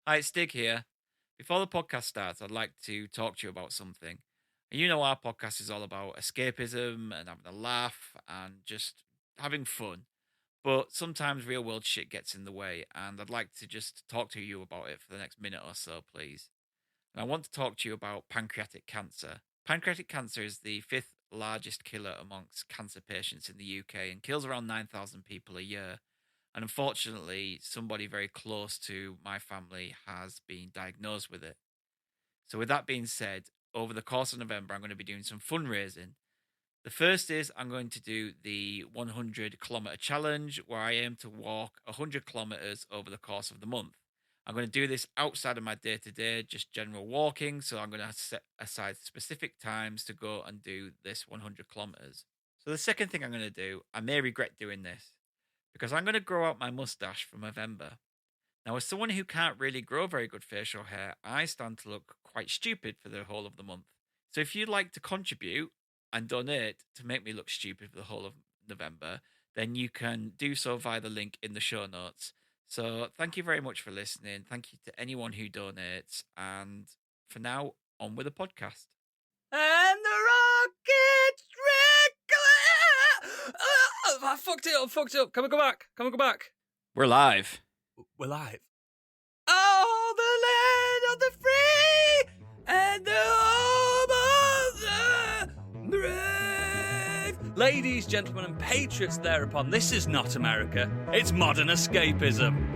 Hi, it's Stig here. Before the podcast starts, I'd like to talk to you about something. And you know, our podcast is all about escapism and having a laugh and just having fun. But sometimes real world shit gets in the way, and I'd like to just talk to you about it for the next minute or so, please. And I want to talk to you about pancreatic cancer. Pancreatic cancer is the fifth largest killer amongst cancer patients in the UK and kills around 9,000 people a year. And unfortunately, somebody very close to my family has been diagnosed with it. So, with that being said, over the course of November, I'm going to be doing some fundraising. The first is I'm going to do the 100-kilometer challenge, where I aim to walk 100 kilometers over the course of the month. I'm going to do this outside of my day-to-day, just general walking. So I'm going to set aside specific times to go and do this 100 kilometers. So the second thing I'm going to do, I may regret doing this, because I'm going to grow out my mustache for November. Now, as someone who can't really grow very good facial hair, I stand to look quite stupid for the whole of the month. So if you'd like to contribute and donate to make me look stupid for the whole of November, then you can do so via the link in the show notes. So thank you very much for listening. Thank you to anyone who donates. And for now, on with the podcast. And the rockets I fucked it up. Can we go back? We're live. We're live. Oh, the land of the free and the home of the brave. Ladies, gentlemen, and patriots thereupon, this is not America. It's modern escapism.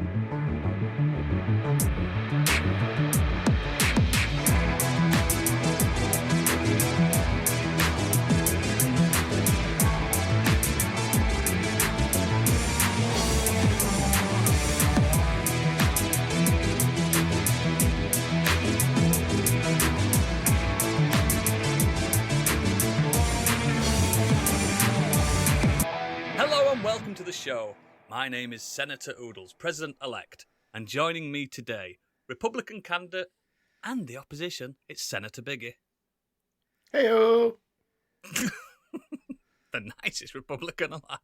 Welcome to the show. My name is Senator Oodles, President-elect, and joining me today, Republican candidate and the opposition, it's Senator Biggie. Heyo! The nicest Republican alive.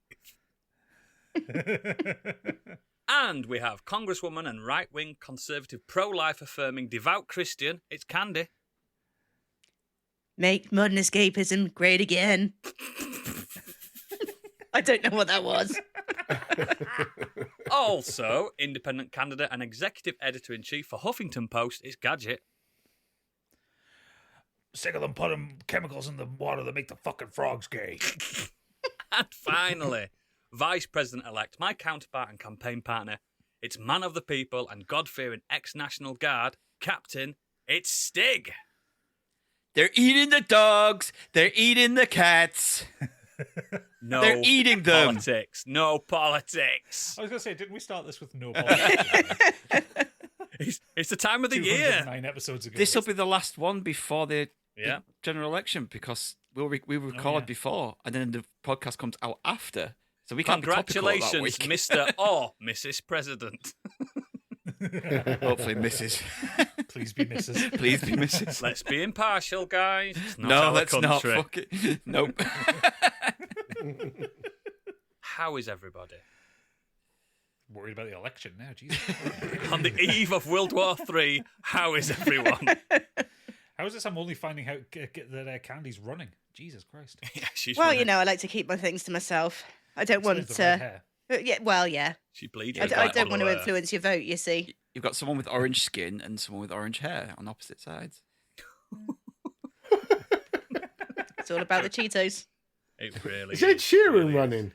And we have Congresswoman and right-wing conservative pro-life affirming devout Christian, it's Candy. Make modern escapism great again. I don't know what that was. Also, independent candidate and executive editor-in-chief for Huffington Post, it's Gadget. Sick of them putting chemicals in the water that make the fucking frogs gay. And finally, Vice President-elect, my counterpart and campaign partner, it's man of the people and God-fearing ex-National Guard, Captain, it's Stig. They're eating the dogs. They're eating the cats. No, they're eating them. Politics. No politics. I was going to say, didn't we start this with no politics? It's the time of the year. 9 episodes ago. This will be the last one before the general election, because we record before and then the podcast comes out after. So we can't be topical that Congratulations, week. Mr. or Mrs. President. Hopefully, Mrs. Please be Mrs. Please be Mrs. Let's be impartial, guys. It's not No, our let's not. country. Fuck it. Nope. How is everybody? Worried about the election now, Jesus. On the eve of World War III, how is everyone? How is this? I'm only finding out that Candy's running. Jesus Christ. Yeah, she's Well, running. you know, I like to keep my things to myself. I don't want Explains the red hair. Yeah, well, yeah. She's bleeding. I don't want to influence your vote, you see. You've got someone with orange skin and someone with orange hair on opposite sides. It's all about the Cheetos. It really Is Ed Sheeran really running?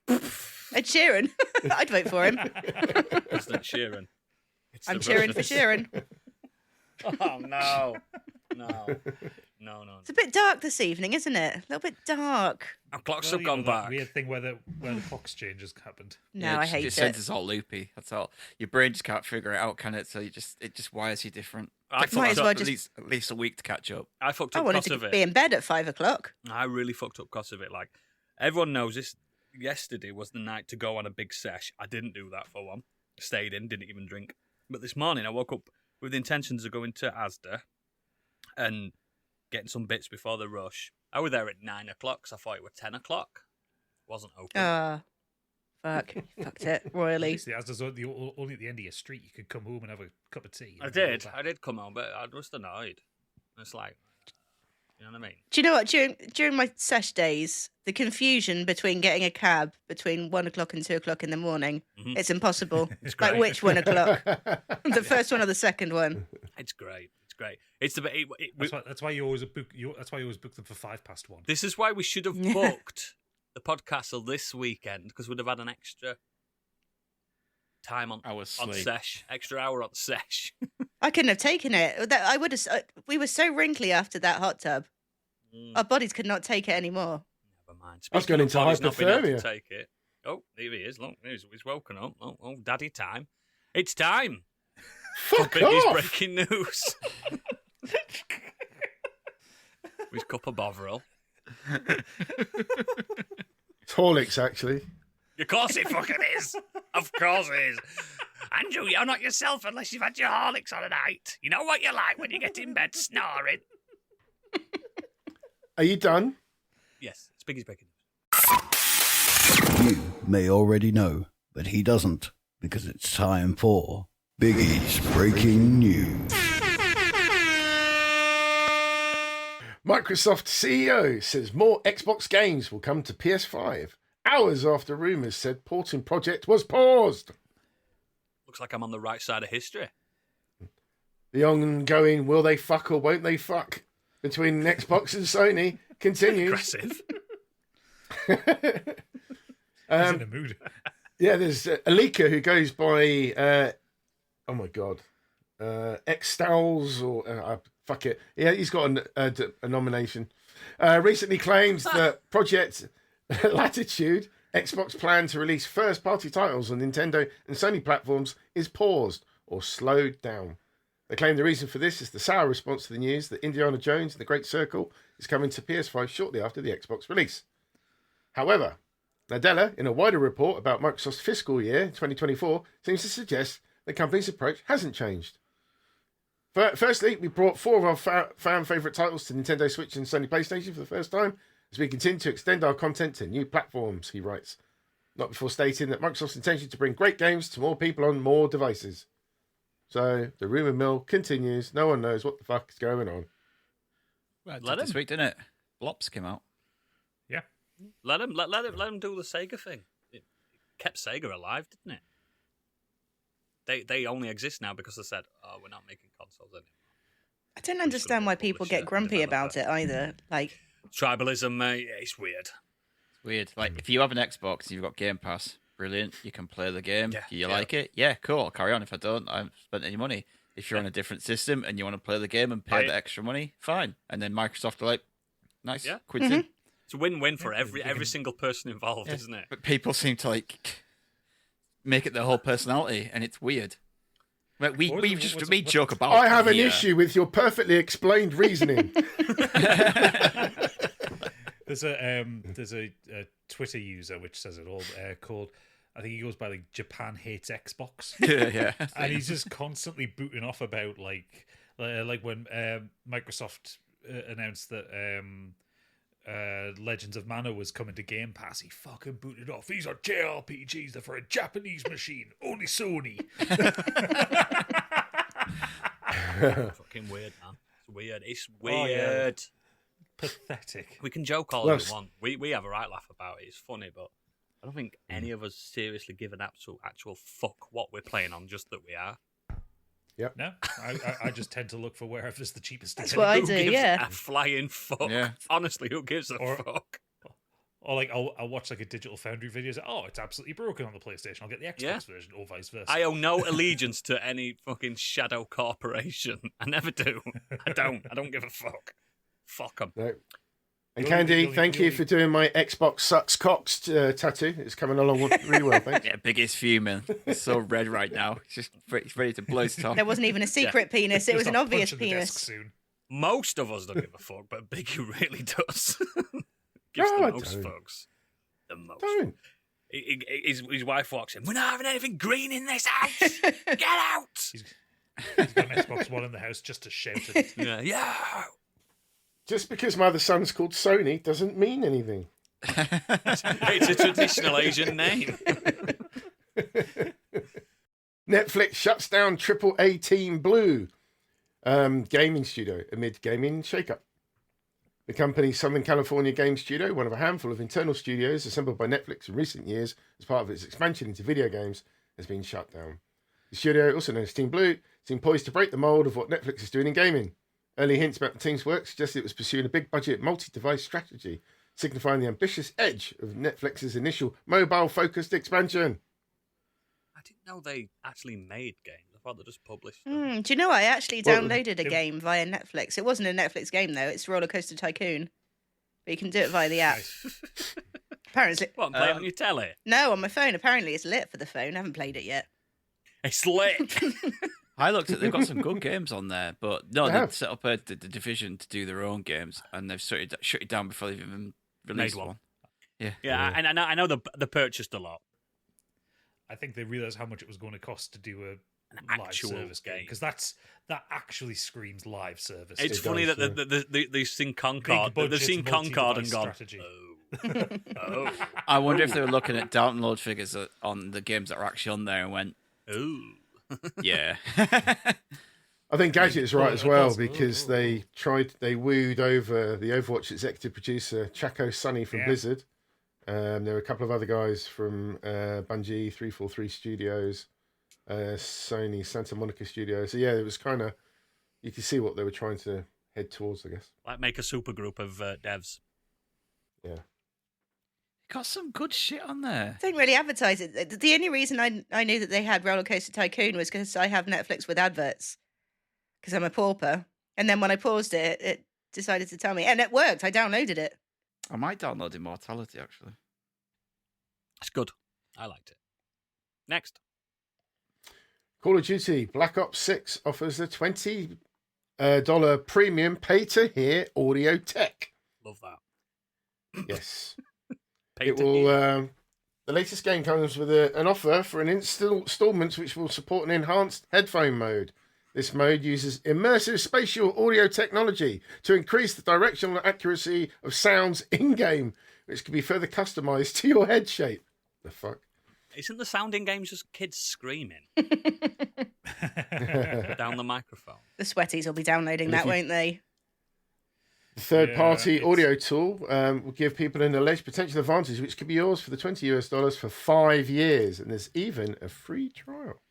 Ed Sheeran. I'd vote for him. President Sheeran. It's I'm the cheering for Russians. Sheeran. Oh, no. No. It's a bit dark this evening, isn't it? A little bit dark. Our clocks Well, have you know, gone that back. weird thing where the clocks changes happened. No, I It hate just it. sends us all loopy. That's all. Your brain just can't figure it out, can it? So it just wires you different. I Takes might fucked as up. well at just- least a week to catch up. I fucked I up wanted because of to it. be in bed at 5 o'clock. I really fucked up because of it. Like, everyone knows this. Yesterday was the night to go on a big sesh. I didn't do that for one. Stayed in, didn't even drink. But this morning I woke up with the intentions of going to Asda and getting some bits before the rush. I was there at 9 o'clock, so I thought it was 10 o'clock. Wasn't open. Fuck. Fucked it royally. Obviously, as there's only at the end of your street, you could come home and have a cup of tea. I did come home, but I was annoyed. It's like, you know what I mean? Do you know what? During my sesh days, the confusion between getting a cab between 1 o'clock and 2 o'clock in the morning, it's impossible. It's Like, great. which 1 o'clock? The first one or the second one? It's great. It's great. It's the. That's why you always book. That's why you always book them for 1:05. This is why we should have booked the podcast this weekend, because we'd have had an extra time on sesh, extra hour on sesh. I couldn't have taken it. I would have. We were so wrinkly after that hot tub. Our bodies could not take it anymore. Never mind. I was going into hypothermia. Take it. Oh, here he is. Look, he's woken up. Oh, daddy time. It's time. Fuck Biggie's off! breaking news. With cup of Bovril. It's Horlicks, actually. Of course it fucking is. Of course it is. Andrew, you're not yourself unless you've had your Horlicks on a night. You know what you're like when you get in bed snoring. Are you done? Yes, it's Biggie's breaking You may already know, but he doesn't, because it's time for Biggie's Breaking News. Microsoft CEO says more Xbox games will come to PS5, hours after rumours said porting project was paused. Looks like I'm on the right side of history. The ongoing will they fuck or won't they fuck between Xbox and Sony continues. Aggressive. He's in the mood. Yeah, there's a leaker who goes by, oh my God, Xstals or fuck it. Yeah, he's got a nomination. Recently claims that Project Latitude, Xbox plan to release first-party titles on Nintendo and Sony platforms, is paused or slowed down. They claim the reason for this is the sour response to the news that Indiana Jones and the Great Circle is coming to PS5 shortly after the Xbox release. However, Nadella, in a wider report about Microsoft's fiscal year 2024, seems to suggest the company's approach hasn't changed. Firstly, we brought 4 of our fan favourite titles to Nintendo Switch and Sony PlayStation for the first time, as we continue to extend our content to new platforms, he writes. Not before stating that Microsoft's intention to bring great games to more people on more devices. So, the rumour mill continues. No one knows what the fuck is going on. Well, Let this him. week, didn't it? Blops came out. Yeah. Let him do the Sega thing. It kept Sega alive, didn't it? They only exist now because they said, "Oh, we're not making consoles anymore." I don't understand why people get grumpy about it either. Like, Tribalism, mate, it's weird. It's weird. Like, if you have an Xbox and you've got Game Pass, brilliant. You can play the game. Yeah, Do you yeah. like it? Yeah, cool. I'll carry on. If I don't, I haven't spent any money. If you're on a different system and you want to play the game and pay Right. the extra money, fine. And then Microsoft are like, nice, Yeah. quits in. It's a win-win for every single person involved, Yeah. isn't it? But people seem to like make it their whole personality, and it's weird. Like, we joke about. I have an here. issue with your perfectly explained reasoning. There's a Twitter user which says it all called, I think he goes by like Japan hates Xbox. yeah. And he's just constantly booting off about like when Microsoft announced that Legends of Mana was coming to Game Pass. He fucking booted off. These are JRPGs. They're for a Japanese machine. Only Sony. Fucking weird, man. It's weird. It's Oh, yeah. weird. Pathetic. We can joke all Well, we want. We have a right laugh about it. It's funny, but I don't think any of us seriously give an actual fuck what we're playing on, just that we are. No, I just tend to look for wherever there's the cheapest. That's ticket. what I Who do, gives yeah. a flying fuck? Yeah. Honestly, who gives a Or- fuck? Or like I'll watch like a Digital Foundry video. Say, oh, it's absolutely broken on the PlayStation. I'll get the Xbox Yeah. version, or vice versa. I owe no allegiance to any fucking shadow corporation. I never do. I don't give a fuck. Fuck them. No. And You're Candy, only- thank you're you only- for doing my Xbox sucks cocks tattoo. It's coming along really well, thanks. Yeah, biggest fuming. It's so red right now. It's just ready to blow its top. There wasn't even a secret penis. It was an Start obvious punching the desk penis. soon. Most of us don't give a fuck, but Biggie really does. Gives No, I the most don't. fucks. The most. Don't. His wife walks in. We're not having anything green in this house. Get out. He's got an Xbox One in the house just to shout it. Yeah. Just because my other son's called Sony doesn't mean anything. It's a traditional Asian name. Netflix shuts down AAA Team Blue gaming studio amid gaming shakeup. The company's Southern California game studio, one of a handful of internal studios assembled by Netflix in recent years as part of its expansion into video games, has been shut down. The studio, also known as Team Blue, seemed poised to break the mold of what Netflix is doing in gaming. Early hints about the team's work suggested it was pursuing a big-budget, multi-device strategy, signifying the ambitious edge of Netflix's initial mobile-focused expansion. I didn't know they actually made games. I thought they just published them. Do you know I actually downloaded a game via Netflix? It wasn't a Netflix game though. It's Roller Coaster Tycoon, but you can do it via the app. Apparently, What, and play it on your telly? no, on my phone. Apparently, it's lit for the phone. I haven't played it yet. It's lit. I looked at. They've got some good games on there, but no, They they have. set up the division to do their own games, and they've shut it down before they've even released one. one. Yeah. Yeah, and I know they purchased a lot. I think they realised how much it was going to cost to do a An live actual service game game. because that actually screams live service. It's It funny does, that they've seen Concord. Big They've seen budget, Concord and multi-device gone. strategy. Oh. I wonder if they were looking at download figures on the games that are actually on there and went, Oh. yeah. I think Gadget's right as well that's- because they wooed over the Overwatch executive producer Chaco Sonny from Yeah. Blizzard. There were a couple of other guys from Bungie, 343 Studios, Sony, Santa Monica Studios. So yeah, it was kind of, you could see what they were trying to head towards, I guess. Like make a super group of devs. Yeah. Got some good shit on there. Don't really advertise it. The only reason I knew that they had Roller Coaster Tycoon was because I have Netflix with adverts because I'm a pauper. And then when I paused it, it decided to tell me, and it worked. I downloaded it. I might download Immortality, actually. It's good. I liked it. Next. Call of Duty Black Ops 6 offers a $20 premium pay-to-hear audio tech. Love that. Yes. Pay It to will. hear. The latest game comes with an offer for an installment which will support an enhanced headphone mode. This mode uses immersive spatial audio technology to increase the directional accuracy of sounds in-game, which can be further customized to your head shape. The fuck? Isn't the sounding games just kids screaming The down the microphone? sweaties will be downloading that, won't they? The third-party Yeah, audio tool will give people an alleged potential advantage, which could be yours for the $20 for 5 years, and there's even a free trial.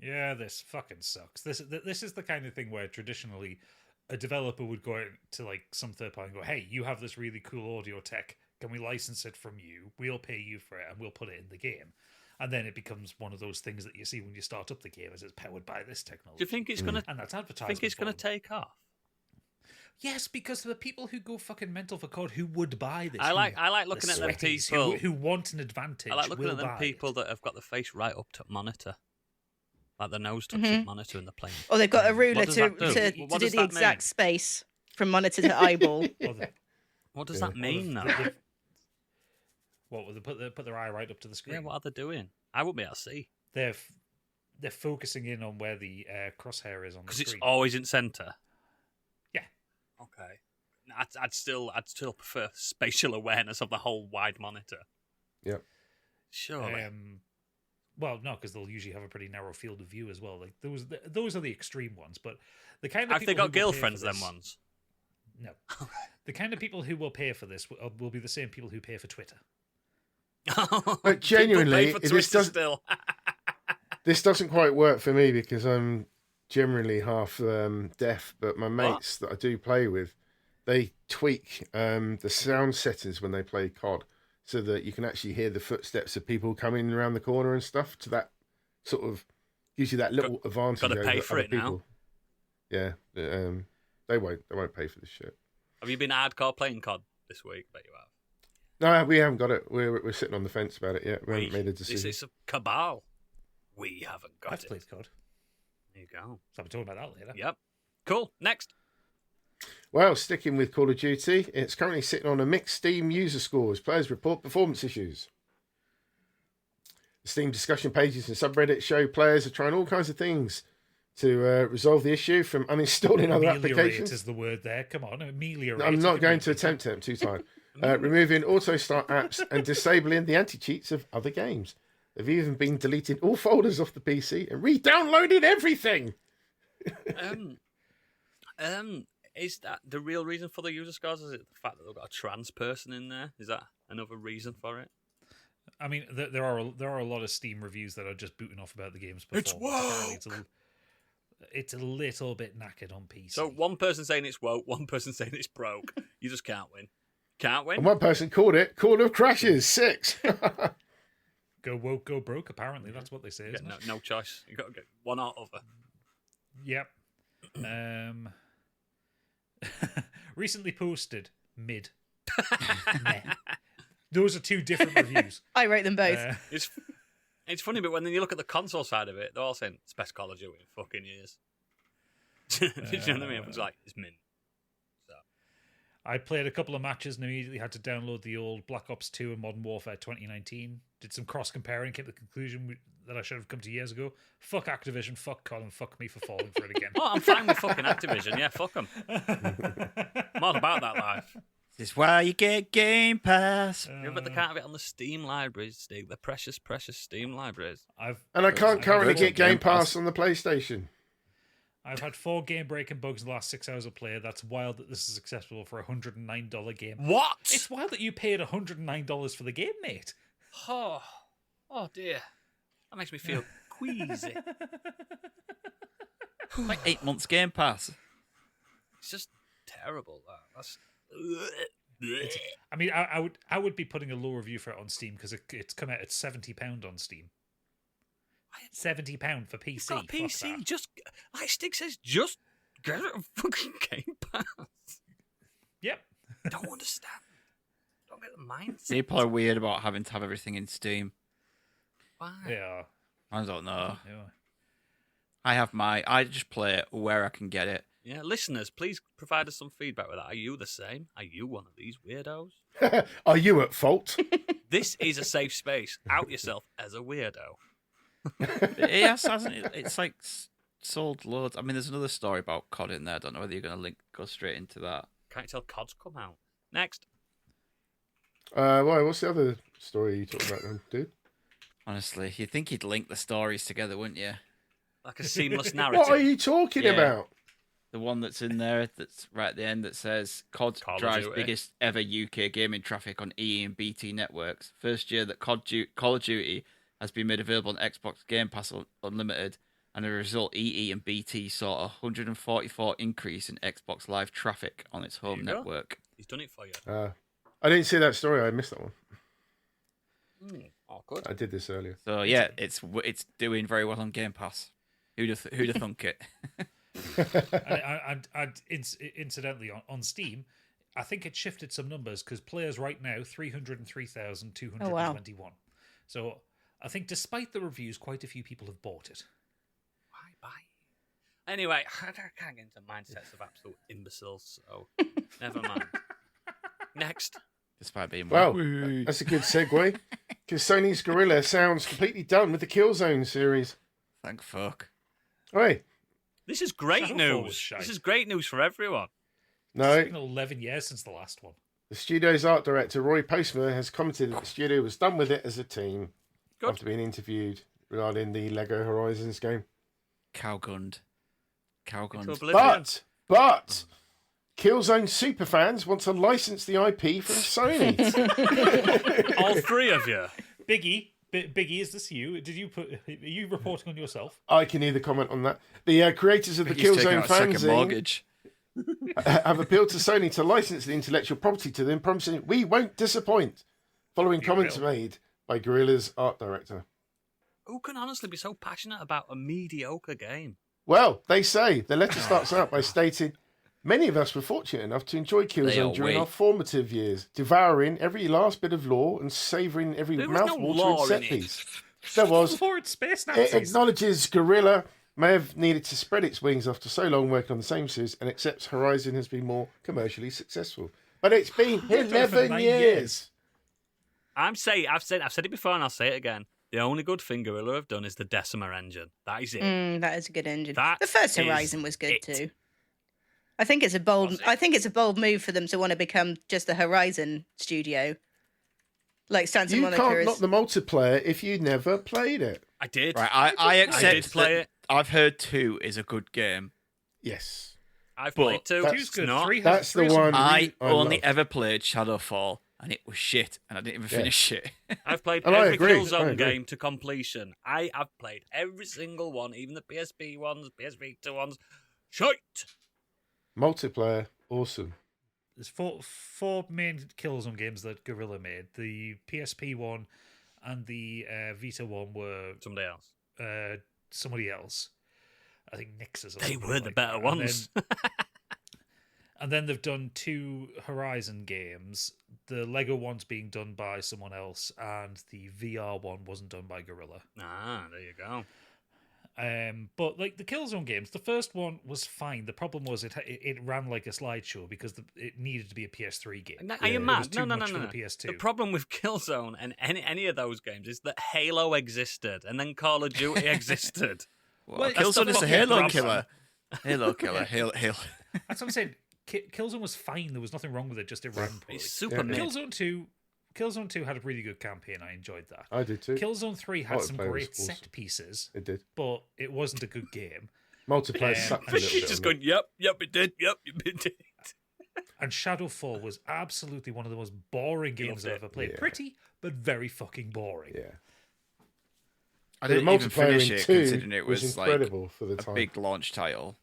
Yeah, this fucking sucks. This is the kind of thing where traditionally a developer would go out to like some third party and go, "Hey, you have this really cool audio tech. Can we license it from you? We'll pay you for it, and we'll put it in the game." And then it becomes one of those things that you see when you start up the game, as it's powered by this technology. Do you think it's gonna? And that's advertised. Think it's gonna take off? Yes, because the people who go fucking mental for COD who would buy this. I like looking the at them sweaties people. who want an advantage. I like looking will at them buy people it. that have got the face right up to monitor, like the nose touching Mhm. monitor and the plane. Or they've got a ruler What does that do? to What do does the that exact mean? space from monitor to eyeball. Or the- What does Yeah. that mean, or though? the- What? Will they put their eye right up to the screen? Yeah, what are they doing? I wouldn't be able to see They're focusing in on where the crosshair is on the because it's screen. always in center. Yeah. Okay. I'd still prefer spatial awareness of the whole wide monitor. Yep. Surely. Well, no, because they'll usually have a pretty narrow field of view as well. Like those are the extreme ones, but the kind of Have they people got who will pay girlfriends? for Them this- ones. No. The kind of people who will pay for this will be the same people who pay for Twitter. But genuinely, People pay for this Twitter does- still. This doesn't quite work for me because I'm generally half deaf, but my mates that I do play with, they tweak the sound settings when they play COD so that you can actually hear the footsteps of people coming around the corner and stuff. To that sort of gives you that little advantage. gotta over pay for other it now. people. Yeah, they won't pay for this shit. Have you been hardcore playing COD this week? Bet you have. No, we haven't got it. We're sitting on the fence about it yet. We haven't made a This decision. is a cabal. We haven't got I've it. played COD. There you go. So I'm talking about that later. Yep. Cool. Next. Well, sticking with Call of Duty, it's currently sitting on a mixed Steam user scores. Players report performance issues. The Steam discussion pages and subreddits show players are trying all kinds of things to resolve the issue, from uninstalling other Ameliorate applications. is the word there. Come on, ameliorate. I'm not Come going on. to attempt it. I'm too tired. removing auto-start apps and disabling the anti-cheats of other games. They've even been deleting all folders off the PC and re-downloading everything. Is that the real reason for the user scores? Is it the fact that they've got a trans person in there? Is that another reason for it? I mean, there are a lot of Steam reviews that are just booting off about the game's performance. It's woke! It's a little bit knackered on PC. So one person saying it's woke, one person saying it's broke. You just can't win. Can't win. And one person called it Call of Crashes 6. Go woke, go broke. Apparently, that's what they say. Isn't it? No choice. You got to get one or other. Yep. Recently posted mid. Meh. Those are two different reviews. I wrote them both. It's funny, but when you look at the console side of it, they're all saying it's best Call of Duty in fucking years. Do you know what I mean? It's like it's mint. So. I played a couple of matches and immediately had to download the old Black Ops 2 and Modern Warfare 2019. Did some cross comparing, came to the conclusion that I should have come to years ago. Fuck Activision, fuck Colin, fuck me for falling for it again. Oh, I'm fine with fucking Activision. Yeah, fuck them. I'm all about that life. This is why you get Game Pass. Yeah, but they can't have it on the Steam libraries, Stig. The precious, precious Steam libraries. And I can't currently get Game Pass Pass on the PlayStation. I've had 4 game-breaking bugs in the last 6 hours of play. That's wild that this is accessible for a $109 game. What? It's wild that you paid $109 for the game, mate. Oh dear. That makes me feel queasy. Like 8 months Game Pass. It's just terrible. That's. I mean, I would be putting a low review for it on Steam because it's come out at £70 on Steam. £70 for PC. You've got a PC. Just like Stig says, just get it on fucking Game Pass. Yep. Don't understand. Don't get the mindset. People are weird about having to have everything in Steam. Why? Yeah. I don't know. Yeah. I just play it where I can get it. Yeah, listeners, please provide us some feedback with that. Are you the same? Are you one of these weirdos? Are you at fault? This is a safe space. Out yourself as a weirdo. Yes, hasn't it? It's like sold loads. I mean, there's another story about COD in there. I don't know whether you're going to go straight into that. Can't you tell COD's come out? Next. What's the other story you talking about then, dude? Honestly, you'd think he'd link the stories together, wouldn't you? Like a seamless narrative. What are you talking about? The one that's in there, that's right at the end, that says COD Call of drives Duty. biggest ever UK gaming traffic on EE and BT networks. First year that Call of Duty has been made available on Xbox Game Pass Unlimited, and as a result, EE and BT saw a 144 increase in Xbox Live traffic on its home There you go. network. He's done it for you. I didn't see that story. I missed that one. Oh, good. I did this earlier. So yeah, it's doing very well on Game Pass. Who'd have thunk it? and incidentally, on Steam, I think it shifted some numbers because players right now 303,221. Oh, wow. So I think despite the reviews, quite a few people have bought it. Bye. Anyway, I can't get into mindsets of absolute imbeciles, so never mind. Next. Despite being Well, that's a good segue because Sony's Gorilla sounds completely done with the Killzone series. thank fuck. Hey, This is great Shadowfall was news. shite. This is great news for everyone. no. It's been 11 years since the last one. The studio's art director, Roy Postma, has commented that the studio was done with it as a team Good. after being interviewed regarding the Lego Horizons game. Cowgunned. Into oblivion. But Killzone superfans want to license the IP from Sony. All three of you. Biggie, is this you? Are you reporting on yourself? I can either comment on that. The creators of the He's taking Killzone out a second fanzine mortgage. have appealed to Sony to license the intellectual property to them, promising we won't disappoint. Following You comments will. made by Gorilla's art director. Who can honestly be so passionate about a mediocre game? Well, they say the letter starts out by stating, many of us were fortunate enough to enjoy They Killzone are during weak. our formative years, devouring every last bit of lore and savouring every There was no mouth-watering lore set in it. piece. There was. Lord Space It Nazis. acknowledges Gorilla may have needed to spread its wings after so long working on the same series and accepts Horizon has been more commercially successful. But it's been done it for 11 9 years. I've said it before and I'll say it again. The only good thing Gorilla have done is the Decima engine. That is it. That is a good engine. That The first is Horizon was good it. too. I think it's a bold. Was it? I think it's a bold move for them to want to become just the Horizon studio, like Santa You Monica can't is. knock the multiplayer if you never played it. I did. Right, I accept did play that it. I've heard 2 is a good game. Yes. I've But played 2. that's- It's not. That's the one I only love. ever played Shadowfall, and it was shit, and I didn't even finish it. I've played And I every agree, I Killzone agree. game to completion. I have played every single one, even the PSP ones, PSP 2 ones. Shite! Multiplayer, awesome. There's four main Killzone games that Guerrilla made. The PSP one and the Vita one were Somebody else. somebody else. I think Nix's. Or They something were the like better that. ones. And then they've done 2 Horizon games. The Lego one's being done by someone else, and the VR one wasn't done by Guerrilla. Ah, there you go. But like the Killzone games, the first one was fine. The problem was it ran like a slideshow because it needed to be a PS3 game. Are you It was mad? too No. much for the PS2. The problem with Killzone and any of those games is that Halo existed and then Call of Duty existed. Well, that's Killzone the is a fucking Halo problem. killer. Halo killer. Halo. That's what I'm saying. Killzone was fine. There was nothing wrong with it. Just it ran poorly. It's super Yeah. mid. Killzone 2 had a really good campaign. I enjoyed that. I did too. Killzone 3 had some Multiplayer was great awesome. set pieces, It did. but it wasn't a good game. Multiplayer Yeah. sucked a But little She's bit. just on going, yep, it did, it did. And Shadowfall was absolutely one of the most boring games Loved I've it. ever played. Yeah. Pretty, but very fucking boring. it. Yeah. I The didn't even multiplayer finish in it, 2 considering it was like incredible for the a time. big launch title.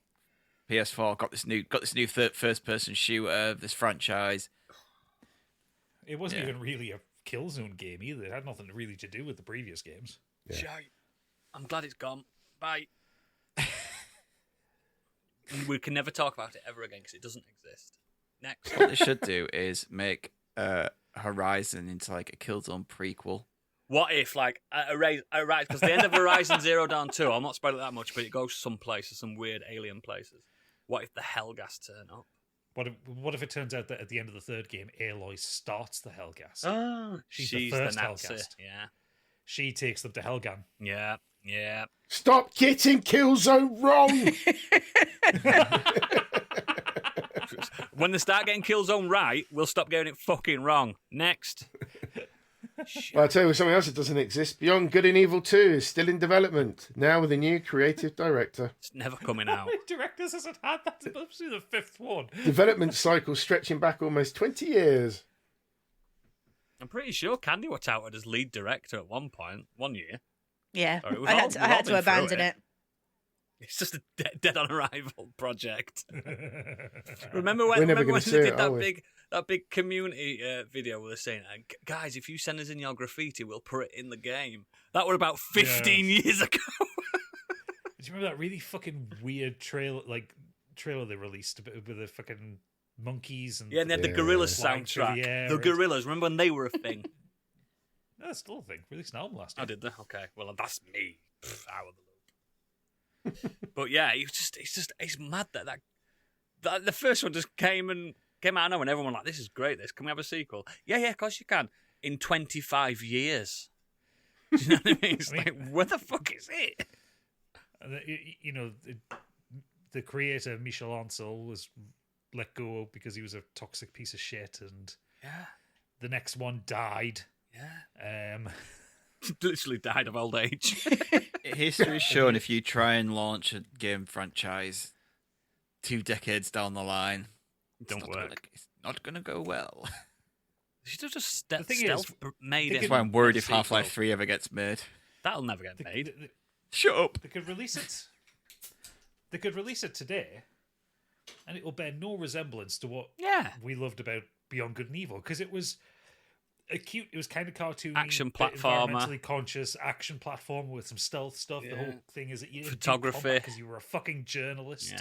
PS4 got this new first person shooter of this franchise. It wasn't Yeah. even really a Killzone game either. It had nothing really to do with the previous games. Yeah. Shite. I'm glad it's gone. Bye. We can never talk about it ever again because it doesn't exist. Next. What they should do is make Horizon into like a Killzone prequel. What if, like, right, because the end of Horizon Zero Dawn 2, I'll not spoil it that much, but it goes some places, some weird alien places. What if the Hellgas turn up? What if it turns out that at the end of the third game, Aloy starts the Hellgas? Oh, She's she's the the first Nazi. Hellcast. Yeah, She takes them to Hellgan. yeah. Stop getting Killzone wrong! When they start getting Killzone right, we'll stop getting it fucking wrong. Next. Well, I'll tell you something else that doesn't exist. Beyond Good and Evil 2 is still in development, now with a new creative director. It's never coming out. Directors hasn't had that. It's supposed to be the 5th one. Development cycle stretching back almost 20 years. I'm pretty sure Candy was touted as lead director at one point, 1 year. Yeah, Sorry, we've I all- had we've all to been through abandon it. it. It's just a dead on arrival project. Remember when, We're never remember gonna when see they it, did are we? that big community video where they're saying, guys, if you send us in your graffiti, we'll put it in the game. That was about 15 years ago. Do you remember that really fucking weird trailer they released with the fucking monkeys and Yeah, and they had the Yeah. Gorillaz Flying through the soundtrack. air The and- Gorillaz, remember when they were a thing? No, that's still a thing. Released an album last I year. did that. Okay, well that's me. Out of the loop. But yeah, it's mad that the first one just came out of nowhere, and everyone was like, "This is great. Can we have a sequel?" Yeah, of course you can. In 25 years. Do you know what I mean? It's like, where the fuck is it? And the creator Michel Ancel was let go because he was a toxic piece of shit, and Yeah, the next one died. yeah. Literally died of old age. History's shown if you try and launch a game franchise 2 decades down the line, Don't work. It's not gonna go well. They should have just The thing stealth is, made they it. That's why I'm worried if Sequel. Half-Life 3 ever gets made. That'll never get made. Shut up. They could release it. They could release it today, and it will bear no resemblance to what Yeah. we loved about Beyond Good and Evil, because it was a cute. It was kind of cartoony, Action bit platformer. environmentally conscious action platformer with some stealth stuff. The Yeah. whole thing is that you Photography. because you were a fucking journalist.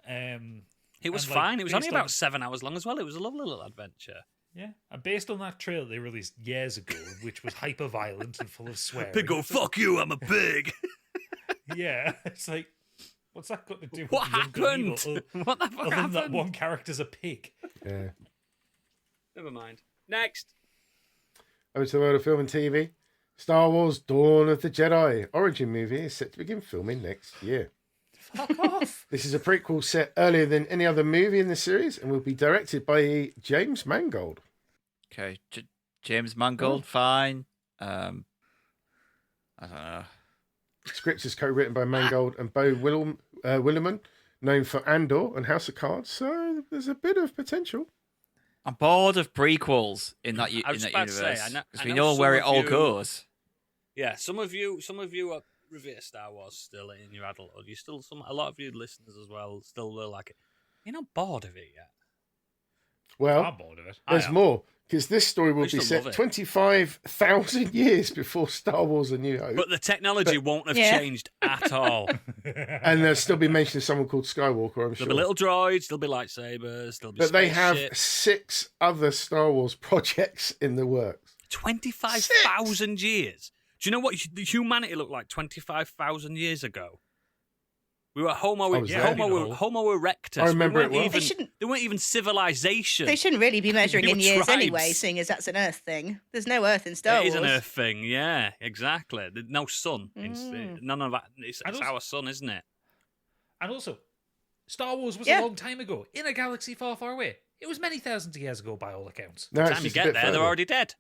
Yeah. Um, It was And, like, fine. It was only based on- about 7 hours long as well. It was a lovely little adventure. yeah, and based on that trailer they released years ago, which was hyper violent and full of swearing. Pig go, it's like- fuck you, I'm a pig. Yeah, it's like, what's that got to do with What Beyond Good and happened? Evil? What the fuck Other than that happened? one character's a pig. Yeah. Never mind. Next. Over to the world of film and TV. Star Wars Dawn of the Jedi origin movie is set to begin filming next year. Fuck off. This is a prequel set earlier than any other movie in the series and will be directed by James Mangold. Okay, James Mangold, fine. I don't know. Script is co-written by Mangold and Bo Willimon, known for Andor and House of Cards, so there's a bit of potential. I'm bored of prequels in that, I was that about to universe say, because I we know know where it some of all you- goes. Yeah, some of you are revere Star Wars still in your adulthood. You still a lot of you listeners as well still will like it. You're not bored of it yet. Well, I'm bored of it. there's more, because this story will I be used to love set it. 25,000 years before Star Wars A New Hope. But the technology won't have Yeah. changed at all. And there'll still be mention of someone called Skywalker, I'm sure. There'll be little droids, there'll be lightsabers, there'll be But they have spaceships. 6 other Star Wars projects in the works. 25,000 years. Do you know what humanity looked like 25,000 years ago? We were Homo I was there. Homo erectus. I remember we it weren't well. They even, shouldn't. they weren't even civilization. They shouldn't really be measuring They in were years tribes. anyway, seeing as that's an Earth thing. There's no Earth in Star It is Wars. an Earth thing, yeah, exactly. There's no sun. None of that. It's And also- our sun, isn't it? And also, Star Wars was Yeah. a long time ago, in a galaxy far, far away. It was many thousands of years ago by all accounts. No, By the it's time you just a get bit there, further. they're already dead.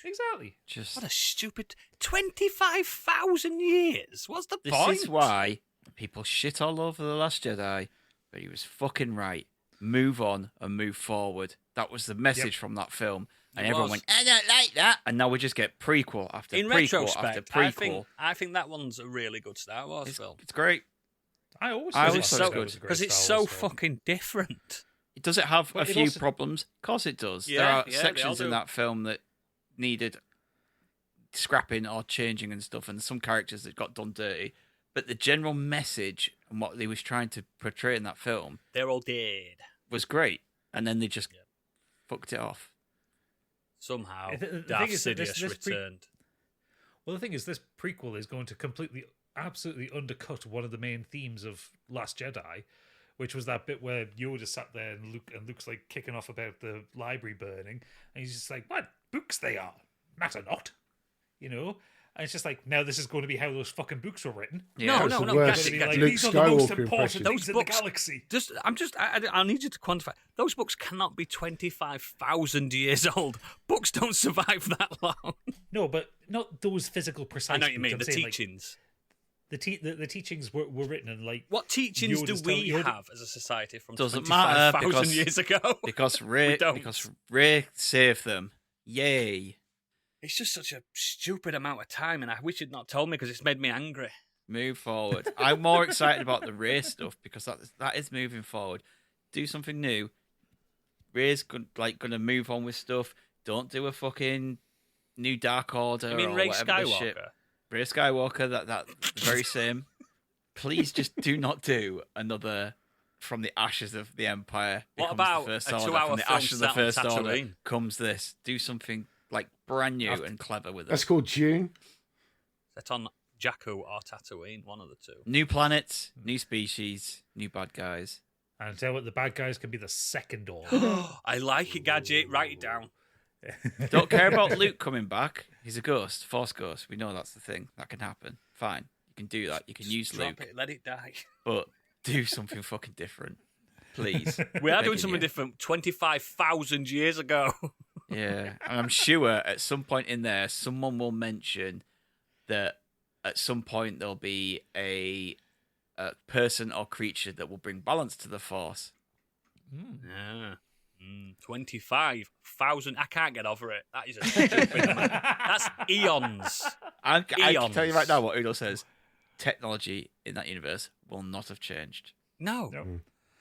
Exactly. Just What a stupid 25,000 years. What's the this point? is why people shit all over The Last Jedi, but he was fucking right. Move on and move forward. That was the message from that film. And It everyone was. went, I don't like that. And now we just get prequel after In prequel after retrospect, prequel. I think that one's a really good Star Wars film. It's great. I always I thought always Star thought it Wars was was a great Because it's Star so Wars film. fucking different. Does it have Well, a it few also- problems? Of course it does. Yeah, there are yeah, they all sections in do. that film that needed scrapping or changing and stuff, and some characters that got done dirty. But the general message and what they was trying to portray in that film They're all dead. was great. And then they just fucked it off. Somehow, The Darth thing is that Sidious returned. Well, the thing is, this prequel is going to completely, absolutely undercut one of the main themes of Last Jedi, which was that bit where Yoda sat there and Luke's like kicking off about the library burning, and he's just like, "What books they are? Matter not," you know. And it's just like, now this is going to be how those fucking books were written. Yeah. No, That's no, the no, worst Gadget, Like, Gadget. Luke these are the most Skywalker important impression. things Those in books- the galaxy. I need you to quantify. Those books cannot be 25,000 years old. Books don't survive that long. No, but not those physical precise. I know what you books. mean. I'm The saying, like, teachings. the teachings were written in like What teachings Yoda's do we telling- Yoda- have as a society from Doesn't matter 25,000 because- years ago? Because don't. Ray saved them. Yay. It's just such a stupid amount of time, and I wish you'd not told me because it's made me angry. Move forward. I'm more excited about the Ray stuff because that is moving forward. Do something new. Ray's gonna move on with stuff. Don't do a fucking new Dark Order. You mean or Ray whatever the shit. Skywalker? Ray Skywalker. That the very same. Please just do not do another From the Ashes of the Empire. What becomes about the First a Order. 2-hour From the film Ashes of the set on First Order Tatooine? comes this. Do something like brand new and clever with it. That's called Dune. Set on Jakku or Tatooine, one of the two. New planets, new species, new bad guys. And tell you what, the bad guys can be the second order. I like it, Gadget. Write it down. Don't care about Luke coming back. He's a ghost, Force ghost. We know that's the thing. That can happen. Fine. You can do that. You can use Drop Luke. it, let it die. But do something fucking different. Please. We are doing Begging something you. different 25,000 years ago. Yeah. And I'm sure at some point in there, someone will mention that at some point there'll be a person or creature that will bring balance to the Force. Yeah. 25,000. I can't get over it. That is a stupid amount. That's eons. I can tell you Eons. right now what Udo says. Technology in that universe will not have changed. No. No.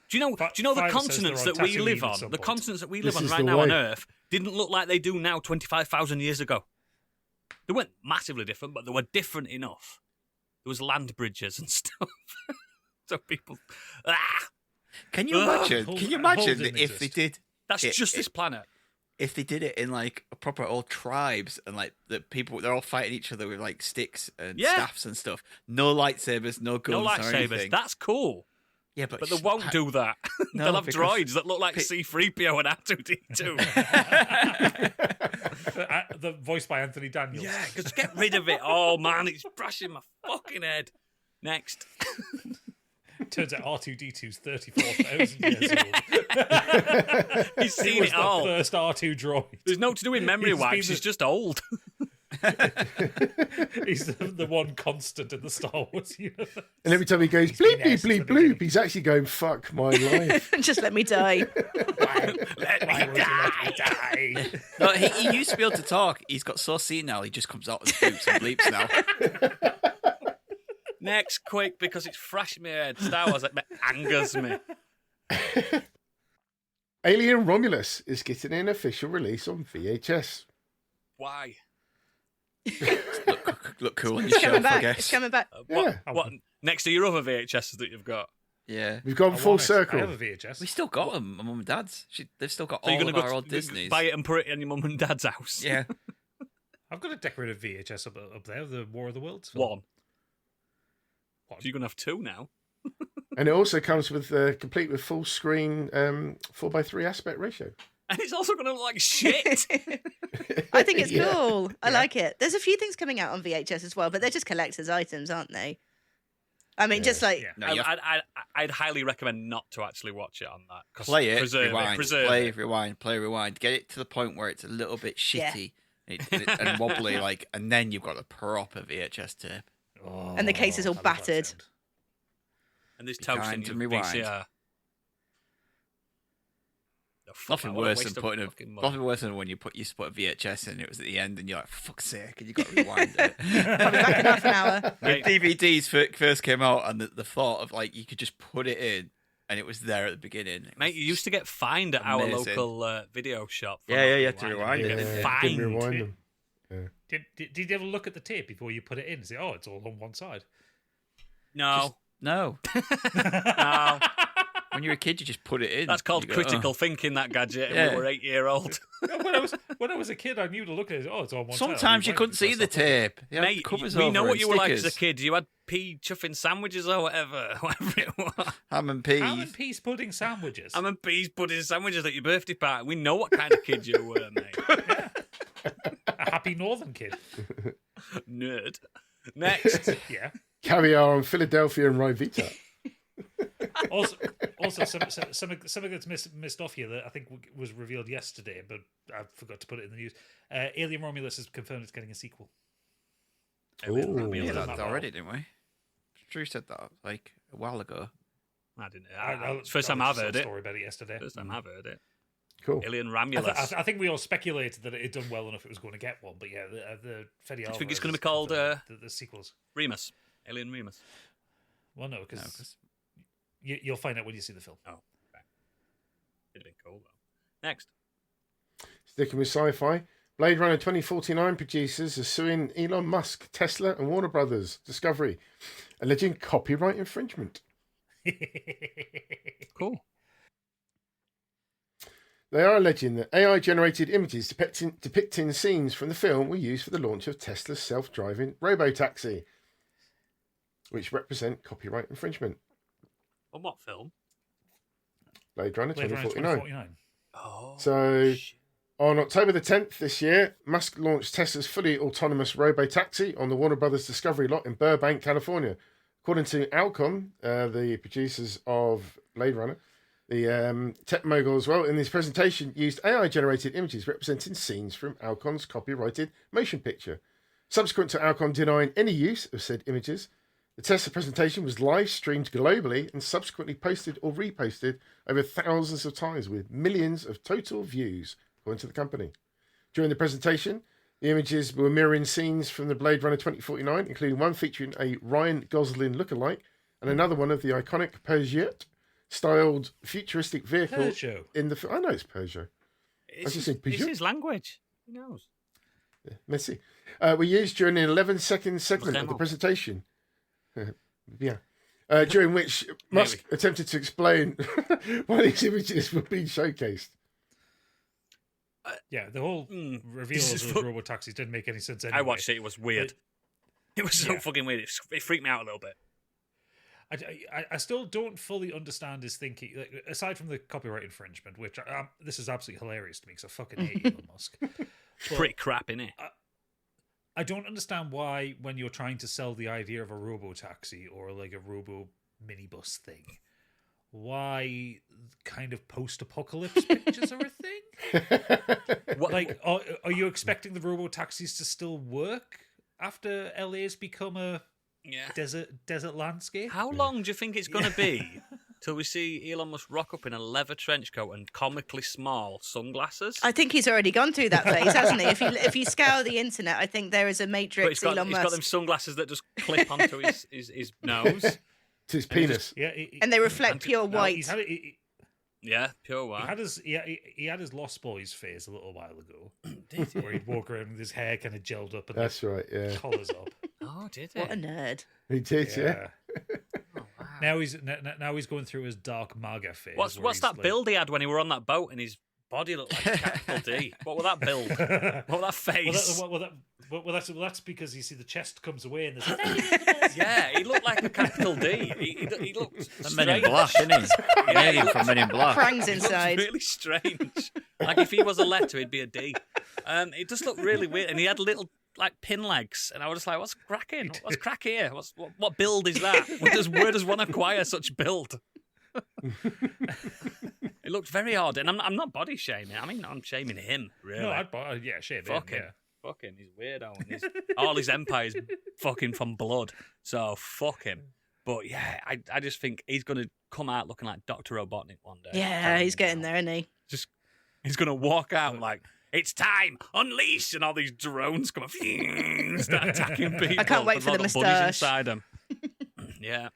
Do you know the Five says continents they're that on we Tatooine live at on? some The point. continents that we This live on is right the now on way. Earth didn't look like they do now 25,000 years ago. They weren't massively different, but they were different enough. There was land bridges and stuff. So people... Can you Ugh. imagine? Hold- Can you hold imagine didn't that if they exist. did That's It- just it- this planet. if they did it in like a proper old tribes and like the people they're all fighting each other with like sticks and Yeah. staffs and stuff. No lightsabers, no guns No or lightsabers. anything. That's cool. Yeah, but But they won't do that. No, They'll have because droids that look like pi- C-3PO and R2-D2. The voiced by Anthony Daniels. Yeah, just get rid of it. Oh, man, it's brushing my fucking head. Next. Turns out R2D2's 34,000 years old. He's He seen was it the all. first R2 droid. There's no to do with memory He's been wipes. the- He's just old. He's the one constant in the Star Wars universe. And every time he goes He's been bleep, there bleep, since the bleep, beginning. bloop, he's actually going, fuck my life. Just let me die. Why won't you let me die? No, he used to be able to talk. He's got so senile, he just comes out and bleeps and bleeps now. Next, quick, because it's fresh in my head. Star Wars like, angers me. Alien Romulus is getting an official release on VHS. Why? Look cool on It's your coming shelf, I back. guess. It's coming back. Yeah. What? Next to your other VHSs that you've got? Yeah. We've gone I full want it. circle. I have a VHS. We still got them, my mum and dad's. They've still got So you're all going of to our go old Disneys. buy it and put it in your mum and dad's house? Yeah. I've got a decorative VHS up there, the War of the Worlds film. One. So you're going to have two now? And it also comes with complete with full screen 4:3 aspect ratio. And it's also going to look like shit. I think it's Yeah. cool. I like it. There's a few things coming out on VHS as well, but they're just collector's items, aren't they? I mean, just like Yeah. No, you have I'd highly recommend not to actually watch it on that. 'Cause play it, preserve rewind, preserve play, it. rewind, play, rewind. Get it to the point where it's a little bit Yeah. shitty and wobbly, like, and then you've got a proper VHS tape. Oh, And the case is all I love that battered. sound. And there's Be toast kind in and your rewind. VCR. Oh, fuck Nothing that, what a worse waste than of putting fucking money. nothing worse than when you used to put a VHS in, it was at the end, and you're like, fuck's sake, and you got to rewind it. I'll be back in half an hour. When Mate, DVDs first came out, and the thought of like you could just put it in, and it was there at the beginning. It Mate, was you used to get fined at our amazing. local video shop. for Yeah, not yeah, you had to rewinding. rewind You it. get Yeah, fined. didn't rewind them. Did you ever look at the tape before you put it in and say, oh, it's all on one side? No, no. no. When you're a kid, you just put it in. That's called You go, critical "Oh." thinking, that gadget, and Yeah. we were 8-year-old. when I was a kid, I knew to look at it. Oh, it's on one side. I'll Sometimes you rewind couldn't it see first, the I'll put it- tape. They had Mate, covers we know over what and you were like as a stickers. kid. You had pea chuffing sandwiches or whatever. Whatever it was. Ham and peas. Ham and peas pudding sandwiches. I'm a peas pudding sandwiches at your birthday party. We know what kind of kid you were, mate. A happy northern kid. Nerd. Next. Yeah. Caviar on Philadelphia and Ryvita. Also, something that's missed off here that I think was revealed yesterday, but I forgot to put it in the news. Alien Romulus has confirmed it's getting a sequel. Ooh. We Yeah, knew that that well. already, didn't we? Drew said that like a while ago. I didn't. I- First time I I've saw a heard it. story about it yesterday. First time I've heard it. Cool. Alien I, Romulus. I think we all speculated that it had done well enough it was going to get one, but yeah, the Fede Do you think it's Alvarez gonna be has called, confirmed the sequels. Remus. Alien Remus. Well, no, No, because 'cause- you'll find out when you see the film. Oh, okay. It'd been cool though. Next. Sticking with sci-fi, Blade Runner 2049 producers are suing Elon Musk, Tesla, and Warner Brothers Discovery, alleging copyright infringement. Cool. They are alleging that AI-generated images depicting scenes from the film were used for the launch of Tesla's self-driving robo-taxi, which represent copyright infringement. On what film? Blade Runner Blade Runner 2049. 2049. Oh. So, shit. on October the 10th this year, Musk launched Tesla's fully autonomous robo-taxi on the Warner Brothers Discovery lot in Burbank, California. According to Alcom, the producers of Blade Runner, the tech mogul as well, in this presentation used AI-generated images representing scenes from Alcom's copyrighted motion picture. Subsequent to Alcom denying any use of said images, the Tesla presentation was live-streamed globally and subsequently posted or reposted over thousands of times with millions of total views, according to the company. During the presentation, the images were mirroring scenes from the Blade Runner 2049, including one featuring a Ryan Gosling lookalike and another one of the iconic Peugeot-styled futuristic vehicle Peugeot. in the... I know it's Peugeot. It's just said it's Peugeot. his language. Who knows? Messy. Were used during an 11-second segment of the Vraiment. presentation. Yeah. During which Musk attempted to explain why these images were being showcased. Yeah, the whole reveal This of is those fu- robo-taxis didn't make any sense anyway. I watched it. It was weird. It was so Yeah. fucking weird. It freaked me out a little bit. I still don't fully understand his thinking. Like, aside from the copyright infringement, which this is absolutely hilarious to me because I fucking hate Elon Musk. But Pretty crap, innit? I don't understand why, when you're trying to sell the idea of a robo taxi or like a robo minibus thing, why kind of post-apocalypse pictures are a thing? Like, are you expecting the robo-taxis to still work after LA's become a desert landscape? How long do you think it's going to be till we see Elon Musk rock up in a leather trench coat and comically small sunglasses? I think he's already gone through that phase, hasn't he? If you scour the internet, I think there is a Matrix But Elon he's Musk. got them sunglasses that just clip onto his nose. To his penis. And they reflect pure white. He's had it, Yeah, pure white. he had his Lost Boys phase a little while ago, where he'd walk around with his hair kind of gelled up and That's right, yeah. collars up. Oh, did he? What a nerd. He did, yeah. Oh, wow. Now he's going through his dark MAGA phase. What's where he's that like- build he had when he were on that boat and his body looked like a capital D? What was that build? What was that face? That's because you see the chest comes away and there's Yeah, he looked like a capital D. He looked The Men in strange. Black, isn't he? Yeah, Alien from Men in Black. Prangs He looks inside. really strange. Like if he was a letter, he'd be a D. It just looked really weird, and he had little like pin legs, and I was just like, "What's cracking? What's crack here? What build is that? Where does one acquire such build?" It looked very odd, and I'm not body shaming. I mean, I'm shaming him. Really? no, shame Fuck him. him. Fuck him. He's weirdo. And all his empire's fucking from blood. So fuck him. But yeah, I just think he's going to come out looking like Dr. Robotnik one day. Yeah, he's getting there, isn't he? He's going to walk out like, it's time, unleash, and all these drones come up, start attacking people. I can't wait for the bunnies moustache. inside them. Yeah.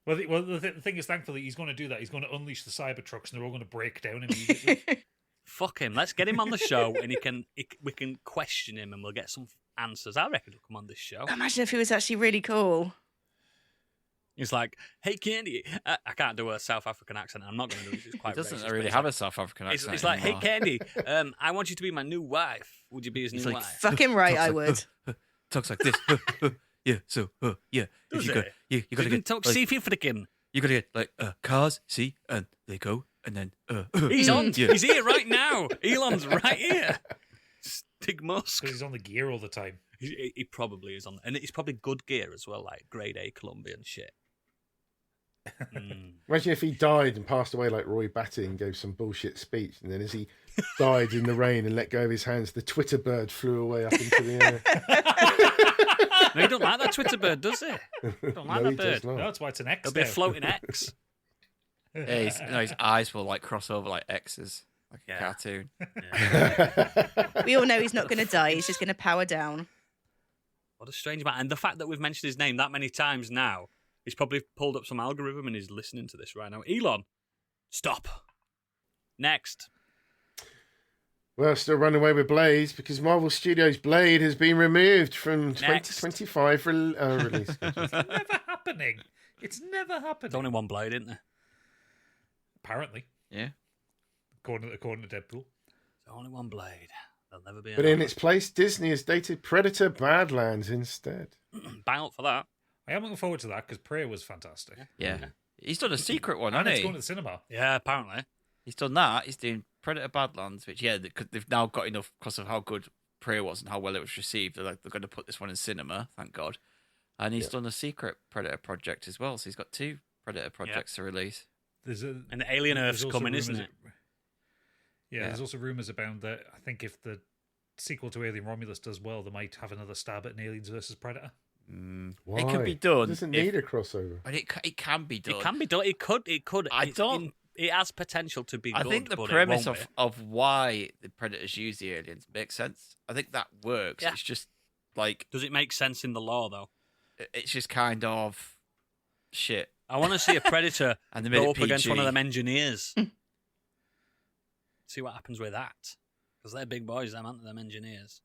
Well, the thing is, thankfully, he's going to do that. He's going to unleash the Cybertrucks, and they're all going to break down immediately. Fuck him. Let's get him on the show, and we can question him, and we'll get some answers. I reckon he'll come on this show. Imagine if he was actually really cool. He's like, "Hey, Candy." I can't do a South African accent. I'm not going to do it. It's quite He doesn't racist, really but have a South African It's, accent. it's like, "Hey, anymore. Candy, I want you to be my new wife. Would you be his He's new like, wife?" Fucking right, I would. Talks like this. Yeah, so, yeah. Does You got, it? you got to get, talk like, see if you freaking. you got to get, like, cars, see, and they go, and then, He's on. Yeah. He's here right now. Elon's right here. Stig Musk. Because he's on the gear all the time. He probably is on, and it's probably good gear as well, like grade A Colombian shit. Imagine if he died and passed away like Roy Batty and gave some bullshit speech, and then as he died in the rain and let go of his hands, the Twitter bird flew away up into the air. No, he don't like that Twitter bird, does he? Don't like No, he that does bird. not. No, that's why it's an X. It'll be a now. floating X. yeah, his eyes will, like, cross over like X's, like a Yeah. cartoon. We all know he's not going to die. He's just going to power down. What a strange man. And the fact that we've mentioned his name that many times now, he's probably pulled up some algorithm and he's listening to this right now. Elon, stop. Next. Well, still running away with Blade because Marvel Studios' Blade has been removed from Next. 2025 release. schedule. It's never happening. It's never happening. There's only one blade, isn't there? Apparently, Yeah. according to Deadpool. There's only one blade. There'll never be But in another. its place, Disney has dated Predator Badlands instead. Bang up for that. I am looking forward to that because Prey was fantastic. Yeah. He's done a secret one, And hasn't it's he? going to the cinema. Yeah, apparently. He's done that. He's doing Predator Badlands, which, yeah, they've now got enough because of how good Prey was and how well it was received. They're going to put this one in cinema, thank God. And he's done a secret Predator project as well. So he's got 2 Predator projects to release. And Alien there's Earth's also coming, isn't rumours- it? Yeah, there's also rumours about that. I think if the sequel to Alien Romulus does well, they might have another stab at an Aliens versus Predator. Why? It can be done. It doesn't if- need a crossover. But it can be done. It can be done. It could. I don't- It has potential to be I good, think the but premise it won't be. of why the Predators use the aliens makes sense. I think that works. Yeah. It's just like Does it make sense in the law, though? it's just kind of shit. I want to see a Predator And they made go it up against one of PG. them engineers. See what happens with that. Because they're big boys, them, aren't they, them engineers?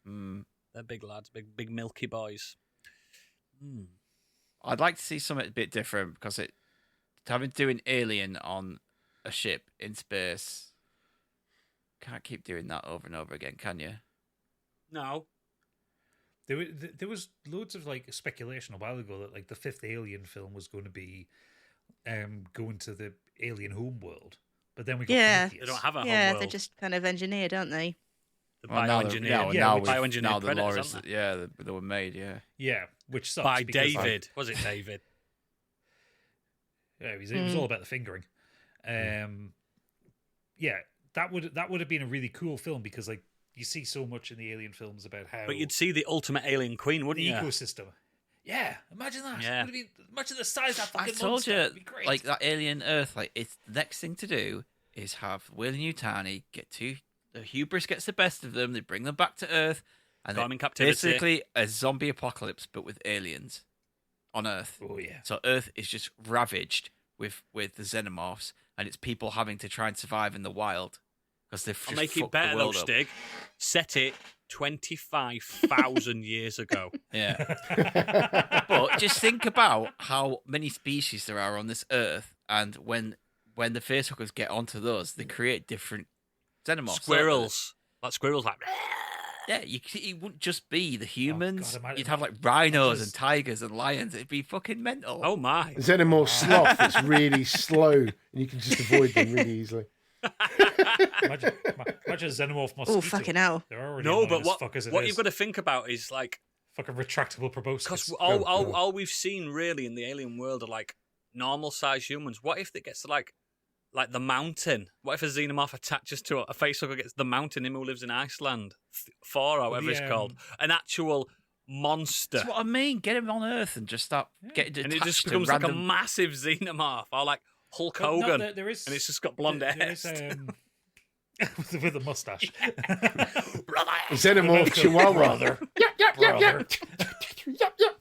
Mm. They're big lads, big milky boys. I'd like to see something a bit different because having doing Alien on a ship in space, can't keep doing that over and over again, can you? No. There was loads of like speculation a while ago that like the 5th Alien film was going to be going to the alien home world, but then we got Yeah. Prometheus. They don't have a Yeah, home they're world. just kind of engineered, aren't they? The Well, now bioengineered. now Yeah, with- bioengineered now the law predators, is aren't they? yeah they were made Yeah, which sucks By because, David. Was it David? Yeah, it was all about the fingering. Yeah, that would have been a really cool film because like you see so much in the Alien films about how But you'd see the ultimate alien queen, wouldn't the you? ecosystem. Yeah, imagine that. Yeah. Would have been, imagine the size of that I fucking told monster. you, It'd be great. like that alien Earth, like it's the next thing to do is have Will and Yutani the hubris gets the best of them. They bring them back to Earth, and Got then 'em in captivity. basically a zombie apocalypse, but with aliens on Earth. Oh yeah. So Earth is just ravaged with the xenomorphs, and it's people having to try and survive in the wild because they've I'll just make it fucked the better though, world up. Stig. Set it 25,000 years ago. Yeah. But just think about how many species there are on this Earth, and when the facehuggers get onto those, they create different xenomorphs. Squirrels. Like squirrels, like. Yeah, it wouldn't just be the humans. God, You'd have like rhinos just- and tigers and lions. It'd be fucking mental. Oh my. Xenomorph sloth that's really slow, and you can just avoid them really easily. Imagine xenomorph mosquito. Oh, fucking hell. They're already No, annoying but as what fuck as it what is. you've got to think about is like Fucking retractable proboscis. because Oh, all we've seen really in the alien world are like normal sized humans. What if it gets to like the mountain? What if a xenomorph attaches to a facehugger gets the mountain him who lives in Iceland, Thor or whatever it's called, an actual monster, That's what I mean. Get him on Earth and just start getting and attached it just to becomes like a random... massive xenomorph or like Hulk But no, Hogan, there is, and it's just got blonde hair. there is, with a mustache. Xenomorph Chihuahua. Brother. Yep, yep, yep, yep. Brother. Yep, yep.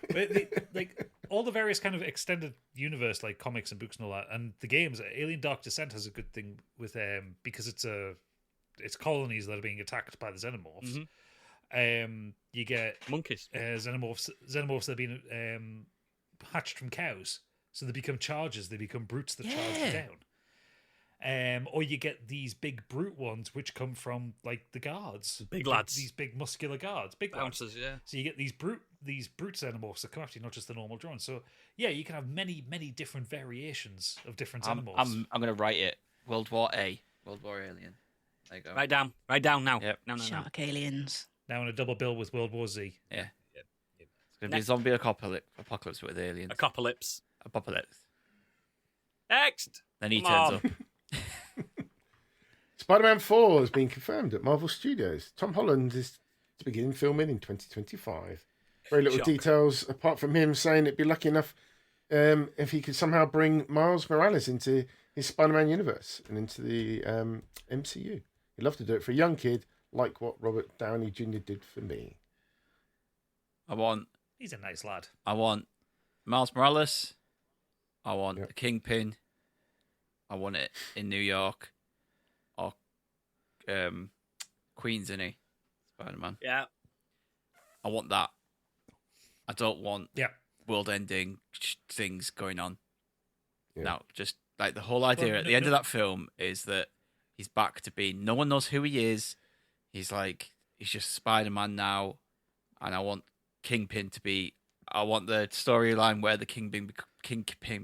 But like all the various kind of extended universe, like comics and books and all that, and the games. Alien Dark Descent has a good thing with because it's colonies that are being attacked by the xenomorphs. You get Monkeys. xenomorphs that have been hatched from cows, so they become chargers. They become brutes that charge you down. Or you get these big brute ones which come from like the guards, Big lads. these big muscular guards, big lads. Bouncers, yeah. So you get these brute xenomorphs that come after you, not just the normal drones. So yeah, you can have many different variations of different xenomorphs. I'm going to write it. World War A. World War Alien. There you go. Write down now. Yep. No. Shark aliens. Now in a double bill with World War Z. Yeah. It's going to be a zombie apocalypse with aliens. Apocalypse. Apocalypse. Next. Then he Come turns on. up. Spider-Man 4 has been confirmed at Marvel Studios. Tom Holland is to begin filming in 2025. Very little Shock. details apart from him saying it'd be lucky enough if he could somehow bring Miles Morales into his Spider-Man universe and into the MCU. He'd love to do it for a young kid, like what Robert Downey Jr. did for me. He's a nice lad. I want Miles Morales. I want Yep. the Kingpin. I want it in New York. Or Queens, innit? Spider-Man. Yeah. I want that. I don't want Yeah. world-ending things going on. Yeah. No, just like the whole idea Well, at the end of that film is that he's back to being. No one knows who he is. He's just Spider-Man now, and I want Kingpin to be. I want the storyline where the Kingpin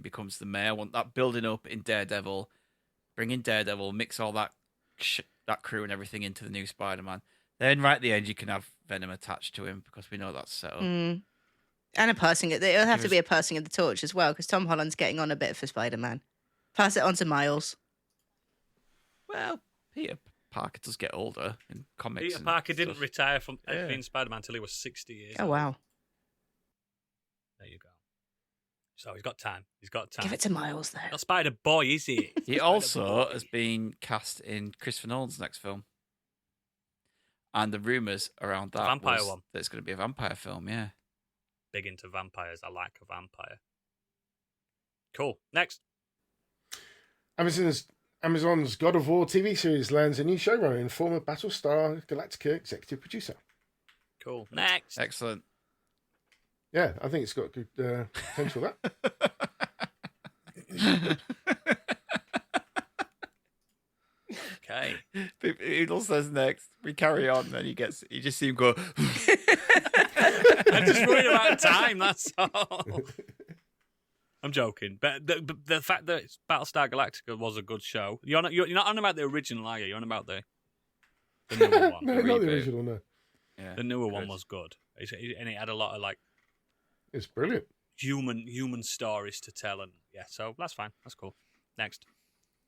becomes the mayor. I want that building up in Daredevil, bring in Daredevil, mix all that that crew and everything into the new Spider-Man. Then right at the end, you can have Venom attached to him because we know that's set up. And a passing it. It'll have to be a passing of the torch as well because Tom Holland's getting on a bit for Spider-Man. Pass it on to Miles. Well, Peter Parker does get older in comics. Peter and Parker didn't stuff. retire from Yeah. being Spider-Man until he was 60 years Oh old. wow! There you go. So he's got time. He's got time. Give it to Miles there. Not Spider Boy, is he? He also has been cast in Christopher Nolan's next film. And the rumours around that vampire was one. that it's going to be a vampire film, yeah. Big into vampires. I like a vampire. Cool. Next. Amazon's God of War TV series lands a new showrunner and former Battlestar Galactica executive producer. Cool. Next. Excellent. Yeah, I think it's got good potential, that. Okay. Oodle says next. We carry on, then you just see him go. I'm just worried about time, that's all. I'm joking. But the fact that Battlestar Galactica was a good show. You're not on about the original, are you? You're on about the newer one. No, the not the reboot. original, no. Yeah, The newer one good. was good. And it had a lot of like It's brilliant. human stories to tell, and yeah, so that's fine. That's cool. Next,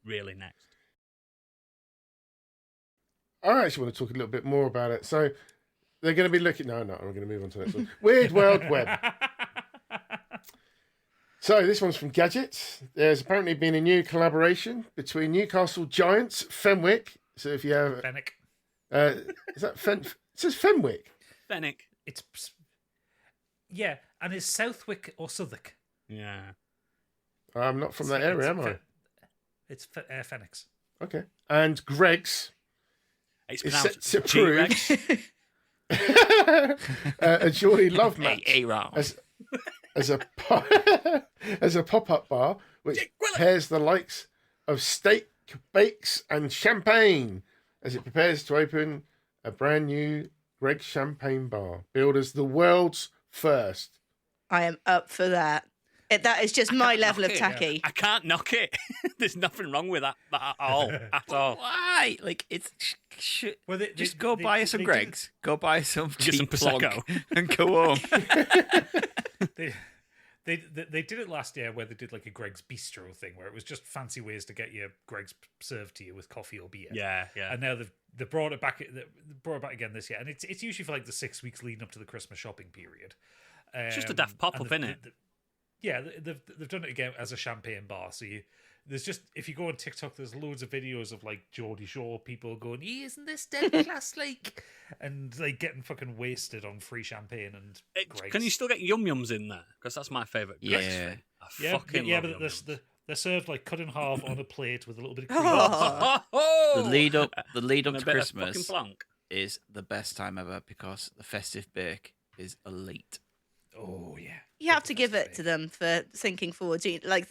really next. I actually want to talk a little bit more about it. So they're going to be looking. No, we're going to move on to the next one. Weird World Web. So this one's from Gadget. There's apparently been a new collaboration between Newcastle Giants, Fenwick. So if you have, Fennec. is that It says Fenwick. Fennec. It's yeah, and it's Southwick or Southwick. Yeah. I'm not from that area, am I? It's Phoenix. Okay. And Greg's. It's It's pronounced set to G-Rex. a Geordie love match A-Round. as a as a pop-up bar which pairs the likes of steak, bakes, and champagne as it prepares to open a brand new Greg's Champagne Bar, billed as the world's first. I am up for that. That is just my level of tacky. I can't knock it. There's nothing wrong with that at all. At all. Why? Like, it's... Well, just go buy some Greg's. Go buy some Get some cheap plonk Prosecco. and go home. They did it last year where they did like a Greg's Bistro thing where it was just fancy ways to get your Greg's served to you with coffee or beer. Yeah. And now they've brought it back. They brought it back again this year, and it's usually for like the 6 weeks leading up to the Christmas shopping period. It's just a daft pop-up, isn't it? Yeah, they've done it again as a champagne bar. So there's just, if you go on TikTok, there's loads of videos of like Geordie Shore people going, "Isn't this dead class like?" and like getting fucking wasted on free champagne and Greg's. Can you still get yum yums in there? Because that's my favourite Greg's Yeah. thing. I fucking love but yum-yums. they're served like cut in half on a plate with a little bit of cream. Oh. The lead up And to a bit of fucking Christmas plonk. is the best time ever because the festive bake is elite. Oh yeah, You have to give it to them for thinking forward. Like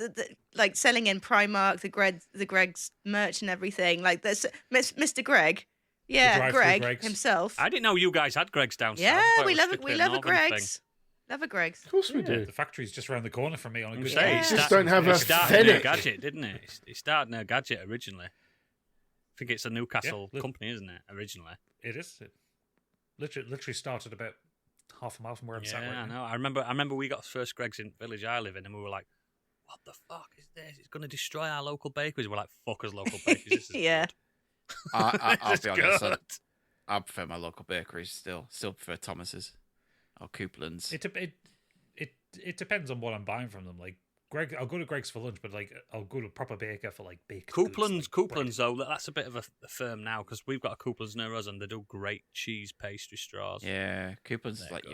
like selling in Primark, the Greg's merch and everything. Like there's Mr. Greg, yeah, drive-through Greg Greg's. himself. I didn't know you guys had Greg's down south. Yeah, I thought we it was love it. strictly We love a northern thing. Greg's. Love a Greg's. Of course we do. The factory's just around the corner from me on a I'm good saying, day. it Just started- don't have it a started near Fennec. Gadget, didn't it? It started near Gadget originally. I think it's a Newcastle Yeah, look. company, isn't it? Originally. It is. It literally started about half a mile from where I'm sat Yeah, right I now. know. I remember we got the first Greg's in the village I live in, and we were like, "What the fuck is this? It's going to destroy our local bakeries." We're like, "Fuck us, local bakeries." This is Yeah. good. I'll This be is honest. good. I prefer my local bakeries still. Still prefer Thomas's or Coupland's. It depends on what I'm buying from them. Like Greg, I'll go to Greg's for lunch, but like I'll go to a proper baker for like baked goods, like Coupland's though, that's a bit of a firm now because we've got a Coupland's near us and they do great cheese pastry straws. Yeah, Coupland's is They're like good.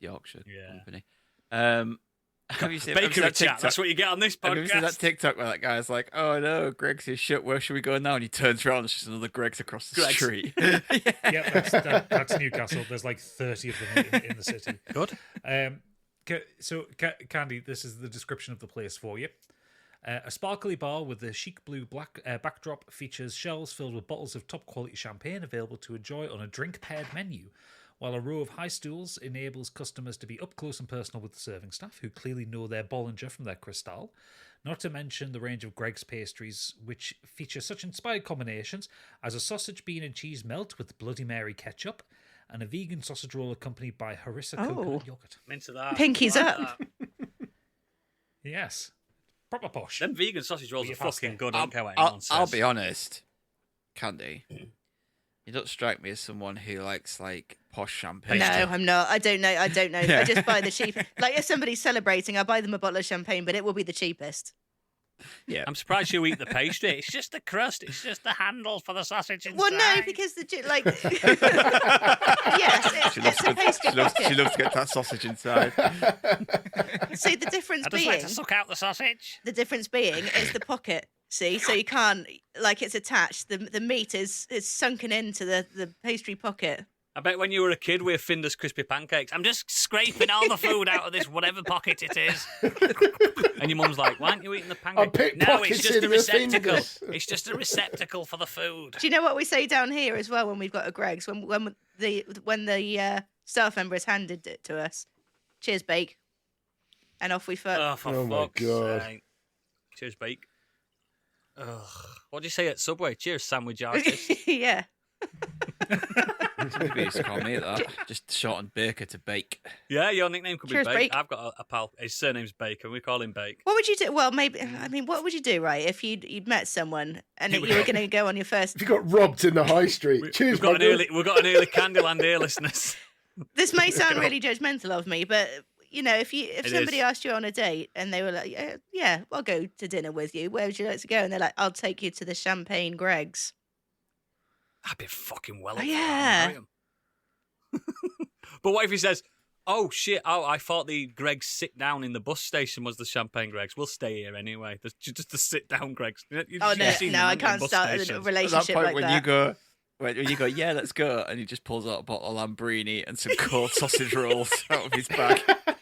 Yorkshire Yeah. company. Have you seen Bakery that chat. TikTok? That's what you get on this Have you seen that podcast. TikTok where that guy's like, "Oh no, Greg's is shut. Where should we go now?" And he turns around and there's just another Greg's across the Greg's. street. Yeah, that's Newcastle. There's like 30 of them in the city. Good. So, Candy, this is the description of the place for you. A sparkly bar with a chic blue black backdrop features shelves filled with bottles of top quality champagne available to enjoy on a drink paired menu, while a row of high stools enables customers to be up close and personal with the serving staff, who clearly know their Bollinger from their Cristal. Not to mention the range of Greg's pastries, which feature such inspired combinations as a sausage, bean, and cheese melt with Bloody Mary ketchup, and a vegan sausage roll accompanied by harissa coconut yogurt. I'm into that. Pinkies I like up. that. Yes, proper posh. Them vegan sausage rolls Be are a pasta. fucking good. I don't care what I'll anyone says. be honest, Candy. You don't strike me as someone who likes like posh champagne. No, I'm not. I don't know. I just buy the cheap. Like if somebody's celebrating, I buy them a bottle of champagne, but it will be the cheapest. Yeah, I'm surprised you eat the pastry. It's just the crust. It's just the handle for the sausage inside. Well, no, because like yes, it's a pastry she pocket. loves to get that sausage inside. See the difference I just being like to suck out the sausage. the difference being is the pocket. See, so you can't like it's attached. The meat is sunken into the pastry pocket. I bet when you were a kid with Finder's crispy pancakes, I'm just scraping all the food out of this whatever pocket it is. And your mum's like, "Why aren't you eating the pancake?" No, it's just a pickpocketing the receptacle. Finders. It's just a receptacle for the food. Do you know what we say down here as well when we've got a Greg's when the staff member has handed it to us? Cheers, bake, and off we fuck. Oh, for Oh my fuck's God. sake. Cheers, bake. Ugh. What do you say at Subway? Cheers, sandwich artist. Yeah. Maybe used to call me that. Just shortened Baker to Bake. Yeah, your nickname could Cheers, be Bake. Bake. I've got a pal. His surname's Bake, and we call him Bake. What would you do? Well, maybe. I mean, what would you do, right? If you'd met someone and Here you we were go. going to go on your first. If you got robbed in the high street, cheers, We've got my an early Candyland here, listeners. This may sound really judgmental of me, but if It somebody is. asked you on a date and they were like, "Yeah, I'll go to dinner with you. Where would you like to go?" And they're like, "I'll take you to the Champagne Greg's." I'd be fucking well Oh, up for yeah. that. Marry him. But what if he says, "Oh shit! Oh, I thought the Greg's sit down in the bus station was the Champagne Greg's. We'll stay here anyway. There's just the sit down Greg's." Oh no, I can't start a At that relationship point, like when that. you go, when you go, yeah, let's go, and he just pulls out a bottle of Lambrini and some cold sausage rolls out of his bag.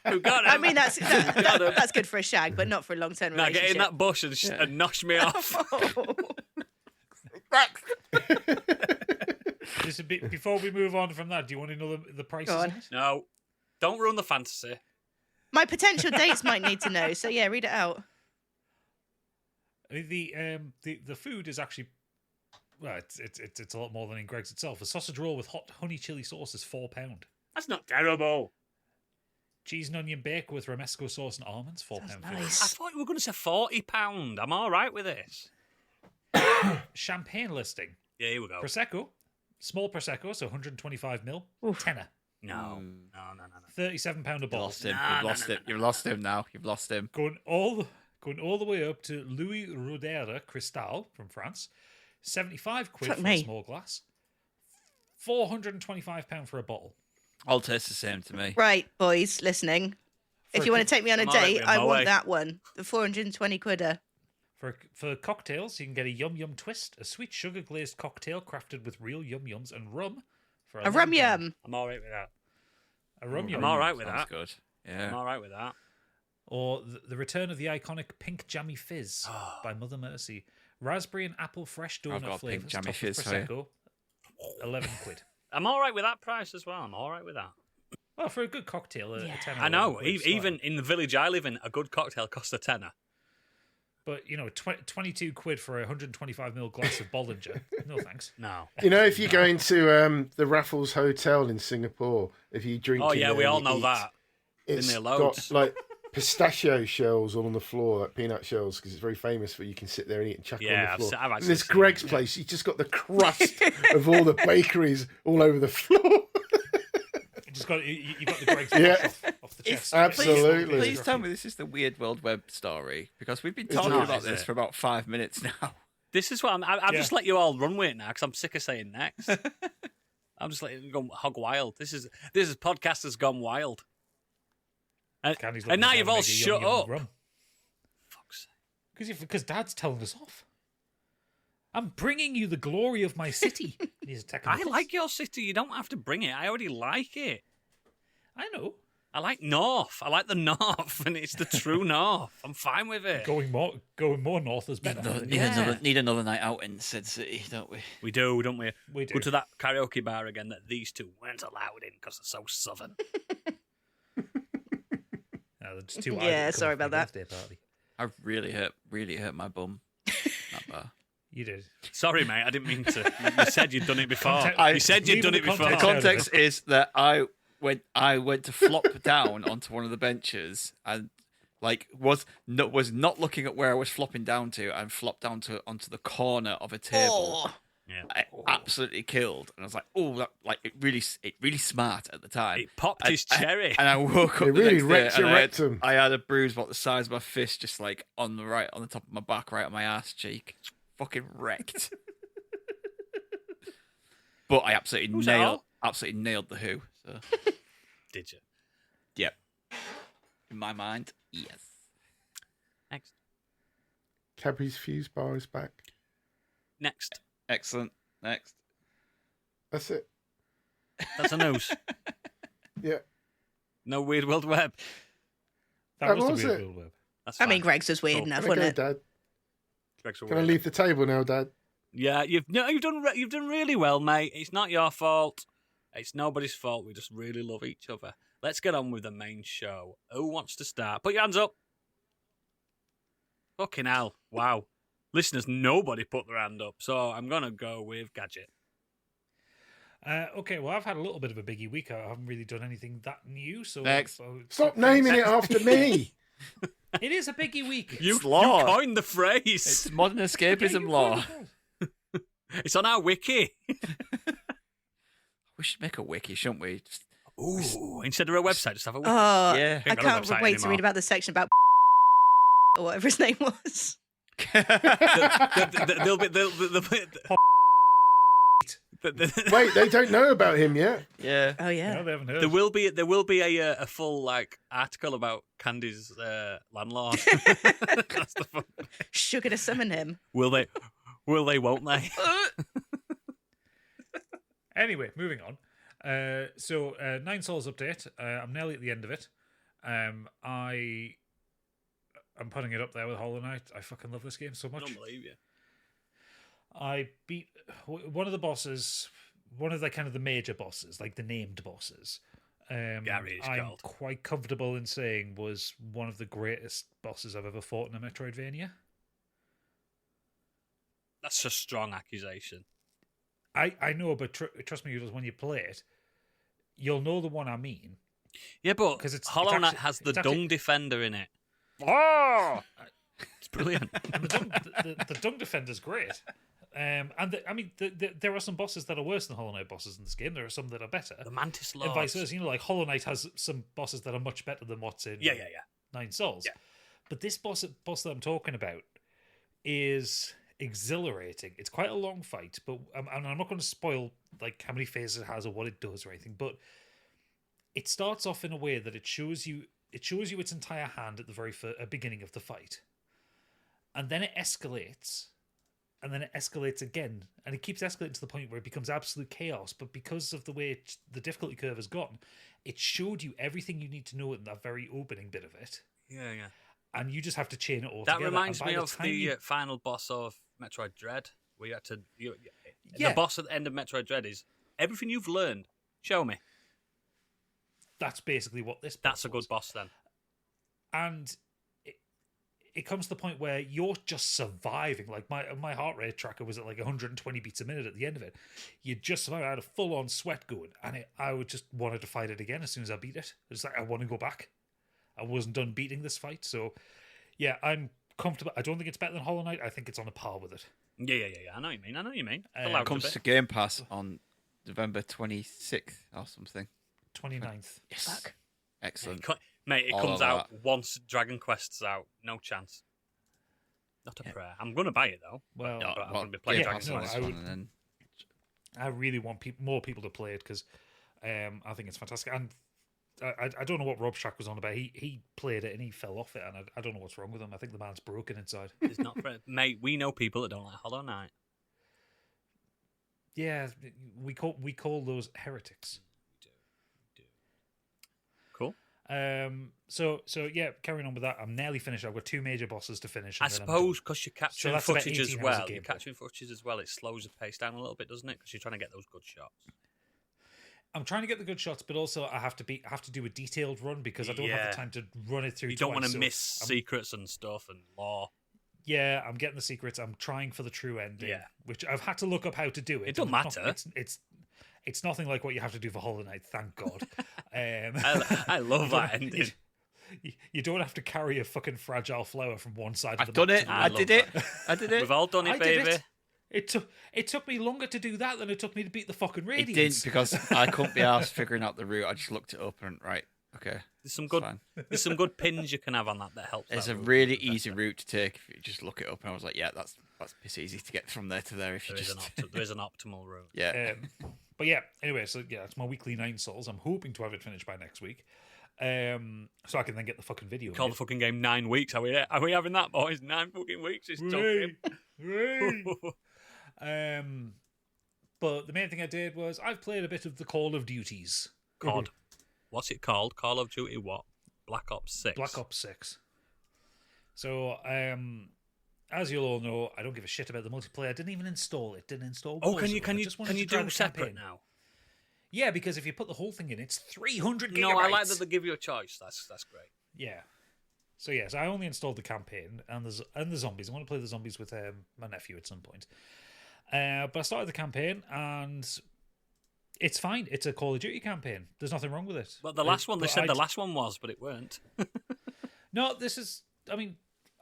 Who got I him? methat's Got him. that's good for a shag, but not for a long-term Now relationship. get in that bush and, and nosh me off. Just a bit, before we move on from that, do you want to know the prices? Go on. on it? No, don't ruin the fantasy. My potential dates might need to know, so yeah, read it out. I mean, the food is actually, well, it's a lot more than in Greg's itself. A sausage roll with hot honey chili sauce is £4. That's not terrible. Cheese and onion bake with romesco sauce and almonds, £4. Sounds I nice. thought you were going to say £40. I'm all right with this. Champagne listing. Yeah, here we go. Prosecco, small Prosecco, so 125ml, Oof. tenner. No. £37 a You bottle. lost him. No, You've no, lost no, him. You've lost him now. You've lost him. Going all the way up to Louis Roederer Cristal from France, 75 quid Fuck for me. a small glass, £425 for a bottle. All tastes the same to me. Right, boys, listening. If For you a want to take me on a I'm all right date, with I my want way. that one. The 420 quidder. For cocktails, you can get a Yum Yum Twist, a sweet sugar glazed cocktail crafted with real Yum Yums, and rum. For A rum £11. yum. I'm all right with that. A rum I'm yum. all right with Sounds that. good. I'm Yeah. all right with that. Or the return of the iconic pink jammy fizz by Mother Mercy. Raspberry and apple fresh I've got donut a pink flavors. jammy topped with fizz for you. Prosecco, 11 quid. I'm all right with that price as well. I'm all right with that. Well, for a good cocktail, a Yeah. 10 or I know. 11 quid is Even fine. in the village I live in, a good cocktail costs a tenner. But, 22 quid for a 125ml glass of Bollinger. No thanks. No. If you go into the Raffles Hotel in Singapore, if you drink, Oh in yeah, there we and all you know eat, that. It's there got loads. like pistachio shells all on the floor, like peanut shells, because it's very famous for you can sit there and eat and chuck Yeah, on the floor. I've And actually this seen Greg's it. place, you just got the crust of all the bakeries all over the floor. You just got you got the Greg's Yeah. off the chest. Absolutely. Please tell me this is the Weird World Web story, because we've been It's talking not, about is this it? for about 5 minutes now. This is what I've Yeah. just let you all run with it now because I'm sick of saying next. I'm just letting it go hog wild. This is podcasters gone wild. And Candy's now looking you've to all make a shut Yum Yum up. rum. Fuck's Because Dad's telling us off. I'm bringing you the glory of my city. He's attacking. I like your city. You don't have to bring it. I already like it. I know. I like North. I like the North, and it's the true North. I'm fine with it. Going more north has been. Need another night out in Said City, don't we? We do, don't we? We do. Go to that karaoke bar again that these two weren't allowed in because they're so southern. No, it's too Yeah, idle to sorry come about to my birthday party. I really hurt my bum. That bar. You did. Sorry, mate. I didn't mean to. You said you'd done it before. Context- You said you'd leaving done it the before. The context context is that I went to flop down onto one of the benches and was not looking at where I was flopping down to and flopped down onto the corner of a table. Oh, Yeah. I absolutely killed, and I was like, "Oh, that it really smart at the time." It popped And- his cherry. and I woke up. It the really next day wrecked your and rectum. I had a bruise about the size of my fist, just like on the top of my back, right on my ass cheek. Fucking wrecked. But I absolutely Was that all? nailed the Who. So Did you? yeah, in my mind, yes. Next. Cadbury's Fuse Bar is back. Next. Excellent. Next. That's it. That's a news. Yeah. No Weird World Web. That was was the weird it. World Web. That's I fine. mean, Greg's was weird Cool. enough, Can I go, wasn't it? Dad? Greg's a Can I weirdo. leave the table now, Dad? Yeah, you've done really well, mate. It's not your fault. It's nobody's fault. We just really love each other. Let's get on with the main show. Who wants to start? Put your hands up. Fucking hell! Wow, listeners, nobody put their hand up. So I'm gonna go with Gadget. Okay, well, I've had a little bit of a biggie week. I haven't really done anything that new. So Next. Stop naming it after me. It is a biggie week. You law. coined the phrase. It's modern Yeah, escapism you law. called it. It's on our wiki. We should make a wiki, shouldn't we? Just... Ooh, instead of a website, just have a wiki. Oh, Yeah. I Ain't got a can't website wait to anymore. read about the section about or whatever his name was. There'll be Wait, they don't know about him yet. yeah. Oh yeah. No, they haven't heard. there will be a full like article about Candy's landlord. That's the fun. Sugar to summon him. Will they? Won't they? Anyway, moving on. So Nine Souls update. I'm nearly at the end of it. I'm putting it up there with Hollow Knight. I fucking love this game so I much. don't believe you. I beat one of the bosses, one of the kind of the major bosses, like the named bosses. Gary, it's I'm called. quite comfortable in saying was one of the greatest bosses I've ever fought in a Metroidvania. That's a strong accusation. I know, but trust me, when you play it, you'll know the one I mean. Yeah, but 'Cause it's Hollow Knight actually- has the it's actually- Dung Defender in it. Oh, it's brilliant. And the Dung Defender's great. And there are some bosses that are worse than Hollow Knight bosses in this game. There are some that are better. The Mantis And Lords. vice versa. You know, like Hollow Knight has some bosses that are much better than what's in Yeah. Nine Souls. Yeah. But this boss that I'm talking about is exhilarating. It's quite a long fight, but and I'm not going to spoil like how many phases it has or what it does or anything. But it starts off in a way that it shows you its entire hand at the very beginning of the fight, and then it escalates, and then it escalates again, and it keeps escalating to the point where it becomes absolute chaos. But because of the way the difficulty curve has gotten, it showed you everything you need to know in that very opening bit of it, Yeah. and you just have to chain it all That together. reminds And by me the of time the you- final boss of Metroid Dread, where you had to. Yeah. The boss at the end of Metroid Dread is everything you've learned. Show me. That's basically what this. That's a was. good boss then. And it comes to the point where you're just surviving. Like my heart rate tracker was at like 120 beats a minute at the end of it. You just survived. I had a full on sweat going, and I would just wanted to fight it again as soon as I beat it. It's like I want to go back. I wasn't done beating this fight, so yeah, I'm comfortable. I don't think it's better than Hollow Knight. I think it's on a par with it. Yeah. I know what you mean. It's It allowed Comes to to be. Game Pass on November 26th or something. 29th. Yes. Fuck. Excellent. Mate, it All comes of out that. once Dragon Quest's out. No chance. Not a prayer. I'm going to buy it though. Well, but I'm well, gonna be playing Game yeah, Pass Dragon no, on Quest. this I one, would- and then I really want more people to play it because I think it's fantastic. And I don't know what Rob Shack was on about. He played it and he fell off it, and I don't know what's wrong with him. I think the man's broken inside. It's not for mate. We know people that don't like Hollow Knight. Yeah, we call those heretics. Cool. So yeah, carrying on with that, I'm nearly finished. I've got two major bosses to finish. I And then I'm suppose done. because you're capturing that's about footage as 18 hours well. of You're gameplay. capturing footage as well. It slows the pace down a little bit, doesn't it? Because you're trying to get those good shots. I'm trying to get the good shots, but also I have to do a detailed run because I don't have Yeah. the time to run it through. You don't twice, want to so miss I'm- secrets and stuff and lore. Yeah, I'm getting the secrets. I'm trying for the true ending. Yeah. Which I've had to look up how to do it. It don't and it's matter. it's nothing like what you have to do for Hollow Knight, thank God. I love you that don't- ending. You don't have to carry a fucking fragile flower from one side of I've the done map it. to the I I other. love did it. that. I did it. We've all done I it, did baby. It took me longer to do that than it took me to beat the fucking It Radiance. didn't because I couldn't be asked figuring out the route. I just looked it up and right, okay, There's some it's good. fine. There's some good pins you can have on that helps. It's that a route. really easy route to take if you just look it up. And I was like, yeah, that's piss easy to get from there to there if you There is, just there is an optimal route. yeah. But yeah, anyway, so yeah, it's my weekly 9 Souls. I'm hoping to have it finished by next week. So I can then get the fucking video. Call made. the fucking game 9 weeks. Are we having that, boys? 9 fucking weeks. It's Hooray. tough. Hooray. But the main thing I did was I've played a bit of the Call of Duties. COD. What's it called? Call of Duty what? Black Ops 6. Black Ops 6. So, as you'll all know, I don't give a shit about the multiplayer. I didn't even install it. Didn't install. Oh, can Warzone. you I just wanted to try do the separate campaign. now? Yeah, because if you put the whole thing in, it's 300 gigabytes. No, I like that they give you a choice. That's great. Yeah. So yes, I only installed the campaign and the zombies. I want to play the zombies with my nephew at some point. But I started the campaign and It's fine. It's a Call of Duty campaign. There's nothing wrong with it. But the last one, they said the last one was, but it weren't. No, this is. I mean,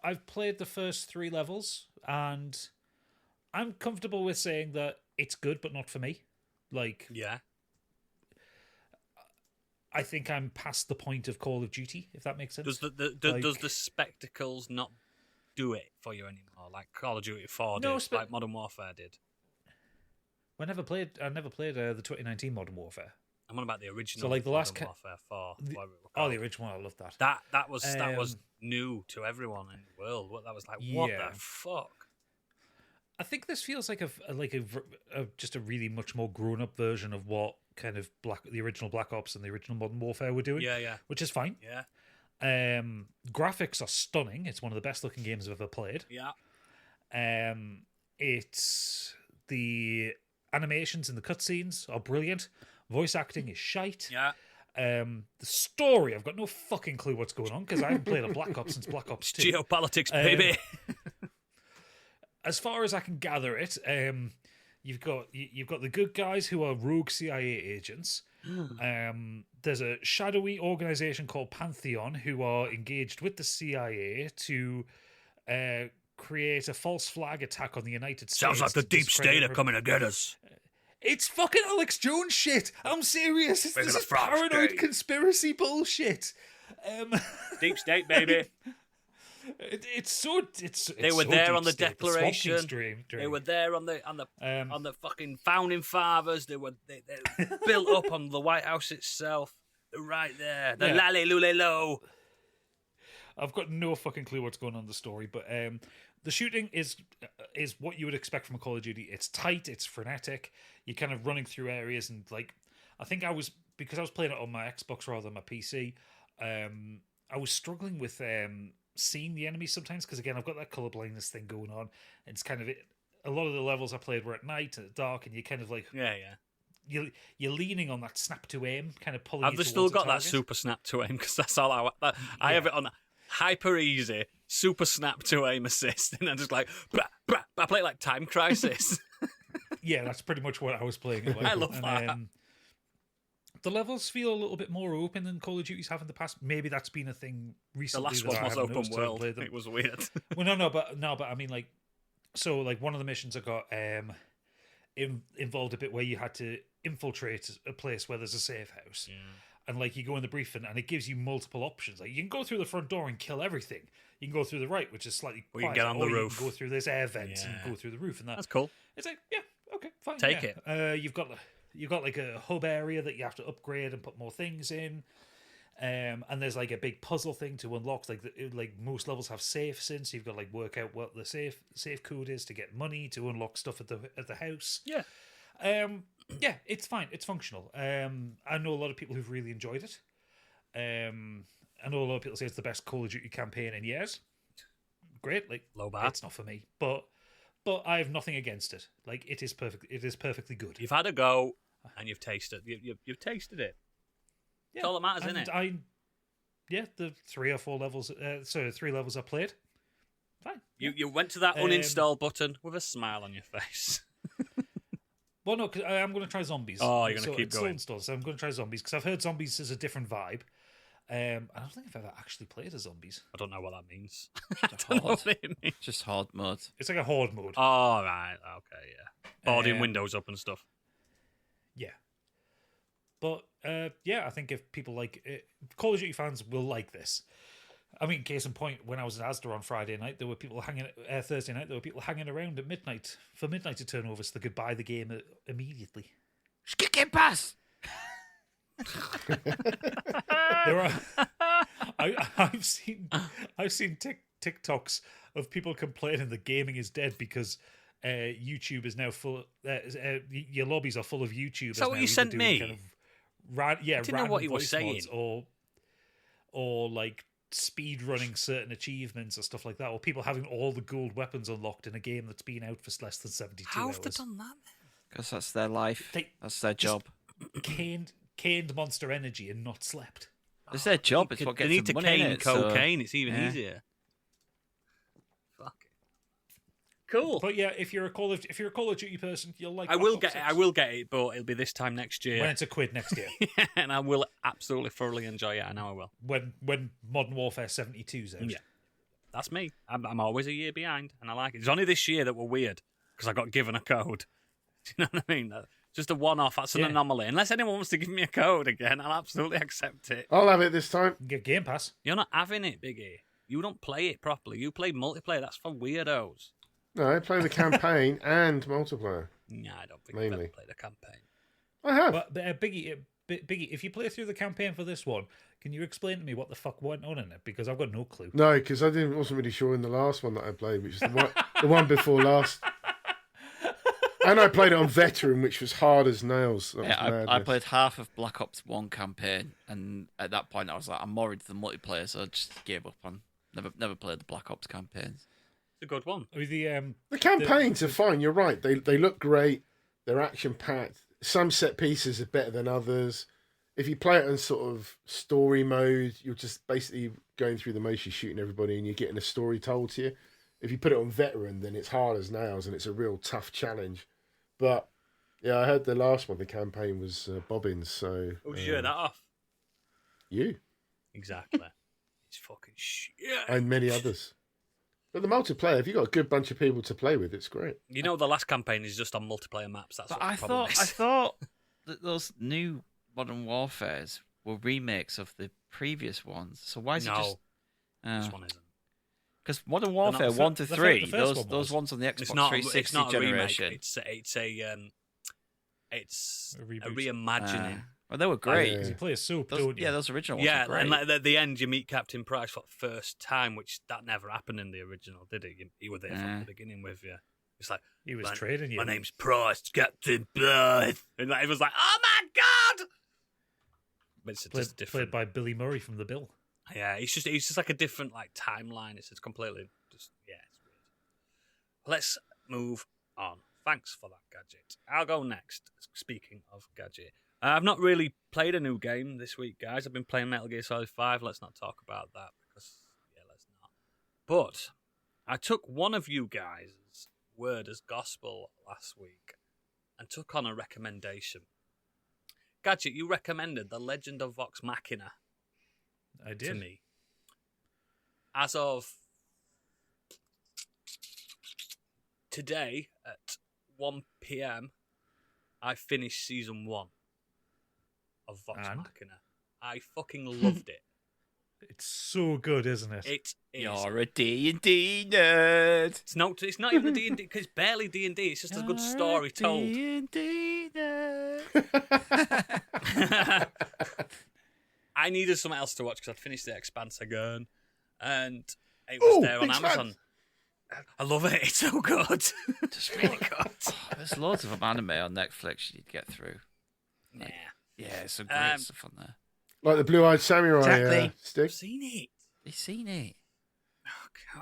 I've played the first 3 levels, and I'm comfortable with saying that it's good, but not for me. Like, Yeah. I think I'm past the point of Call of Duty, if that makes sense. Does does the spectacles not do it for you anymore? Like Call of Duty 4 did, like Modern Warfare did. I never played the 2019 Modern Warfare. I'm on about the original. So, like, the last Modern Warfare 4. The original one, I love that. That was new to everyone in the world. That was like, what the fuck? I think this feels like just a really much more grown up version of what kind of the original Black Ops and the original Modern Warfare were doing. Yeah. Which is fine. Yeah. Graphics are stunning. It's one of the best looking games I've ever played. Yeah. It's the animations in the cutscenes are brilliant. Voice acting is shite. Yeah. The story, I've got no fucking clue what's going on because I haven't played a Black Ops since Black Ops 2. Geopolitics, baby. As far as I can gather it, you've got the good guys who are rogue CIA agents. There's a shadowy organization called Pantheon who are engaged with the CIA to create a false flag attack on the United States. Sounds like the deep state are coming to get us. It's fucking Alex Jones shit. I'm serious. This is paranoid conspiracy bullshit. Deep state, baby. It's they were so there deep on the state, Declaration. Dream. They were there on the fucking founding fathers. They built up on the White House itself. They're right there. The lally lule lo. I've got no fucking clue what's going on in the story, but the shooting is what you would expect from a Call of Duty. It's tight, it's frenetic. You're kind of running through areas, and like, I think because I was playing it on my Xbox rather than my PC. I was struggling with seeing the enemies sometimes because again I've got that color blindness thing going on. And it's kind of a lot of the levels I played were at night, at dark, and you kind of like You're leaning on that snap to aim, kind of pulling. Have they still got that super snap to aim? Because that's all I have it on hyper easy super snap to aim assist, and I'm just like, I play it like Time Crisis. Yeah, that's pretty much what I was playing it like. I love that. The levels feel a little bit more open than Call of Duty's have in the past. Maybe that's been a thing recently. The last one was open world. It was weird. Well, but I mean, like, so like one of the missions I got involved a bit where you had to infiltrate a place where there's a safe house. Yeah. And like you go in the briefing and it gives you multiple options. Like you can go through the front door and kill everything. You can go through the right, which is slightly you can get on the roof. You can go through this air vent and go through the roof, and that's cool. It's like, yeah, okay, fine. Take it. You've got like a hub area that you have to upgrade and put more things in. And there's like a big puzzle thing to unlock. Like most levels have safes in, so you've got to like work out what the safe code is to get money to unlock stuff at the house. Yeah. Yeah, it's fine. It's functional. I know a lot of people who've really enjoyed it. I know a lot of people say it's the best Call of Duty campaign in years. Great, like low bar. It's not for me, but I have nothing against it. Like it is perfect. It is perfectly good. You've had a go, and you've tasted. You've tasted it. Yeah, that's all that matters, isn't it? The 3 or 4 levels. 3 levels I played. Fine. You went to that uninstall button with a smile on your face. Well, no, because I am going to try zombies. Oh, you're going to keep going. Installed, so I'm going to try zombies because I've heard zombies is a different vibe. I don't think I've ever actually played as zombies. I don't know what that means. I don't know what it means. Just horde mode. It's like a horde mode. Oh, right. Okay, yeah. Boarding windows up and stuff. Yeah. But, I think if people like it, Call of Duty fans will like this. I mean, case in point, when I was in Asda on Friday night, there were people Thursday night, there were people hanging around at midnight for midnight to turn over so they could buy the game immediately. Skip Game Pass! There are, I've seen TikToks of people complaining that gaming is dead because YouTube is now full. Your lobbies are full of YouTubers. So what you sent me? Kind of didn't know what he was saying. Or like speed running certain achievements or stuff like that, or people having all the gold weapons unlocked in a game that's been out for less than 72 hours. How have they done that? Because that's their life. That's their job. Caned Monster Energy and not slept. It's their job. It's what gets them money. They need to cane cocaine. It's even easier. Fuck it. Cool. But yeah, if you're a Call of Duty person, you'll like. I Black will Ops get 6. it. I will get it, but it'll be this time next year. When it's £1 next year. And I will absolutely thoroughly enjoy it. I know I will. when Modern Warfare 72's out. Yeah, that's me. I'm always a year behind, and I like it. It's only this year that we're weird because I got given a code. Do you know what I mean? Just a one-off. That's an anomaly. Unless anyone wants to give me a code again, I'll absolutely accept it. I'll have it this time. Get Game Pass. You're not having it, Biggie. You don't play it properly. You play multiplayer. That's for weirdos. No, I play the campaign and multiplayer. Nah, I don't think I've Mainly. ever played a campaign. I have. But Biggie, if you play through the campaign for this one, can you explain to me what the fuck went on in it? Because I've got no clue. No, because I wasn't really sure in the last one that I played, which is the one before last. And I played it on veteran, which was hard as nails. That was Yeah, I madness. played half of Black Ops 1 campaign, and at that point I was like, I'm more into the multiplayer, so I just gave up on. Never played the Black Ops campaigns. It's a good one. With The campaigns are fine. You're right. They look great. They're action packed. Some set pieces are better than others. If you play it in sort of story mode, you're just basically going through the motions, shooting everybody, and you're getting a story told to you. If you put it on veteran, then it's hard as nails, and it's a real tough challenge. But yeah, I heard the last one, the campaign was bobbins. So Who did you hear that off? you Exactly. It's fucking shit. and many others. But the multiplayer, if you've got a good bunch of people to play with, it's great. You know, the last campaign is just on multiplayer maps. That's But what I the problem is. thought that those new Modern Warfares were remakes of the previous ones. So why is it just? This one isn't. Because Modern not Warfare the 1 to the 3, first those one those was. ones on the Xbox It's not. 360 It's not a generation. remake. It's A a reboot. reimagining. Well, they were great. Yeah. You play a soap, Those, don't you? yeah, those original ones Yeah, were great. and like, at the end, you meet Captain Price for the first time, which that never happened in the original, did it? He was there from the beginning with you. It's like, He was trading you. my name's Price, Captain Price. And like, it was like, oh my God! But it's just different. Played by Billy Murray from The Bill. Yeah, it's just like a different like timeline. It's completely just it's weird. Let's move on. Thanks for that, Gadget. I'll go next. Speaking of Gadget, I've not really played a new game this week, guys. I've been playing Metal Gear Solid 5. Let's not talk about that because let's not. But I took one of you guys' word as gospel last week and took on a recommendation. Gadget, you recommended The Legend of Vox Machina. I did. To me. As of today at 1 p.m, I finished season 1 of Vox And? Machina. I fucking loved it. It's so good, isn't it? It is. You're a D&D nerd. It's not even a D&D, because it's barely D&D. It's just a good story told. D&D nerd. I needed something else to watch because I'd finished The Expanse again, and it was there on Expanse. Amazon. I love it. It's so good. Just really good. There's loads of anime on Netflix you need to get through. Yeah. Yeah, some great stuff on there. Like the Blue-Eyed Samurai Exactly. Stig. I've seen it. You've seen it. Oh,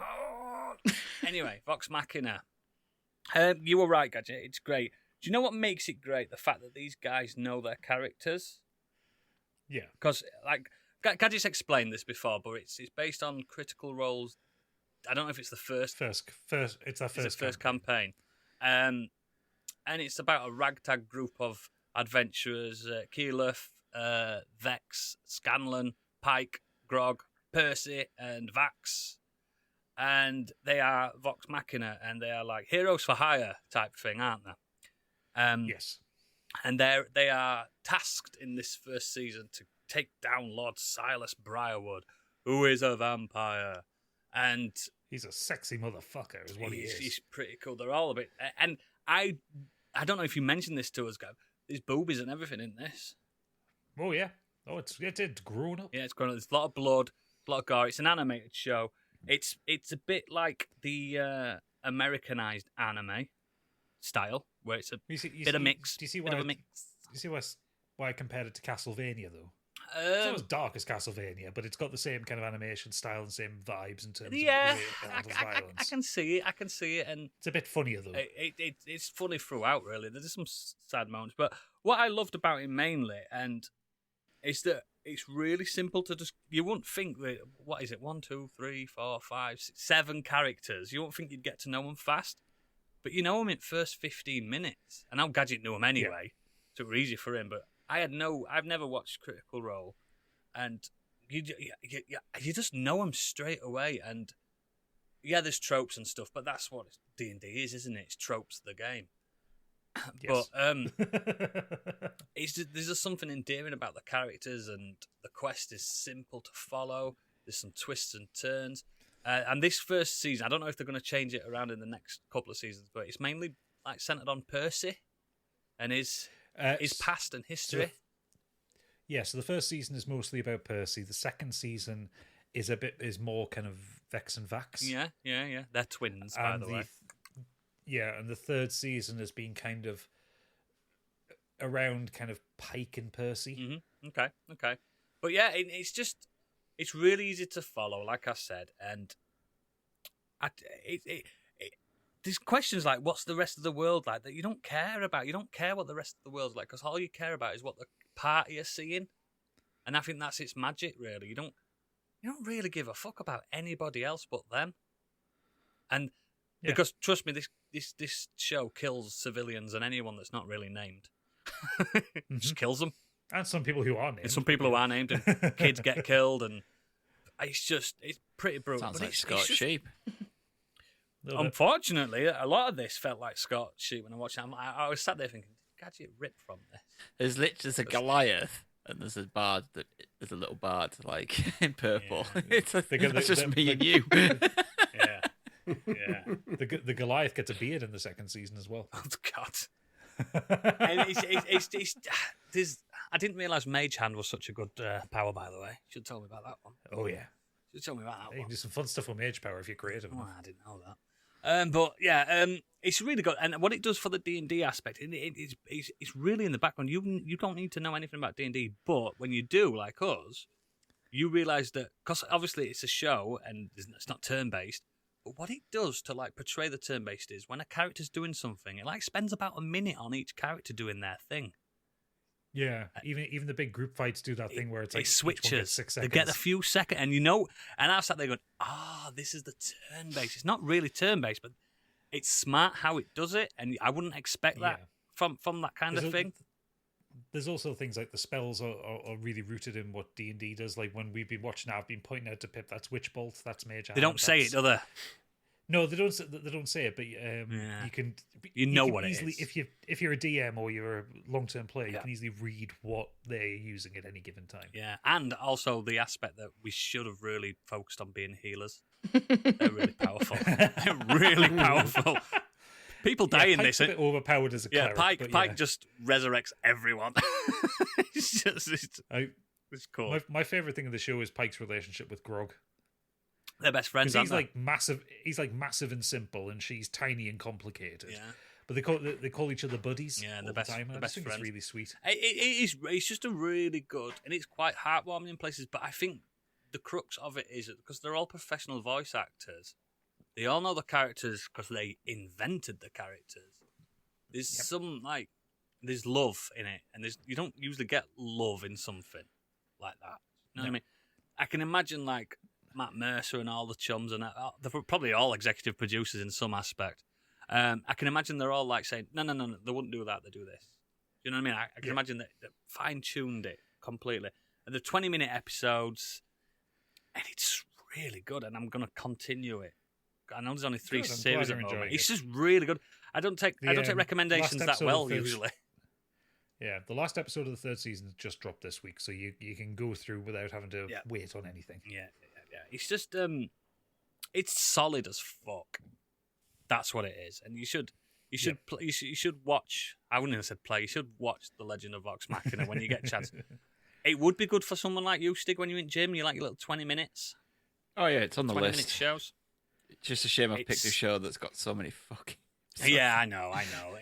God. Anyway, Vox Machina. You were right, Gadget. It's great. Do you know what makes it great? The fact that these guys know their characters. Yeah. Because, like, Gadget's explained this before, but it's based on Critical Role's. I don't know if it's the first. First. It's our It's first. the first campaign. And it's about a ragtag group of adventurers: Keyleth, Vex, Scanlan, Pike, Grog, Percy, and Vax. And they are Vox Machina, and they are like heroes for hire type thing, aren't they? Yes. And they are tasked in this first season to take down Lord Silas Briarwood, who is a vampire. And He's a sexy motherfucker, is what he is. he's pretty cool. They're all a bit. And I don't know if you mentioned this to us, Gav. There's boobies and everything in this. Oh yeah. Oh, it's grown up. Yeah, it's grown up. There's a lot of blood, a lot of gore. It's an animated show. It's a bit like the Americanized anime style, where it's a bit of mix. Do you see bit why? of a mix. Do you see why I compared it to Castlevania though? It's not as dark as Castlevania, but it's got the same kind of animation style and same vibes in terms Yeah, of the way it handles I violence. can see it. I can see it, and It's a bit funnier though. it's funny throughout. Really, there's some sad moments, but what I loved about it mainly, and is that it's really simple to just. You wouldn't think that. What is it? 1, 2, 3, 4, 5, 6, 7 characters. You wouldn't think you'd get to know them fast. but you know him in first 15 minutes. And now Gadget knew him anyway, so it was easy for him. But I've never watched Critical Role, and you just know him straight away. And yeah, there's tropes and stuff, but that's what D&D is, isn't it? It's tropes of the game. Yes. But there's just something endearing about the characters, and the quest is simple to follow. There's some twists and turns. And this first season, I don't know if they're going to change it around in the next couple of seasons, but it's mainly like centered on Percy and his past and history. So the first season is mostly about Percy. The second season is more kind of Vex and Vax. Yeah. They're twins, by the way. And the third season has been kind of around kind of Pike and Percy. Mm-hmm. Okay. But yeah, it's really easy to follow, like I said, and there's questions like, what's the rest of the world like that you don't care about? You don't care what the rest of the world's like, because all you care about is what the party are seeing, and I think that's its magic, really. You don't really give a fuck about anybody else but them, and because trust me, this show kills civilians and anyone that's not really named. Just kills them. And some people who are named. And some people who are named, and kids get killed, and it's pretty brutal. Sounds like Scott Sheep. Unfortunately, a lot of this felt like Scott Sheep when I watched it. I was sat there thinking, Gadget ripped from this. There's a Goliath, and there's a little bard like in purple. Yeah. It's just me and you. Yeah. The Goliath gets a beard in the second season as well. Oh God. And I didn't realise Mage Hand was such a good power, by the way. You should tell me about that one. Oh, yeah. You should tell me about that You one. can do some fun stuff with Mage Power if you're creative enough. I didn't know that. But yeah, it's really good. And what it does for the D&D aspect, it's really in the background. You don't need to know anything about D&D, but when you do, like us, you realise that, because obviously it's a show and it's not turn-based, but what it does to like portray the turn-based is when a character's doing something, it like spends about a minute on each character doing their thing. Yeah, even the big group fights do that thing where it's like it switches. 6 They seconds. get a few seconds, and and I sat there going, this is the turn-based. It's not really turn-based, but it's smart how it does it, and I wouldn't expect that from that kind of thing. There's also things like the spells are really rooted in what D&D does. Like when we've been watching, I've been pointing out to Pip, that's Witch Bolt, that's Mage Hand. They don't say it, do they? No, they don't say it, but you can. You know can what easily, it is. If you're a DM or you're a long-term player, you can easily read what they're using at any given time. Yeah, and also the aspect that we should have really focused on being healers. They're really powerful. They're really powerful. People die in Pike's this. a bit overpowered as a cleric. Pike just resurrects everyone. It's cool. My favorite thing of the show is Pike's relationship with Grog. They're best friends. He's like massive. He's like massive and simple, and she's tiny and complicated. Yeah. But they call each other buddies. Yeah, all the best, the time. the I best think friends. it's really sweet. It's just a really good, and it's quite heartwarming in places. But I think the crux of it is because they're all professional voice actors. They all know the characters because they invented the characters. There's some there's love in it, and you don't usually get love in something like that. You know what I mean? I can imagine like Matt Mercer and all the chums, and they're probably all executive producers in some aspect. I can imagine they're all like saying, no, they wouldn't do that, they do this. You know what I mean? I can imagine that they fine-tuned it completely. And they're 20-minute episodes, and it's really good, and I'm going to continue it. I know there's only 3 series at the moment. It's just really good. I don't take recommendations that well, usually. Yeah, the last episode of the 3rd season just dropped this week, so you can go through without having to wait on anything. Yeah. It's just, it's solid as fuck. That's what it is, and you should watch. I wouldn't have said play. You should watch The Legend of Vox Machina when you get a chance. It would be good for someone like you, Stig, when you're in gym. You like your little 20 minutes. Oh yeah, it's on the 20-minute list. shows. It's just a shame I've picked a show that's got so many fucking. Yeah, I know.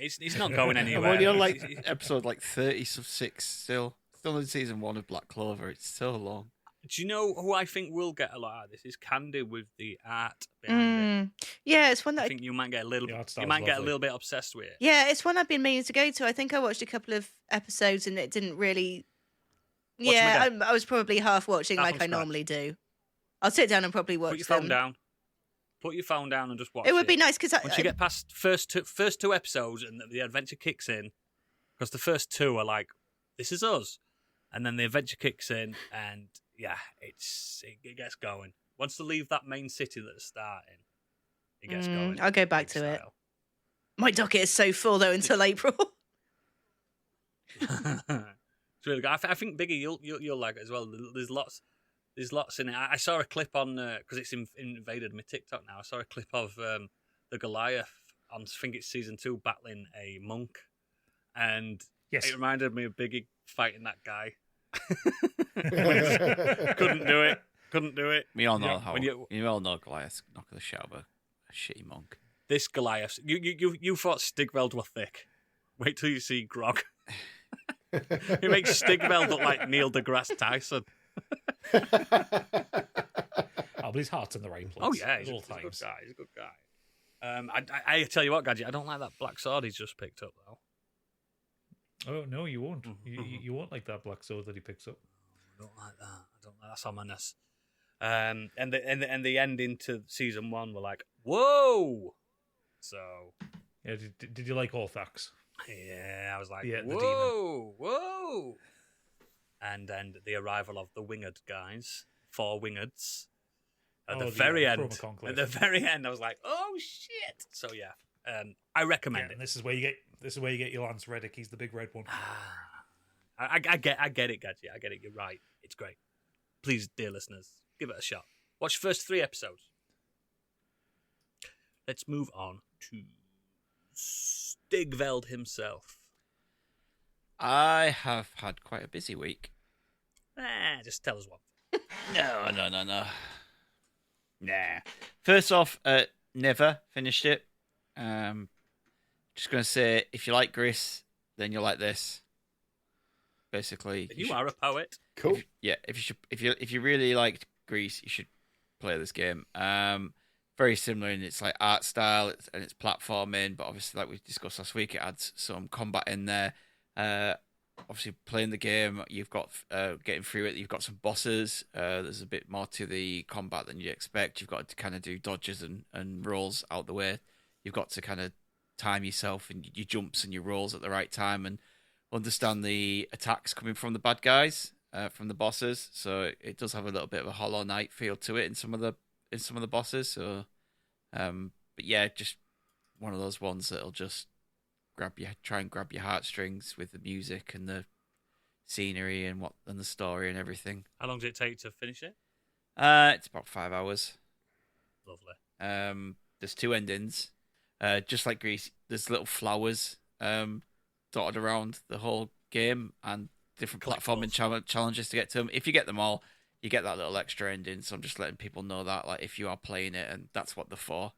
It's not going anywhere. I'm only on episode 36 still. Still in season 1 of Black Clover. It's so long. Do you know who I think will get a lot out of this? Is Candy with the art behind it. Yeah, it's one that I think you might get a little. The art You style's might get a lovely. little bit obsessed with it. Yeah, it's one I've been meaning to go to. I think I watched a couple of episodes and it didn't really. Watch 'em again. I was probably half watching Start like from I scratch. normally do. I'll sit down and probably watch Put your phone them. down. Put your phone down and just watch It would be nice because Once you get past first two episodes and the adventure kicks in, because the first two are like, this is us, and then the adventure kicks in, and yeah, it gets going. Once they leave that main city that they're starting, it gets going. I'll go back to it. My docket is so full though until April. It's really good. I think Biggie, you'll like it as well. There's lots in it. I saw a clip on because it's invaded my TikTok now. I saw a clip of the Goliath on, I think it's season 2, battling a monk, and Yes. it reminded me of Biggie fighting that guy. Couldn't do it. We all know Yeah, how. when You all know Goliath knock the shit out of a shitty monk. This Goliath, you thought Stigveld were thick. Wait till you see Grog. He makes Stigveld look like Neil deGrasse Tyson. Oh, but his heart's in the right place. Oh yeah, at all times. He's a good guy. I tell you what, Gadget, I don't like that black sword he's just picked up though. Oh no, you won't. You won't like that black sword that he picks up. I don't like that. That's ominous. And the ending to season 1 were like, whoa. So Yeah, did you like Orthax? yeah, I was like, Yeah, the whoa. And then the arrival of the winged guys, 4 wingeds. At the very end, I was like, "Oh shit!" So yeah, I recommend it. And this is where you get your Lance Reddick. He's the big red one. I get it, Gadget. I get it. You're right. It's great. Please, dear listeners, give it a shot. Watch the first 3 episodes. Let's move on to Stigveld himself. I have had quite a busy week. Just tell us what. No. Nah. First off, Neva finished it. Just gonna say, if you like Gris, then you'll like this. Basically, You are a poet. Cool. If you really liked Grease, you should play this game. Very similar in its like art style and its platforming, but obviously, like we discussed last week, it adds some combat in there. Obviously, playing the game, you've got getting through it. You've got some bosses. There's a bit more to the combat than you expect. You've got to kind of do dodges and rolls out the way. You've got to kind of time yourself and your jumps and your rolls at the right time and understand the attacks coming from the bad guys, from the bosses. So it does have a little bit of a Hollow Knight feel to it in some of the bosses. So, but yeah, just one of those ones that'll just try and grab your heartstrings with the music and the scenery and the story and everything. How long did it take to finish it? It's about 5 hours. Lovely. There's 2 endings. Just like Grease, there's little flowers dotted around the whole game and different platforming challenges to get to them. If you get them all, you get that little extra ending. So I'm just letting people know that, like, if you are playing it, and that's what they're for.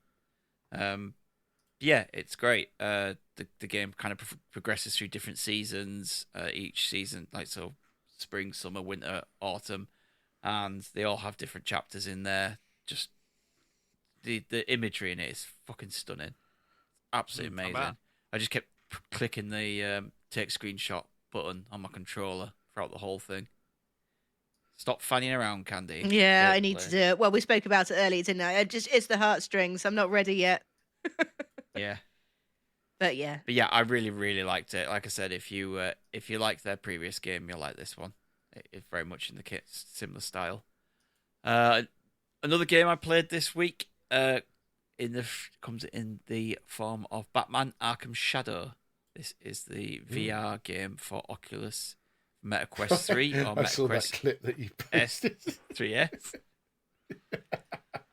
Yeah, it's great. The game kind of progresses through different seasons. Each season, like so, spring, summer, winter, autumn, and they all have different chapters in there. Just the imagery in it is fucking stunning. Absolutely amazing. I just kept clicking the take screenshot button on my controller throughout the whole thing. Stop fanning around, Candy. Yeah, I need to do it. Well, we spoke about it earlier, didn't I? It's the heartstrings. I'm not ready yet. Yeah. But yeah, I really, really liked it. Like I said, if you liked their previous game, you'll like this one. It's very much in the similar style. Another game I played this week comes in the form of Batman Arkham Shadow. This is the VR game for Oculus MetaQuest 3 or I saw that MetaQuest clip that you posted. S3S.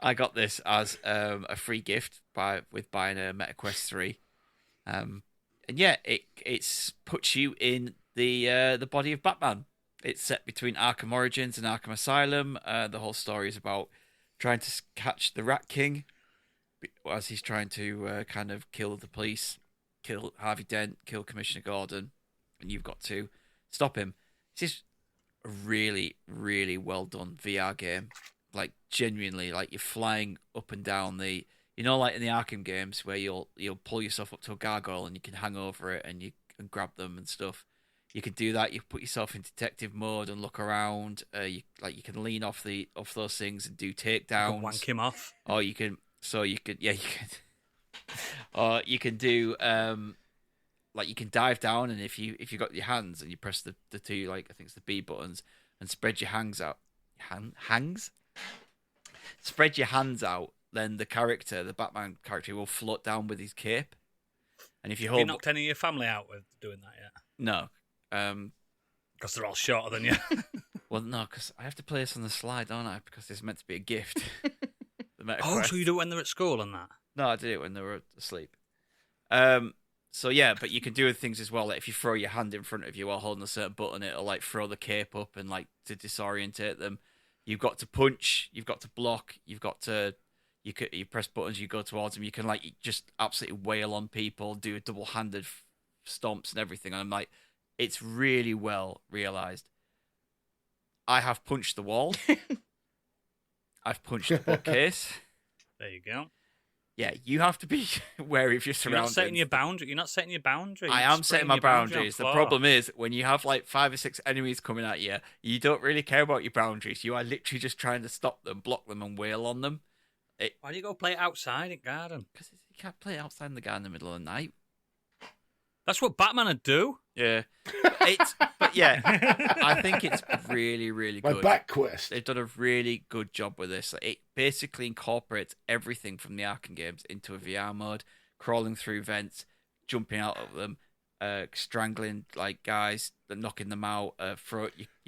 I got this as a free gift with buying a MetaQuest 3. And yeah, it puts you in the body of Batman. It's set between Arkham Origins and Arkham Asylum. The whole story is about trying to catch the Rat King as he's trying to kind of kill the police, kill Harvey Dent, kill Commissioner Gordon, and you've got to stop him. It's just a really, really well done VR game. Like, genuinely, like, you're flying up and down like in the Arkham games where you'll pull yourself up to a gargoyle and you can hang over it and you can grab them and stuff. You can do that. You put yourself in detective mode and look around. You can lean off those things and do takedowns. Wank him off. Or you can So you could, or you can do like you can dive down, and if you got your hands and you press the two, like I think it's the B buttons, and spread your hands out, spread your hands out, then the Batman character, will float down with his cape. And if you Have you knocked any of your family out with doing that yet? No, because they're all shorter than you. well, no, because I have to play this on the slide, don't I? Because it's meant to be a gift. Oh, so you do it when they're at school and that? No, I did it when they were asleep. So yeah, but you can do other things as well. Like if you throw your hand in front of you while holding a certain button, it'll like throw the cape up and like to disorientate them. You've got to punch, you've got to block, you press buttons, you go towards them. You can like just absolutely wail on people, do double-handed stomps and everything. And I'm like, it's really well realized. I have punched the wall. I've punched the bookcase. There you go. Yeah, you have to be wary of your surroundings. You're not setting your boundary. You're not setting your boundary. I am setting my boundaries. The problem is when you have like 5 or 6 enemies coming at you, you don't really care about your boundaries. You are literally just trying to stop them, block them, and wail on them. Why do you go play it outside in garden? Because you can't play it outside in the garden in the middle of the night. That's what Batman would do. Yeah, but yeah, I think it's really, really good. My back quest. They've done a really good job with this. It basically incorporates everything from the Arkham games into a VR mode, crawling through vents, jumping out of them, strangling like guys, knocking them out,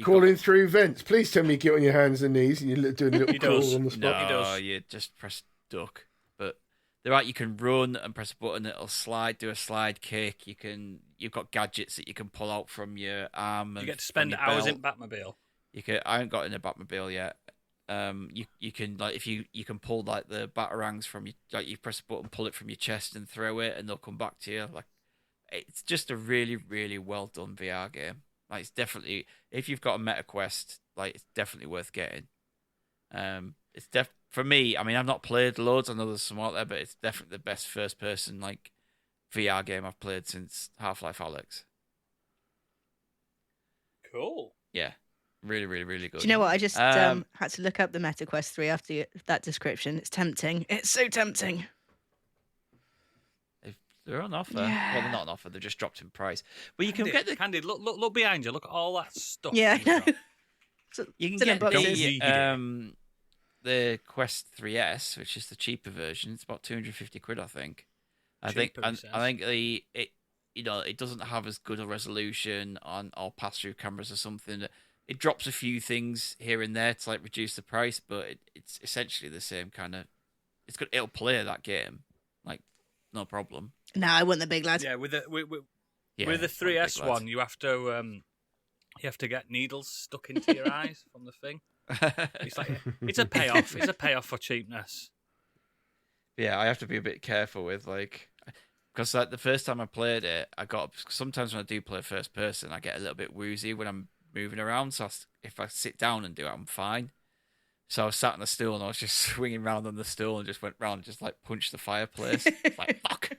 Crawling through vents. Please tell me you get on your hands and knees and you're doing a little crawl on the spot. No, you just press duck. But they're right. You can run and press a button. It'll slide, do a slide kick. You've got gadgets that you can pull out from your arm. You get to spend hours in Batmobile. I haven't got in a Batmobile yet. You can like if you can pull like the batarangs from you, like you press a button, pull it from your chest and throw it, and they'll come back to you. Like it's just a really, really well done VR game. Like it's definitely, if you've got a Meta Quest, like it's definitely worth getting. For me. I mean, I've not played loads. I know there's some out there, but it's definitely the best first person like VR game I've played since Half-Life Alyx. Cool. Yeah, really, really, really good. Do you know what? I just had to look up the Meta Quest 3 after that description. It's tempting. It's so tempting. They're on offer. Yeah. Well, they're not on offer. They're just dropped in price. But you can get the Candy. Look behind you. Look at all that stuff. Yeah, I know. you It's can in get boxes. the Quest 3S, which is the cheaper version. It's about £250, I think. I think it doesn't have as good a resolution on or pass-through cameras or something. It drops a few things here and there to like reduce the price, but it's essentially the same kind of. It's good. It'll play that game, like no problem. No, I want the big lad. Yeah, with the Yeah, with the it's not big 3S lads. one, you have to get needles stuck into your eyes from the thing. It's a payoff. It's a payoff for cheapness. Yeah, I have to be a bit careful with because like the first time I played it, sometimes when I do play first person, I get a little bit woozy when I'm moving around. So if I sit down and do it, I'm fine. So I was sat on the stool and I was just swinging around on the stool and just went round and just like punched the fireplace. Like fuck.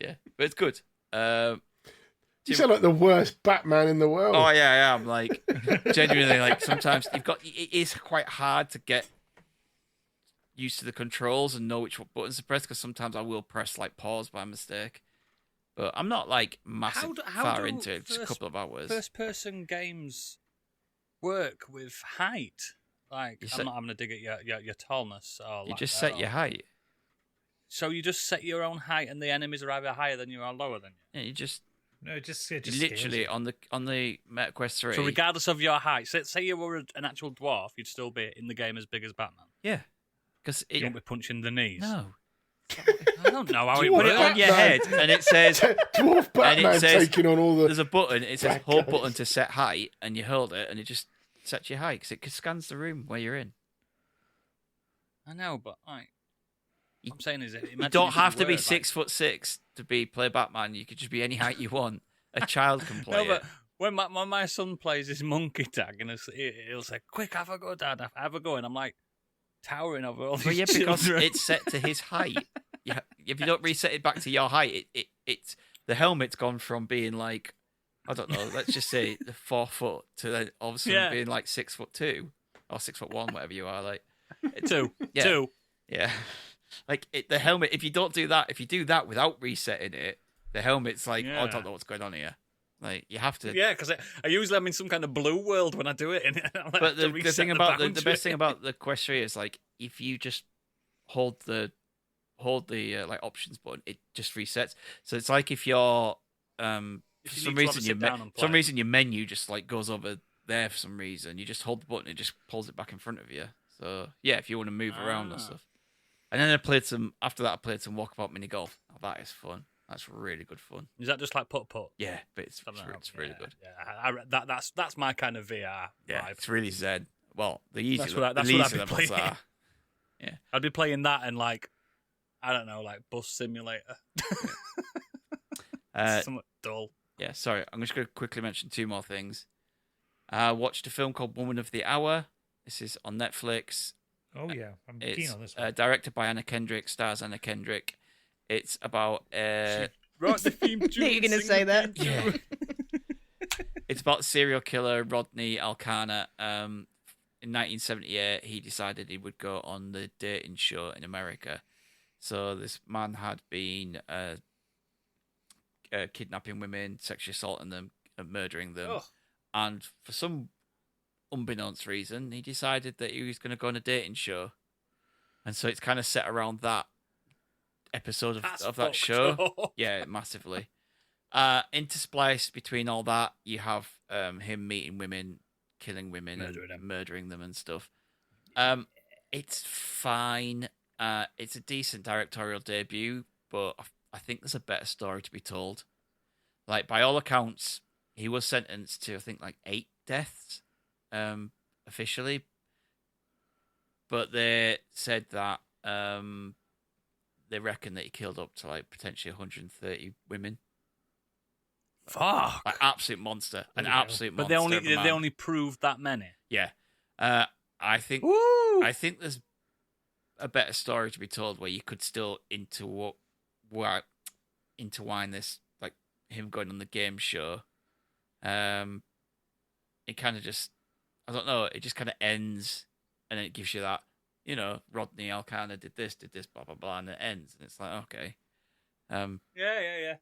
Yeah, but it's good. You sound like the worst Batman in the world. Oh yeah, I am. Like genuinely, like sometimes it is quite hard to get used to the controls and know which buttons to press because sometimes I will press like pause by mistake. But I'm not like massive far into it. Just a couple of hours. First-person games work with height. Like I'm not having to dig at your tallness. Or you just set your height. So you just set your own height, and the enemies are either higher than you or lower than you. Yeah, you just. No, it just literally on the Meta Quest 3. So regardless of your height, say you were an actual dwarf, you'd still be in the game as big as Batman. Yeah, because you won't be punching the knees. No, I don't know how it put it works. on your head, and it says Dwarf Batman taking on all the. There's a button. It says hold button to set height, and you hold it, and it just sets your height because it scans the room where you're in. I know, but I'm saying is it. You don't have to be 6'6" to play Batman. You could just be any height you want. A child can play but it. When my son plays this monkey tag, and he'll say, "Quick, have a go, Dad, have a go," and I'm like towering over all these Well, yeah, because children. it's set to his height. Yeah, if you don't reset it back to your height, it's the helmet's gone from being like, I don't know, let's just say the 4 foot to then all of a sudden being like 6'2" or 6'1", whatever you are. Like, Two. Yeah. Two. Yeah. Like the helmet, if you don't do that, if you do that without resetting it, the helmet's like, oh, I Yeah. don't know what's going on here. Like, you have to. Yeah, because I usually am in some kind of blue world when I do it. And I But have to the reset thing about the boundary. best thing about the Quest 3 is like, if you just hold the like options button, it just resets. So it's like if you're for If you some need to have a reason sit down and for some play. reason your menu just like goes over there for some reason. You just hold the button, it just pulls it back in front of you. So yeah, if you want to move around and Ah. stuff. And then I played some walkabout mini golf. Oh, that is fun. That's really good fun. Is that just like putt? Yeah, but it's I don't know. really Yeah, good. Yeah, that's my kind of VR Yeah, vibe. it's really zen. Well, the easier That's what I'd the be easier levels playing. are. I'd be playing that and like, I don't know, like bus simulator. Somewhat dull. Yeah, sorry. I'm just going to quickly mention two more things. I watched a film called Woman of the Hour. This is on Netflix. Oh yeah, I'm keen It's on this one. directed by Anna Kendrick, stars Anna Kendrick. It's about Right, the theme tune. Knew you were gonna sing say the that. theme tune. it's about serial killer Rodney Alcana. In 1978, he decided he would go on the dating show in America. So this man had been kidnapping women, sexually assaulting them, and murdering them. Ugh. And for some unbeknownst reason, he decided that he was going to go on a dating show. And so it's kind of set around that episode That's of that fucked show. up. Yeah, massively. Interspliced between all that, you have him meeting women, killing women, Murdering them. and murdering them and stuff. It's fine. It's a decent directorial debut, but I think there's a better story to be told. Like, by all accounts, he was sentenced to, I think, like 8 deaths officially. But they said that they reckon that he killed up to, like, potentially 130 women. Fuck. Like, absolute monster. An Bloody hell. absolute But monster. they only proved that many. Yeah. I think Woo! I think there's a better story to be told where you could still intertwine this, like him going on the game show. It kind of just, I don't know, it just kind of ends, and then it gives you that, you know, Rodney Alcana did this, blah blah blah, and it ends, and it's like, okay. Yeah.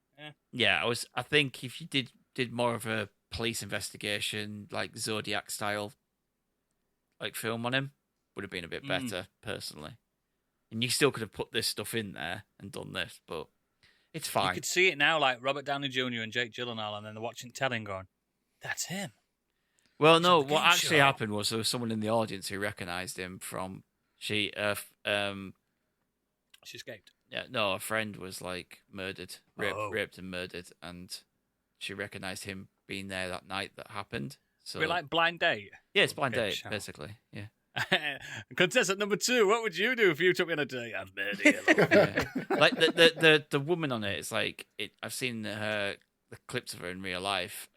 Yeah, I think if you did more of a police investigation, like Zodiac style, like film on him, would have been a bit better, personally. And you still could have put this stuff in there and done this, but it's You fine. could see it now, like Robert Downey Jr. and Jake Gyllenhaal, and then they're watching telling, going, "That's him." Well, no, the what game actually show. happened was there was someone in the audience who recognised him from She escaped. yeah, no, a friend was like murdered, Oh. raped and murdered, and she recognised him being there that night that happened. So We're like blind date. yeah, it's blind game date show. basically. Yeah. Contestant number 2, what would you do if you took me on a date? I'd murder you. Yeah. Like the woman on it is like I've seen the clips of her in real life.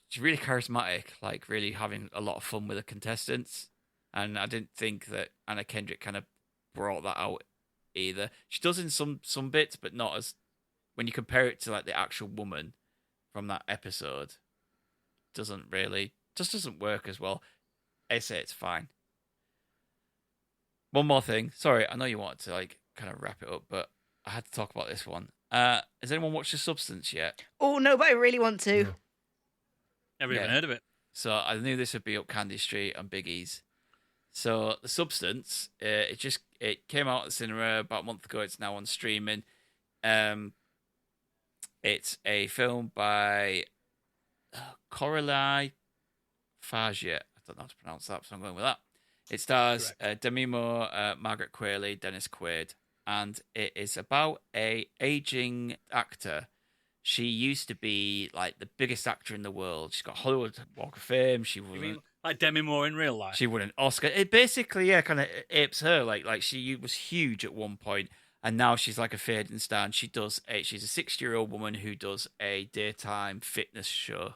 She's really charismatic, like really having a lot of fun with the contestants. And I didn't think that Anna Kendrick kind of brought that out either. She does in some bits, but not as when you compare it to like the actual woman from that episode. Doesn't work as well. I say it's fine. One more thing. Sorry, I know you wanted to like kind of wrap it up, but I had to talk about this one. Has anyone watched The Substance yet? Oh no, but I really want to. No. Never even Yeah. heard of it. So I knew this would be up Candy Street and Biggie's. So The Substance, it came out at the cinema about a month ago. It's now on streaming. It's a film by Coralie Faget. I don't know how to pronounce that, so I'm going with that. It stars Demi Moore, Margaret Qualley, Dennis Quaid, and it is about a aging actor. She used to be like the biggest actor in the world. She's got Hollywood Walk of Fame. You mean like Demi Moore in real life? She won an Oscar. It basically, kind of apes her. Like she was huge at one point, and now she's like a fading star. And she's a 60-year-old woman who does a daytime fitness show.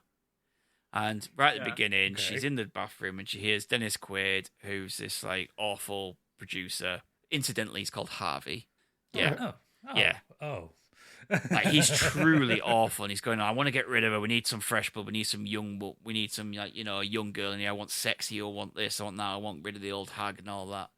And right at the beginning, okay. she's in the bathroom and she hears Dennis Quaid, who's this like awful producer. Incidentally, he's called Harvey. Yeah, Oh. Yeah. Oh. like he's truly awful, and he's going, I want to get rid of her. We need some fresh blood. We need some we need some, like, you know, a young girl in here. I want sexy. I want this. I want that. I want rid of the old hag and all that.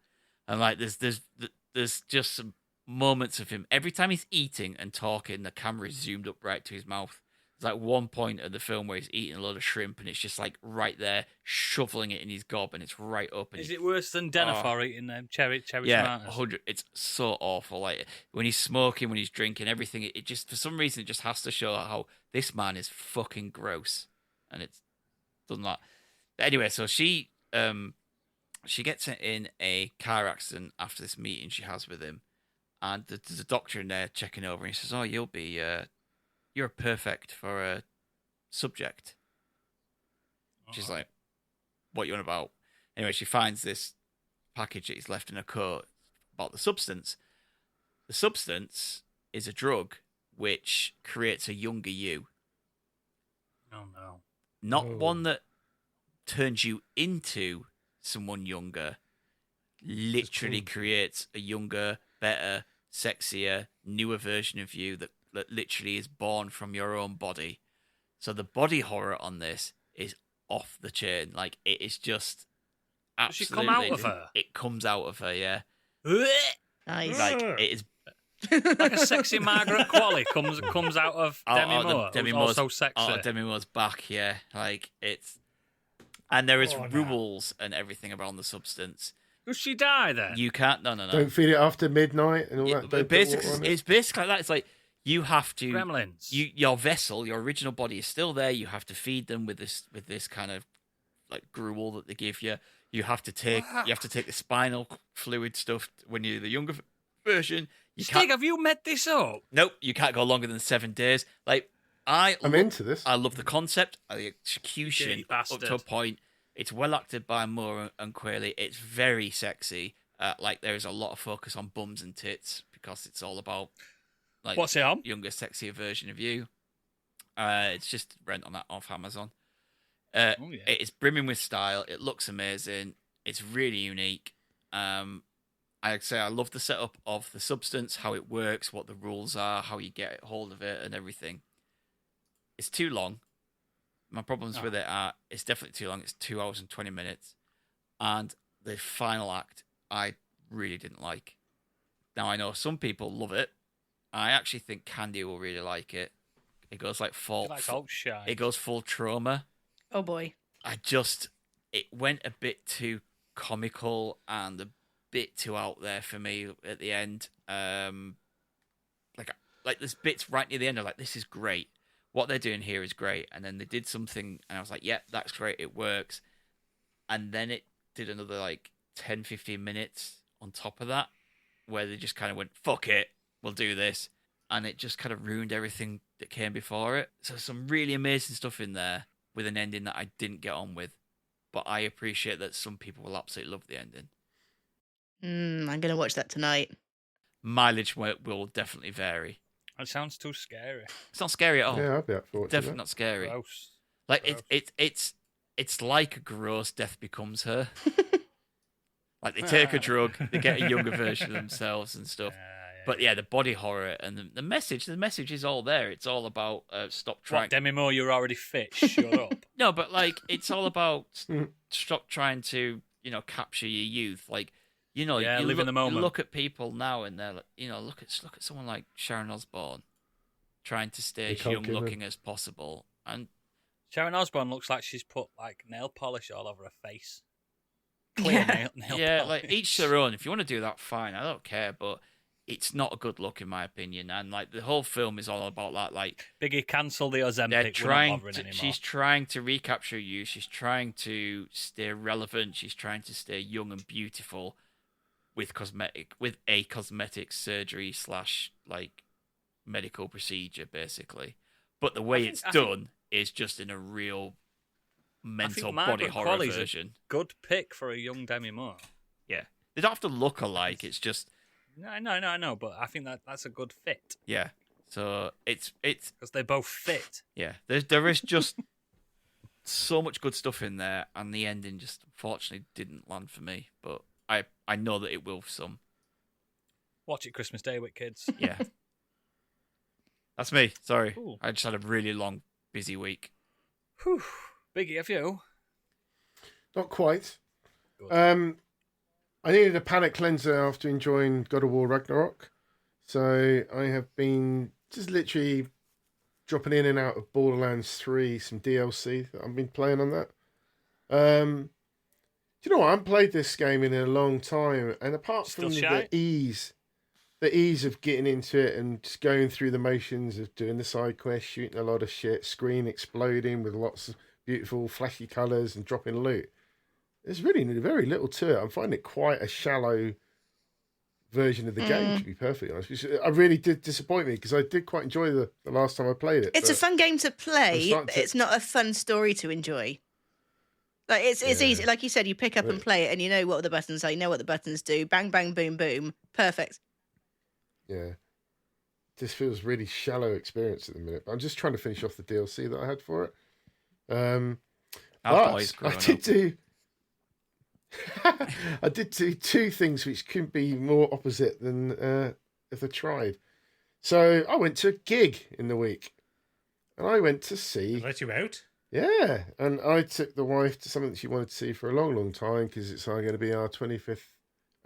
And like there's just some moments of him every time he's eating and talking, the camera is zoomed up right to his mouth. There's like one point of the film where he's eating a load of shrimp and it's just like right there, shoveling it in his gob, and it's right up. And Is it worse than Denethor eating cherry yeah, tomatoes? 100. It's so awful. Like when he's smoking, when he's drinking, everything. It just for some reason it just has to show how this man is fucking gross, and it's done that. But anyway, so she gets in a car accident after this meeting she has with him, and there's a doctor in there checking over, and he says, "Oh, you're perfect for a subject." She's like, "What you on about?" Anyway, she finds this package that he's left in her coat about the substance. The substance is a drug which creates a younger you. Oh no! Not one that turns you into someone younger. Literally creates a younger, better, sexier, newer version of you that literally is born from your own body. So the body horror on this is off the chain. Like, it is just absolutely... Does she come out of her? It comes out of her, yeah. Nice. Like, it is... Like a sexy Margaret Qualley comes out of Demi Moore. Demi who's Moore's also sexy. Oh, Demi Moore's back, yeah. Like, it's... And there is rules and everything around the substance. Does she die then? You can't... No. Don't feed it after midnight and all that. Don't put water on it. It's basically like that. It's like you have to... Gremlins. Your vessel, your original body is still there. You have to feed them with this kind of like gruel that they give you. You have to take the spinal fluid stuff when you're the younger version. Stig, have you made this up? Nope, you can't go longer than 7 days. Like I'm into this. I love the concept, the execution up to a point. It's well acted by Moore and Qualley. It's very sexy. Like there is a lot of focus on bums and tits because it's all about like what's it on? Younger, sexier version of you. It's just rent on that off Amazon. It's brimming with style. It looks amazing. It's really unique. I'd say I love the setup of the substance, how it works, what the rules are, how you get hold of it, and everything. It's too long. My problems with it are it's definitely too long. It's 2 hours and 20 minutes. And the final act, I really didn't like. Now, I know some people love it. I actually think Candy will really like it. It goes like it goes full trauma. Oh, boy. It went a bit too comical and a bit too out there for me at the end. Like there's bits right near the end. I'm like, this is great. What they're doing here is great. And then they did something, and I was like, yep, that's great. It works. And then it did another like 10, 15 minutes on top of that, where they just kind of went, fuck it, we'll do this. And it just kind of ruined everything that came before it. So some really amazing stuff in there with an ending that I didn't get on with. But I appreciate that some people will absolutely love the ending. I'm going to watch that tonight. Mileage will definitely vary. That sounds too scary. It's not scary at all. Yeah, I'd be up for it. Definitely not scary. Gross. Like Gross. it's like a gross death becomes her. Like they take a drug, they get a younger version of themselves and stuff. But yeah, the body horror and the message is all there. It's all about stop trying. What, Demi Moore, you're already fit. Shut up. No, but like it's all about stop trying to capture your youth. Like you live in the moment. You look at people now and they're like, look at someone like Sharon Osbourne trying to stay as young looking as possible. And Sharon Osbourne looks like she's put like nail polish all over her face. Clear nail polish. Like each their own. If you want to do that, fine. I don't care, but it's not a good look in my opinion. And like the whole film is all about that. Like Biggie, cancel the Ozempic. They're trying. We're not bothering anymore. She's trying to recapture you. She's trying to stay relevant. She's trying to stay young and beautiful with a cosmetic surgery / like medical procedure, basically. But the way it's done is just in a real mental body horror Qualley's version. A good pick for a young Demi Moore. Yeah, they don't have to look alike. It's just I know, but I think that's a good fit. Yeah, so it's because they both fit. Yeah, there is just so much good stuff in there, and the ending just unfortunately didn't land for me. But I know that it will for some. Watch it Christmas Day with kids. Yeah, that's me. Sorry, Cool. I just had a really long, busy week. Whew. Biggie, have you? Not quite. Good. I needed a palate cleanser after enjoying God of War Ragnarok. So I have been just literally dropping in and out of Borderlands 3, some DLC that I've been playing on that. Do you know what? I haven't played this game in a long time, and apart Still from shy? the ease of getting into it and just going through the motions of doing the side quest, shooting a lot of shit, screen exploding with lots of beautiful flashy colours and dropping loot. There's really very little to it. I'm finding it quite a shallow version of the game, to be perfectly honest. Which I really did disappoint me because I did quite enjoy the last time I played it. It's a fun game to play, starting but to- it's not a fun story to enjoy. Like it's easy, like you said, you pick up and play it, and you know what the buttons are, you know what the buttons do. Bang, bang, boom, boom, perfect. Yeah. This feels really shallow experience at the minute. But I'm just trying to finish off the DLC that I had for it. Our But boy's I grown did up. do I did do two things which couldn't be more opposite than if I tried. So I went to a gig in the week. And I went to see Let you out? Yeah, and I took the wife to something that she wanted to see for a long, long time because it's going to be our 25th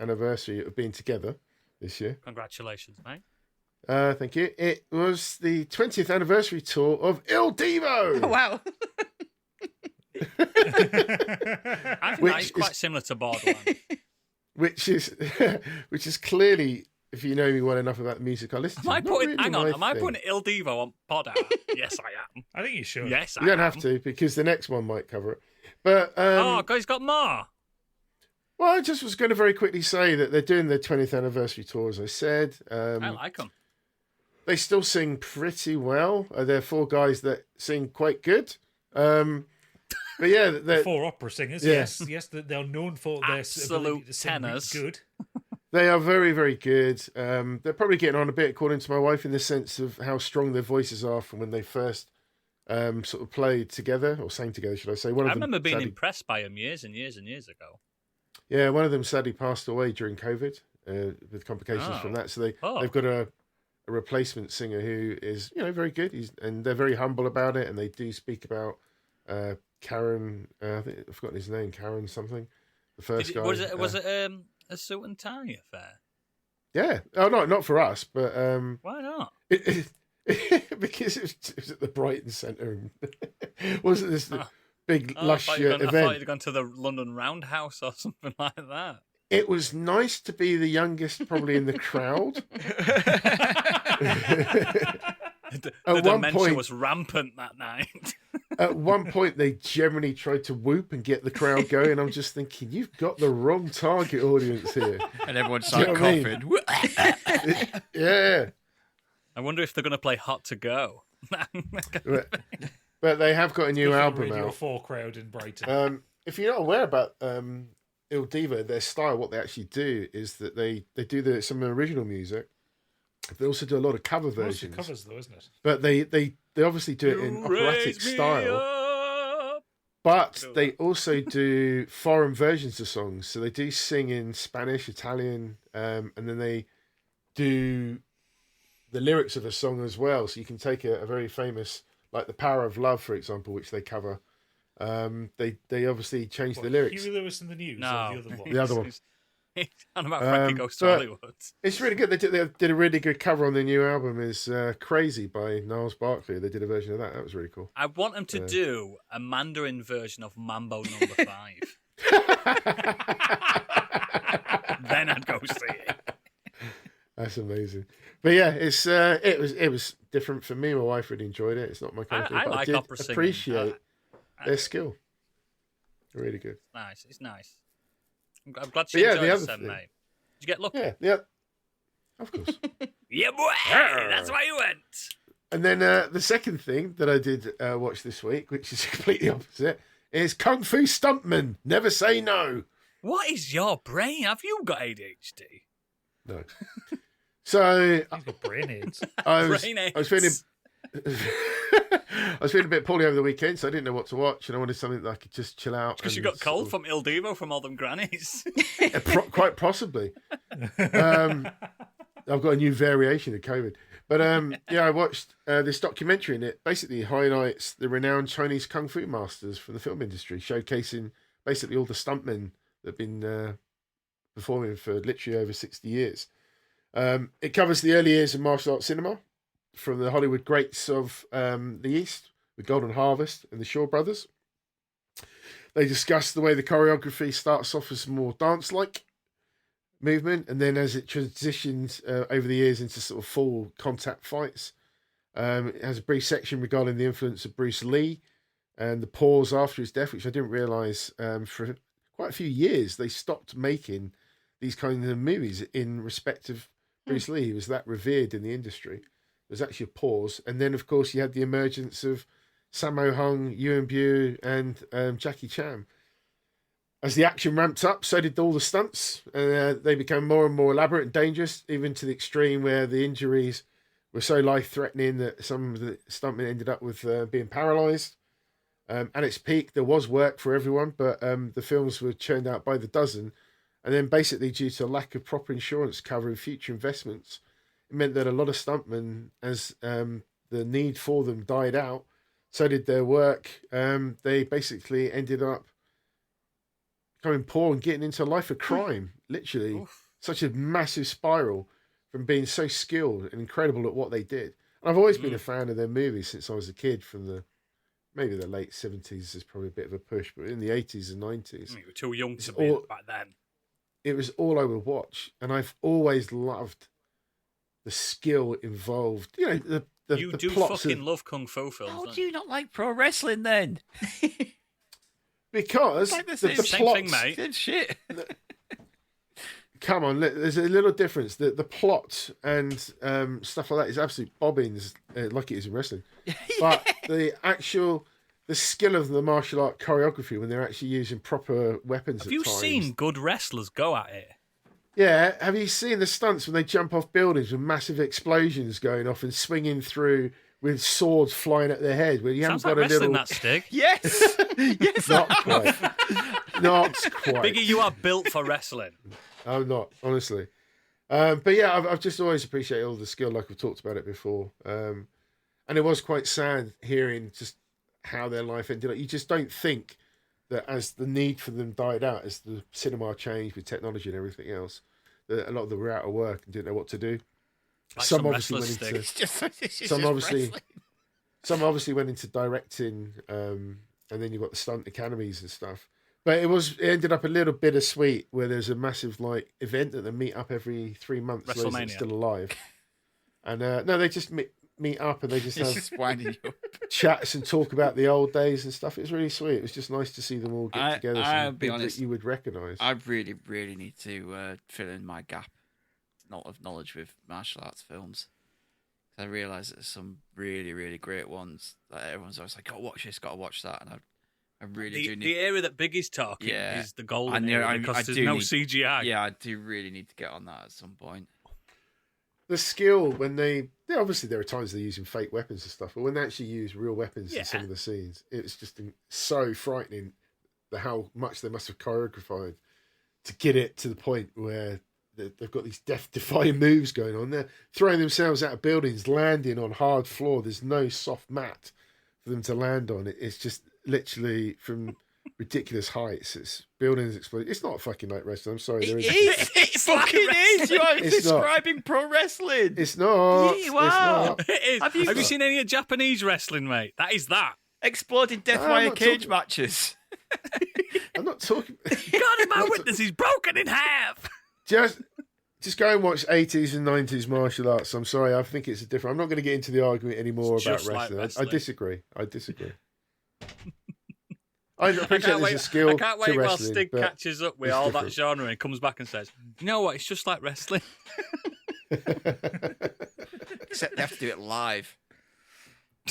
anniversary of being together this year. Congratulations, mate. Thank you. It was the 20th anniversary tour of Il Divo. Oh, wow. I think Which that is quite is- similar to Borderlands. which is clearly, if you know me well enough about the music I listen Am to, I not putting? really Hang on. my Am I thing. putting Il Divo on pod art? Yes, I am. I think you should. Yes, I You don't am. have to because the next one might cover it. But Oh, God, he's got more. well, I just was going to very quickly say that they're doing their 20th anniversary tour, as I said. I like him. They still sing pretty well. They're four guys that sing quite good. But yeah, they're, For opera singers, Yeah. yes, they're known for their Absolute ability to sing tenors. good. they are very, very good. They're probably getting on a bit, according to my wife, in the sense of how strong their voices are from when they first sort of played together, or sang together, should I say. One of I them remember being sadly- impressed by him years and years and years ago. Yeah, one of them sadly passed away during COVID with complications from that. So they've got a replacement singer who is very good. And they're very humble about it, and they do speak about Karen. I think I've forgotten his name. Karen something. The first guy. Was it a suit and tie affair? Yeah. Oh no, not for us, but Why not? because it was at the Brighton Centre. Wasn't this the big Oh, lush I thought event? you'd gone to the London Roundhouse or something like that. It was nice to be the youngest, probably in the crowd. The At one dementia point- was rampant that night. At one point, they generally tried to whoop and get the crowd going. I'm just thinking, you've got the wrong target audience here. And everyone Do you started know what I coughing. Yeah, I wonder if they're going to play Hot to Go. but they have got a new Good for the album Radio out. 4 crowd in Brighton. If you're not aware about Il Divo, their style, what they actually do is that they do some original music. They also do a lot of cover Mostly versions. covers, though, isn't it? But they obviously do it in You operatic raise me style. up. But Do they that. also do foreign versions of songs. So they do sing in Spanish, Italian, and then they do the lyrics of a song as well. So you can take a very famous, like The Power of Love, for example, which they cover. They obviously change the lyrics. Huey Lewis in the News, No. or the other one? The other one. He's on about Frankie Goes to but- Hollywood. It's really good. They did a really good cover on their new album. Is Crazy by Niles Barkley. They did a version of that. That was really cool. I want them to do a Mandarin version of Mambo Number 5. Then I'd go see it. That's amazing. But yeah, it was different for me. My wife really enjoyed it. It's not my kind of thing, I but like I did opera singing. appreciate their skill. Really good. Nice. It's nice. I'm glad she But yeah, enjoyed the it, other then, thing- mate. Did you get lucky? Yeah. Of course. Yeah, boy. That's why you went. And then the second thing that I did watch this week, which is completely opposite, is Kung Fu Stuntmen. Never say no. What is your brain? Have you got ADHD? No. So He's got brain aids. I was Brain feeling aids. I was feeling a bit poorly over the weekend, so I didn't know what to watch, and I wanted something that I could just chill out. Because you and got sort cold of- from Il Divo from all them grannies. quite possibly. I've got a new variation of COVID. But I watched this documentary, and it basically highlights the renowned Chinese kung fu masters from the film industry, showcasing basically all the stuntmen that have been performing for literally over 60 years. It covers the early years of martial arts cinema, from the Hollywood greats of the East, with Golden Harvest and the Shaw Brothers. They discuss the way the choreography starts off as more dance-like movement, and then as it transitions over the years into sort of full contact fights. It has a brief section regarding the influence of Bruce Lee and the pause after his death, which I didn't realise for quite a few years they stopped making these kinds of movies in respect of Bruce Lee. He was that revered in the industry. There was actually a pause. And then, of course, you had the emergence of Sammo Hung, Yuen Bu, and Jackie Chan. As the action ramped up, so did all the stunts. They became more and more elaborate and dangerous, even to the extreme where the injuries were so life-threatening that some of the stuntmen ended up with being paralysed. At its peak, there was work for everyone, but the films were churned out by the dozen. And then basically due to a lack of proper insurance cover and future investments, it meant that a lot of stuntmen, as the need for them died out, so did their work. They basically ended up becoming poor and getting into a life of crime, literally. Oof. Such a massive spiral from being so skilled and incredible at what they did. And I've always been a fan of their movies since I was a kid, from maybe the late 70s is probably a bit of a push, but in the 80s and 90s. You were too young to be back then. It was all I would watch, and I've always loved the skill involved. You know, You the do plots fucking love Kung Fu films. How don't do you not like pro wrestling then? because It's like the the same plots, thing, mate. Good shit. Come on, there's a little difference. The plot and stuff like that is absolute bobbins, like it is in wrestling. But the skill of the martial art choreography when they're actually using proper weapons. Have you times. seen good wrestlers go at it? Yeah, have you seen the stunts when they jump off buildings with massive explosions going off and swinging through with swords flying at their head? Where you Sounds haven't like got a wrestling, little. that Stig. Yes. Yes. Not quite. Not quite. Biggie, you are built for wrestling. I'm not, honestly. But yeah, I've just always appreciated all the skill, like we've talked about it before. And it was quite sad hearing just how their life ended up. You just don't think that as the need for them died out, as the cinema changed with technology and everything else, that a lot of them were out of work and didn't know what to do. Like Some some obviously wrestlers, went into Stig. some obviously went into directing, and then you've got the stunt academies and stuff. But it ended up a little bittersweet, where there's a massive event that they meet up every 3 months. Those that are WrestleMania. still alive, and no, they just meet up and they just It's have just winding you up. chats and talk about the old days and stuff. It was really sweet. It was just nice to see them all get together. I'll Some be people honest, that you would recognise. I really, really need to fill in my gap of knowledge with martial arts films. I realise that there's some really, really great ones that everyone's always like, "Gotta watch this, gotta watch that," and I really do need. The area that Biggie's talking is the golden I know, era because I there's do no need- CGI. Yeah, I do really need to get on that at some point. The skill when they obviously there are times they're using fake weapons and stuff, but when they actually use real weapons in some of the scenes, it's just so frightening how much they must have choreographed to get it to the point where they've got these death-defying moves going on. They're throwing themselves out of buildings, landing on hard floor. There's no soft mat for them to land on. It's just literally from ridiculous heights. It's buildings exploding. It's not fucking like wrestling. I'm sorry. There is. It fucking is. You are It's not. describing pro wrestling. It's not. You It's are. not. It is. Have Have you- you seen any of Japanese wrestling, mate? That is that. Exploding death I'm wire not cage talking- matches. I'm not talking. God, in my witness, he's broken in half. Just go and watch 80s and 90s martial arts. I'm sorry, I think it's a different. I'm not going to get into the argument anymore It's about just like wrestling. wrestling. I disagree. I appreciate I there's a skill I can't wait to while wrestling. Stig but catches up with it's all different. that genre and comes back and says, "You know what? It's just like wrestling." Except they have to do it live.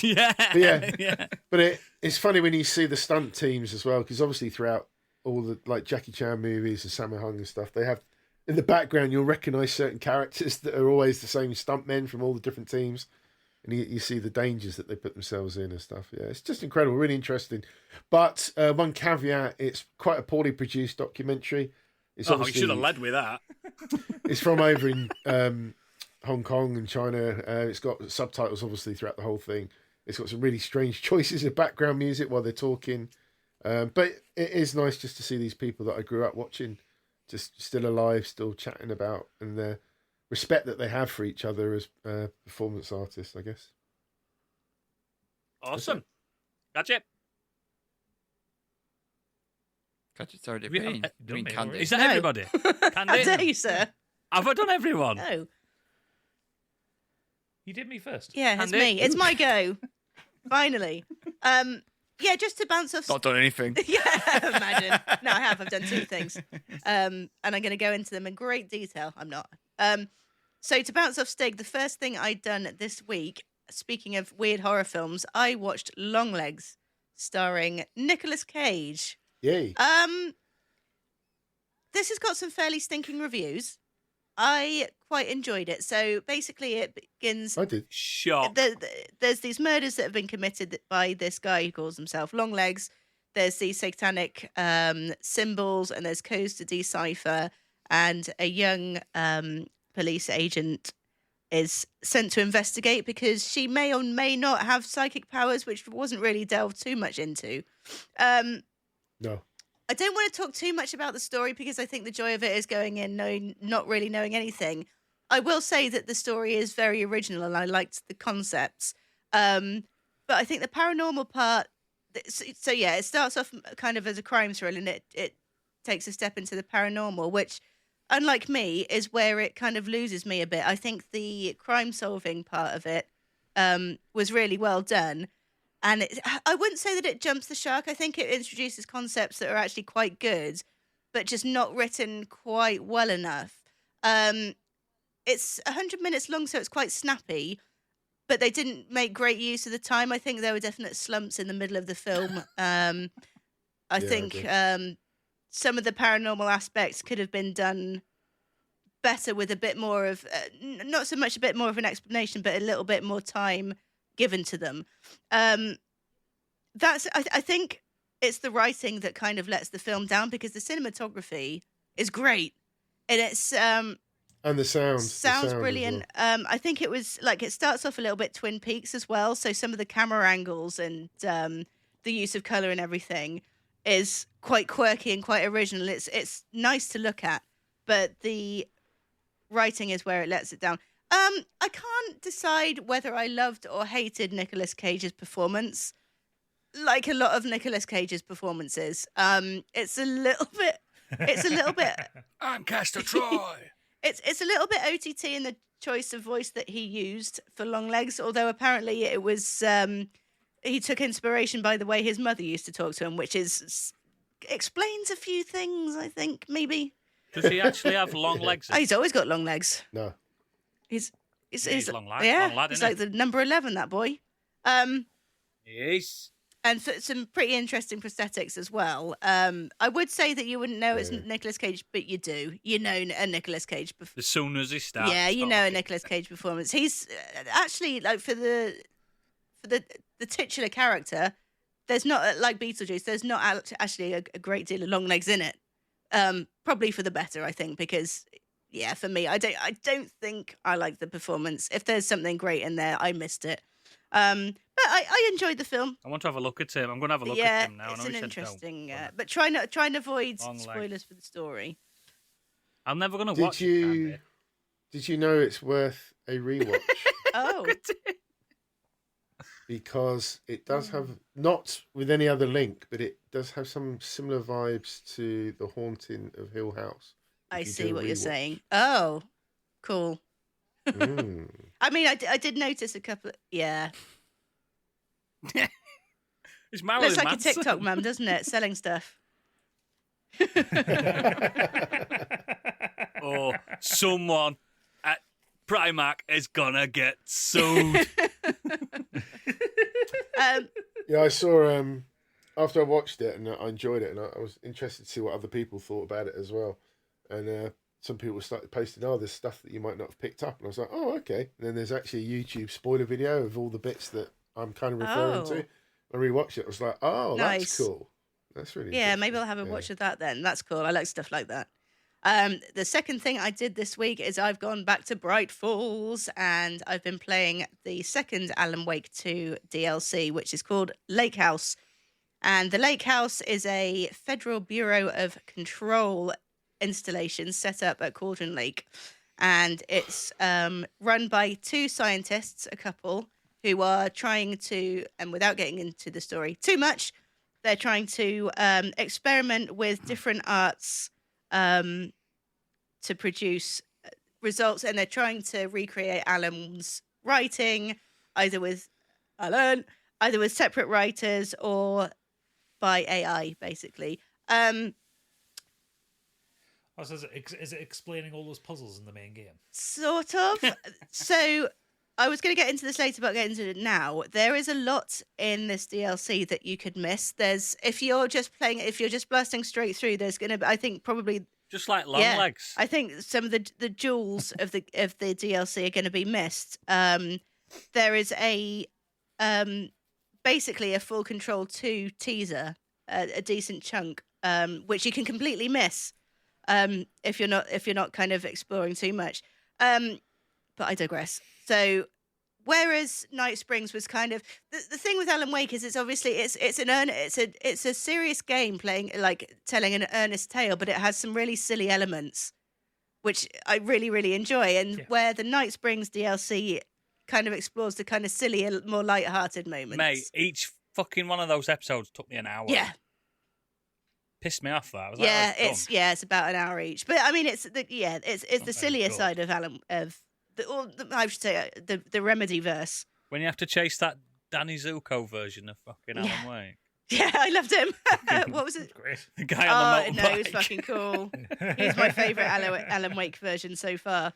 yeah, Yeah. But it's funny when you see the stunt teams as well, because obviously throughout all the Jackie Chan movies and Sammo Hung and stuff, they have in the background you'll recognise certain characters that are always the same stuntmen from all the different teams. And you see the dangers that they put themselves in and stuff. Yeah, it's just incredible, really interesting. But one caveat, it's quite a poorly produced documentary. It's you obviously- should have led with that. It's from over in Hong Kong and China. It's got subtitles, obviously, throughout the whole thing. It's got some really strange choices of background music while they're talking. But it is nice just to see these people that I grew up watching just still alive, still chatting about, and the respect that they have for each other as performance artists, I guess. Awesome. That's it. God, it's already Have you- been. done Doing me Candy. already? Is that No. everybody? How Candy? dare you, sir? Have I done everyone? No. You did me first. Yeah, it's Candy? me. It's my go. Finally. Yeah, just to bounce off. Not done anything. Yeah, imagine. No, I have. I've done 2 things. And I'm going to go into them in great detail. I'm not. So to bounce off Stig, the first thing I'd done this week, speaking of weird horror films, I watched Longlegs, starring Nicolas Cage. Yay. This has got some fairly stinking reviews. I quite enjoyed it. So basically it begins... I did. Shock. There's these murders that have been committed by this guy who calls himself Longlegs. There's these satanic symbols, and there's codes to decipher. And a young police agent is sent to investigate because she may or may not have psychic powers, which wasn't really delved too much into. No. I don't want to talk too much about the story because I think the joy of it is going in not really knowing anything. I will say that the story is very original and I liked the concepts. But I think the paranormal part... So yeah, it starts off kind of as a crime thriller and it takes a step into the paranormal, which, unlike me, is where it kind of loses me a bit. I think the crime-solving part of it was really well done. And I wouldn't say that it jumps the shark. I think it introduces concepts that are actually quite good, but just not written quite well enough. It's 100 minutes long, so it's quite snappy, but they didn't make great use of the time. I think there were definite slumps in the middle of the film. I think some of the paranormal aspects could have been done better with a bit more of, not so much a bit more of an explanation, but a little bit more time given to them. I think it's the writing that kind of lets the film down because the cinematography is great and it's And the sound. sounds brilliant. I think it was like it starts off a little bit Twin Peaks as well, so some of the camera angles and the use of color and everything is quite quirky and quite original. It's nice to look at, but the writing is where it lets it down. I can't decide whether I loved or hated Nicolas Cage's performance. Like a lot of Nicolas Cage's performances, it's a little bit. I'm Castor Troy. It's a little bit OTT in the choice of voice that he used for Longlegs. Although apparently it was he took inspiration by the way his mother used to talk to him, which explains a few things. I think maybe. Does he actually have long legs? Oh, he's always got long legs. No. He's long lad, yeah, long lad, he's isn't like the number 11, that boy. Yes. And some pretty interesting prosthetics as well. I would say that you wouldn't know it's Nicolas Cage, but you do. You know a Nicolas Cage. As soon as he starts. Yeah, you know a Nicolas Cage performance. He's actually like for the titular character. There's not like Beetlejuice. There's not actually a great deal of long legs in it. Probably for the better, I think, because yeah, for me, I don't think I like the performance. If there's something great in there, I missed it. But I enjoyed the film. I want to have a look at him. I'm going to have a look Yeah, at him now. I it's know an he said interesting. don't, But try and avoid Long legs. spoilers for the story. I'm never going to watch Did it. you? Did you know it's worth a rewatch? Oh, Because it does have, not with any other link, but it does have some similar vibes to The Haunting of Hill House. if I you do see a what you're rewatch. saying. Oh, cool. Mm. I mean, I did notice a couple. Yeah, It's Marilyn looks like Manson. a TikTok mum, doesn't it? Selling stuff. Oh, someone at Primark is going to get sued. Yeah, I saw, after I watched it and I enjoyed it, and I was interested to see what other people thought about it as well. And some people started posting, there's stuff that you might not have picked up. And I was like, oh, okay. And then there's actually a YouTube spoiler video of all the bits that I'm kind of referring to. I rewatched it. I was like, oh, Nice. that's cool. That's really Yeah, interesting. maybe I'll have a watch of that then. That's cool. I like stuff like that. The second thing I did this week is I've gone back to Bright Falls and I've been playing the second Alan Wake 2 DLC, which is called Lakehouse. And the Lakehouse is a Federal Bureau of Control installation set up at Cauldron Lake. And it's run by two scientists, a couple, who are trying to, and without getting into the story too much, they're trying to experiment with different arts to produce results. And they're trying to recreate Alan's writing, either with separate writers or by AI, basically. So is it explaining all those puzzles in the main game? Sort of. So I was going to get into this later, but getting into it now. There is a lot in this DLC that you could miss. If you're just blasting straight through, there's going to be, I think, probably Just like Longlegs. I think some of the jewels of the DLC are going to be missed. There is a basically a full Control 2 teaser, a decent chunk, which you can completely miss if you're not kind of exploring too much. But I digress. So whereas Night Springs was kind of the thing with Alan Wake is it's obviously it's a serious game playing, like telling an earnest tale, but it has some really silly elements which I really, really enjoy. And where the Night Springs DLC kind of explores the kind of sillier, more light-hearted moments. Mate, each fucking one of those episodes took me an hour. Yeah. Pissed me off that. I was it's about an hour each. But I mean, it's the sillier side of I should say the Remedy verse. When you have to chase that Danny Zuko version of fucking Alan Wake. Yeah, I loved him. What was it? Great. The guy on the motorbike. No, he was fucking cool. He's my favourite Alan Wake version so far.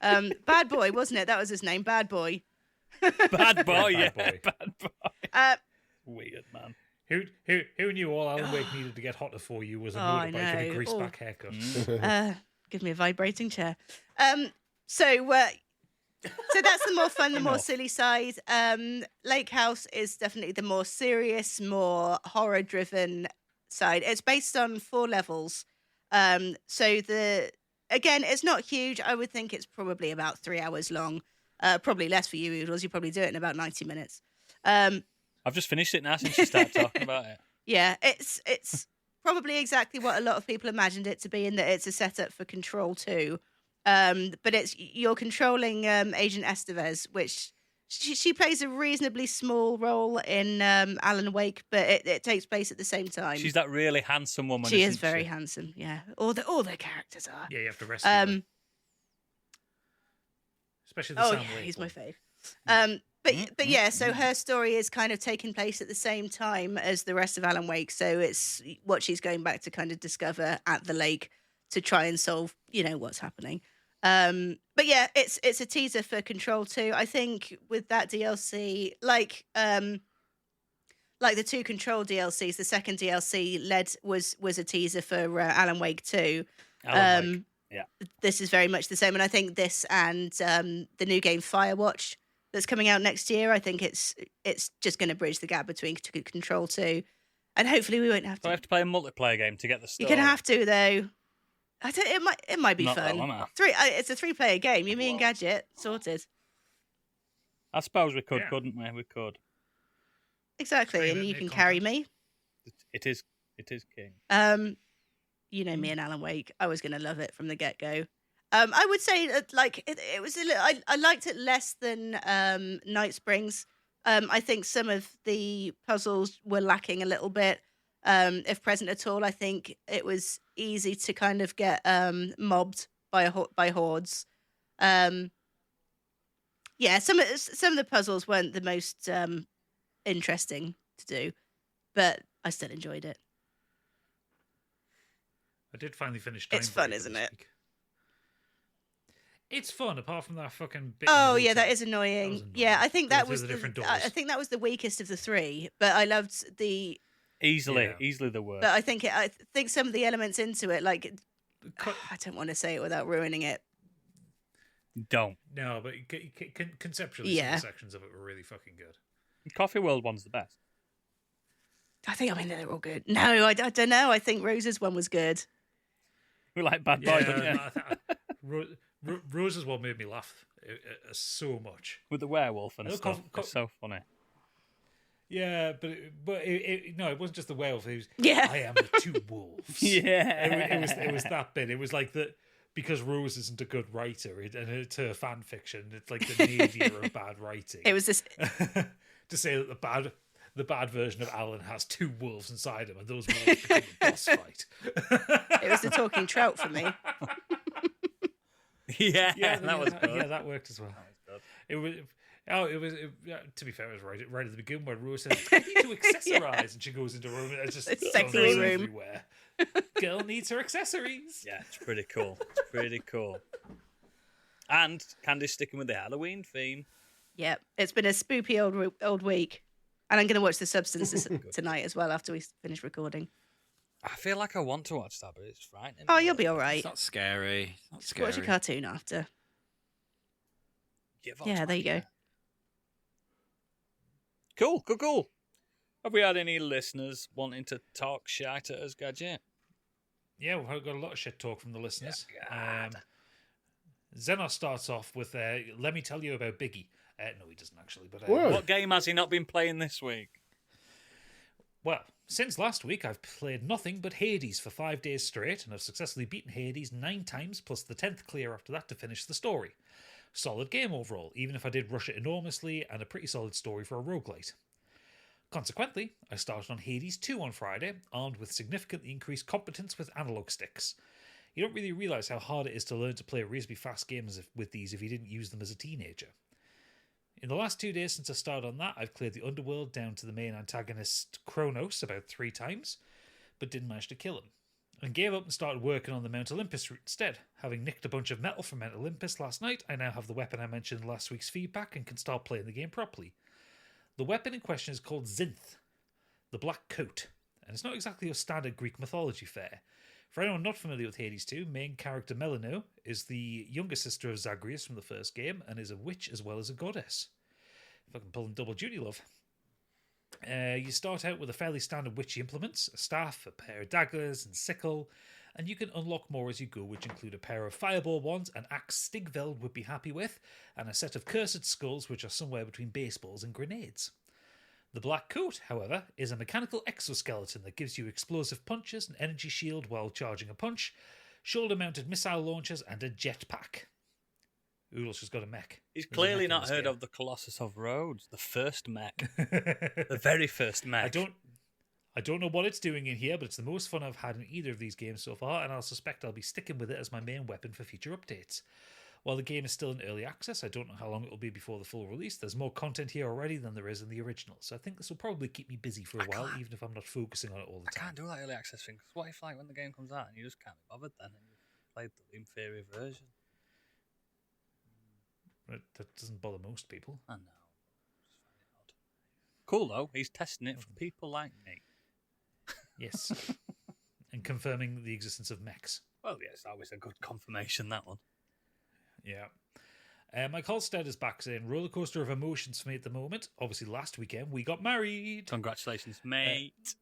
Bad Boy, wasn't it? That was his name, Bad Boy. Bad Boy, yeah. Bad Boy. Weird, man. Who knew all Alan Wake needed to get hotter for you was a motorbike and a greaseback haircut? Give me a vibrating chair. So that's the more fun, the more silly side. Lakehouse is definitely the more serious, more horror-driven side. It's based on 4 levels. Again, it's not huge. I would think it's probably about 3 hours long. Probably less for you, Oodles. You probably do it in about 90 minutes. I've just finished it now since you started talking about it. Yeah, it's probably exactly what a lot of people imagined it to be, in that it's a setup for Control 2. But you're controlling Agent Estevez, which she plays a reasonably small role in Alan Wake, but it takes place at the same time. She's that really handsome woman. She is very handsome. Yeah, all their characters are. Yeah, you have to rescue her. Especially the Sam Lake he's one. my fave. But yeah, so her story is kind of taking place at the same time as the rest of Alan Wake. So it's what she's going back to kind of discover at the lake to try and solve, what's happening. But yeah, it's a teaser for Control 2. I think with that DLC, like the 2 Control DLCs, the second DLC was a teaser for Alan Wake 2. Alan Wake. Yeah. This is very much the same, and I think this and the new game Firewatch that's coming out next year, I think it's just going to bridge the gap between Control 2, and hopefully we won't have to. So I have to play a multiplayer game to get the story. You're going to have to, though. It might be Not fun. that one, huh? It's a 3-player game. You, me, and Gadget sorted. I suppose we could, couldn't we? We could. Exactly, and you can carry me. It is king. You know me and Alan Wake. I was going to love it from the get-go. I would say that, it was I liked it less than Night Springs. I think some of the puzzles were lacking a little bit, if present at all. I think it was easy to kind of get mobbed by hordes. Some of the puzzles weren't the most interesting to do, but I still enjoyed it. I did finally finish. It's fun, isn't it? Week. It's fun, apart from that fucking bit. Oh yeah, that is annoying. I think that was I think that was the weakest of the 3, but I loved the easily the worst. But I think some of the elements into it, like I don't want to say it without ruining it. Don't. No, but conceptually, some of the sections of it were really fucking good. Coffee World one's the best. They're all good. No, I don't know. I think Rose's one was good. We like Bad Boy, don't you? Rose's one made me laugh so much. With the werewolf and stuff. It's so funny. Yeah, but no, it wasn't just the werewolf. It was, Yeah. I am the two wolves. Yeah. It was that bit. It was like that because Rose isn't a good writer, and it's her fan fiction. It's like the nadir of bad writing. It was this. To say that the bad version of Alan has two wolves inside him, and those wolves become a boss fight. It was the talking trout for me. That was good. Yeah, that worked as well. It was. Oh, to be fair, it was right at the beginning when Rose says, "I need to accessorize," and she goes into a room and it's just Accessory room everywhere. Girl needs her accessories. Yeah, it's pretty cool. It's pretty cool. And Candy's sticking with the Halloween theme. Yep, it's been a spoopy old week, and I'm going to watch The Substance tonight as well after we finish recording. I feel like I want to watch that, but it's frightening. Oh, you'll be all right. It's not scary. It's not Just scary. watch a cartoon after. Vox Yeah, there you go. Cool. Have we had any listeners wanting to talk shite at us, Gadget? Yeah, we've got a lot of shit talk from the listeners. Yeah, God. Xenos starts off with, let me tell you about Biggie. No, he doesn't actually. But Whoa. What game has he not been playing this week? Well, since last week, I've played nothing but Hades for 5 days straight, and I've successfully beaten Hades 9 times, plus the 10th clear after that to finish the story. Solid game overall, even if I did rush it enormously, and a pretty solid story for a roguelite. Consequently, I started on Hades 2 on Friday, armed with significantly increased competence with analog sticks. You don't really realise how hard it is to learn to play reasonably fast games with these if you didn't use them as a teenager. In the last 2 days since I started on that, I've cleared the underworld down to the main antagonist Kronos about 3 times, but didn't manage to kill him, and gave up and started working on the Mount Olympus route instead. Having nicked a bunch of metal from Mount Olympus last night, I now have the weapon I mentioned in last week's feedback and can start playing the game properly. The weapon in question is called Zinth, the Black Coat, and it's not exactly your standard Greek mythology fare. For anyone not familiar with Hades 2, main character Melino is the younger sister of Zagreus from the first game and is a witch as well as a goddess. If I can pull in double duty, love. You start out with a fairly standard witchy implements, a staff, a pair of daggers and sickle, and you can unlock more as you go, which include a pair of fireball wands, an axe Stigveld would be happy with, and a set of cursed skulls which are somewhere between baseballs and grenades. The Black Coat, however, is a mechanical exoskeleton that gives you explosive punches, an energy shield while charging a punch, shoulder-mounted missile launchers, and a jetpack. Oodles has got a mech. He's There's a clearly mech in not this heard game. of the Colossus of Rhodes, the first mech. The very first mech. I don't know what it's doing in here, but it's the most fun I've had in either of these games so far, and I'll suspect I'll be sticking with it as my main weapon for future updates. While the game is still in early access, I don't know how long it will be before the full release. There's more content here already than there is in the original, so I think this will probably keep me busy for a while, even if I'm not focusing on it all the I time. can't do that early access thing, because what if like when the game comes out and you just can't be bothered then and you've played the inferior version? But that doesn't bother most people. I know. Just find it odd. Cool though, he's testing it for people like me. Yes. And confirming the existence of mechs. Well, yes, that was a good confirmation, that one. Yeah. Mike Halstead is back saying, roller coaster of emotions for me at the moment. Obviously, last weekend we got married. Congratulations, mate.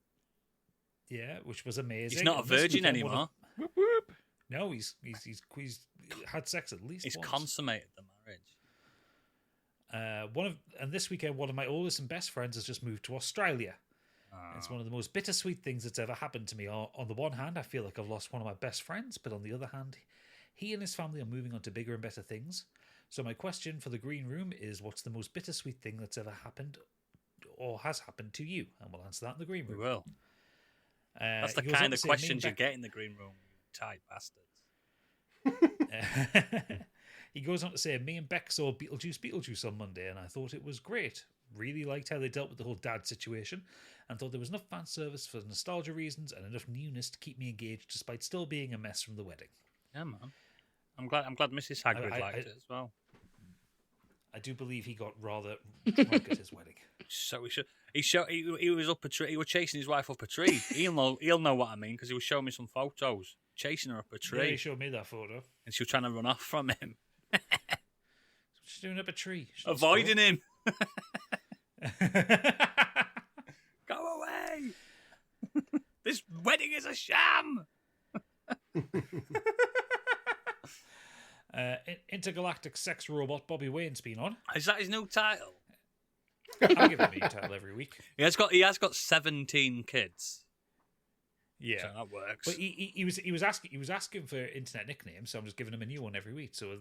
Yeah, which was amazing. He's not a And this virgin weekend, anymore. Whoop, whoop. No, he's had sex at least He's once. consummated the marriage. And this weekend, one of my oldest and best friends has just moved to Australia. It's one of the most bittersweet things that's ever happened to me. On the one hand, I feel like I've lost one of my best friends, but on the other hand, he and his family are moving on to bigger and better things. So my question for the green room is, what's the most bittersweet thing that's ever happened or has happened to you? And we'll answer that in the green We room. will. That's the he goes on kind to of say, questions me you and get in the green room, you tight bastards. He goes on to say, me and Beck saw Beetlejuice on Monday, and I thought it was great. Really liked how they dealt with the whole dad situation, and thought there was enough fan service for nostalgia reasons and enough newness to keep me engaged, despite still being a mess from the wedding. Yeah, man. I'm glad Mrs. Hagrid liked it as well. I do believe he got rather drunk at his wedding. So he was up a tree. He was chasing his wife up a tree. He'll know what I mean because he was showing me some photos, chasing her up a tree. Yeah, he showed me that photo. And she was trying to run off from him, She's doing up a tree. She's avoiding him. Go away! This wedding is a sham. Intergalactic sex robot Bobby Wayne's been on. Is that his new title? I give him a new title every week. He has got 17 kids. Yeah, So that works. but he was asking for internet nicknames, so I'm just giving him a new one every week. So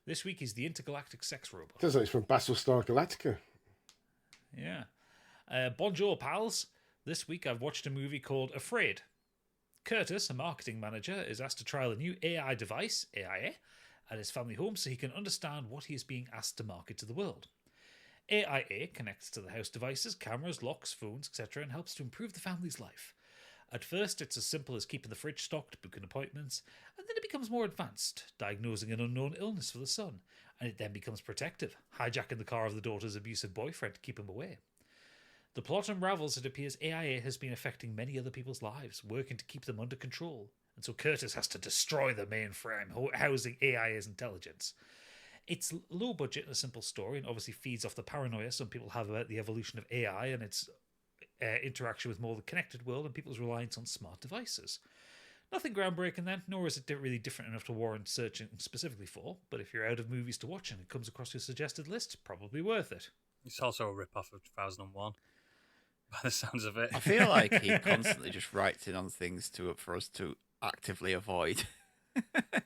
this week is the Intergalactic Sex Robot. Sounds like it's from Battlestar Galactica. Yeah. Bonjour, pals. This week I've watched a movie called Afraid. Curtis, a marketing manager, is asked to trial a new AI device, AIA, at his family home so he can understand what he is being asked to market to the world. AIA connects to the house devices, cameras, locks, phones, etc., and helps to improve the family's life. At first, it's as simple as keeping the fridge stocked, booking appointments, and then it becomes more advanced, diagnosing an unknown illness for the son, and it then becomes protective, hijacking the car of the daughter's abusive boyfriend to keep him away. The plot unravels. It appears AIA has been affecting many other people's lives, working to keep them under control, and so Curtis has to destroy the mainframe housing AIA's intelligence. It's low budget and a simple story, and obviously feeds off the paranoia some people have about the evolution of AI and its interaction with more the connected world and people's reliance on smart devices. Nothing groundbreaking then, nor is it really different enough to warrant searching specifically for, but if you're out of movies to watch and it comes across your suggested list, probably worth it. It's also a rip-off of 2001, by the sounds of it. I feel like he constantly just writes in on things for us to actively avoid.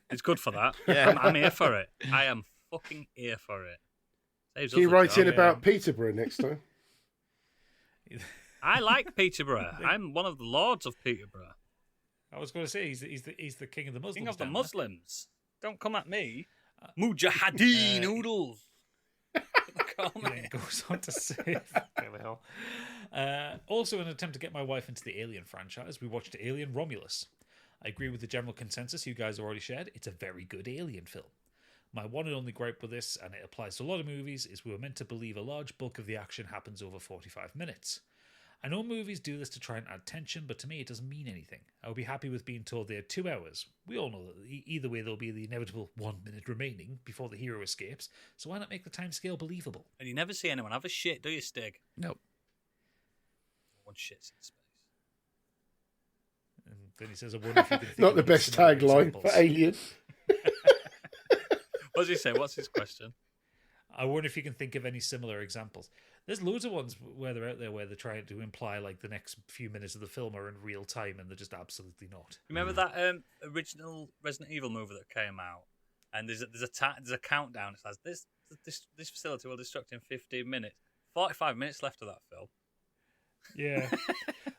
It's good for that. Yeah. I'm here for it. I am fucking here for it. Saves Can you us a write job. in about Peterborough next time? I like Peterborough. I'm one of the lords of Peterborough. I was going to say he's the king of the Muslims. King of the down Muslims. Don't come at me. Mujahideen noodles. Call there. me. Yeah, it goes on to say, "Fucking hell." Also, in an attempt to get my wife into the Alien franchise, we watched Alien Romulus. I agree with the general consensus you guys already shared. It's a very good Alien film. My one and only gripe with this, and it applies to a lot of movies, is we were meant to believe a large bulk of the action happens over 45 minutes. I know movies do this to try and add tension, but to me it doesn't mean anything. I would be happy with being told they had 2 hours. We all know that either way there'll be the inevitable 1 minute remaining before the hero escapes, so why not make the timescale believable? And you never see anyone have a shit, do you, Stig? Nope. One shits in space. And then he says, I wonder if you can think Not of the any best similar tagline examples. for Alien. What does he say? What's his question? I wonder if you can think of any similar examples. There's loads of ones where they're out there where they're trying to imply like the next few minutes of the film are in real time, and they're just absolutely not. Remember that original Resident Evil movie that came out? And there's a countdown. It says this facility will destruct in 15 minutes. 45 minutes left of that film. Yeah,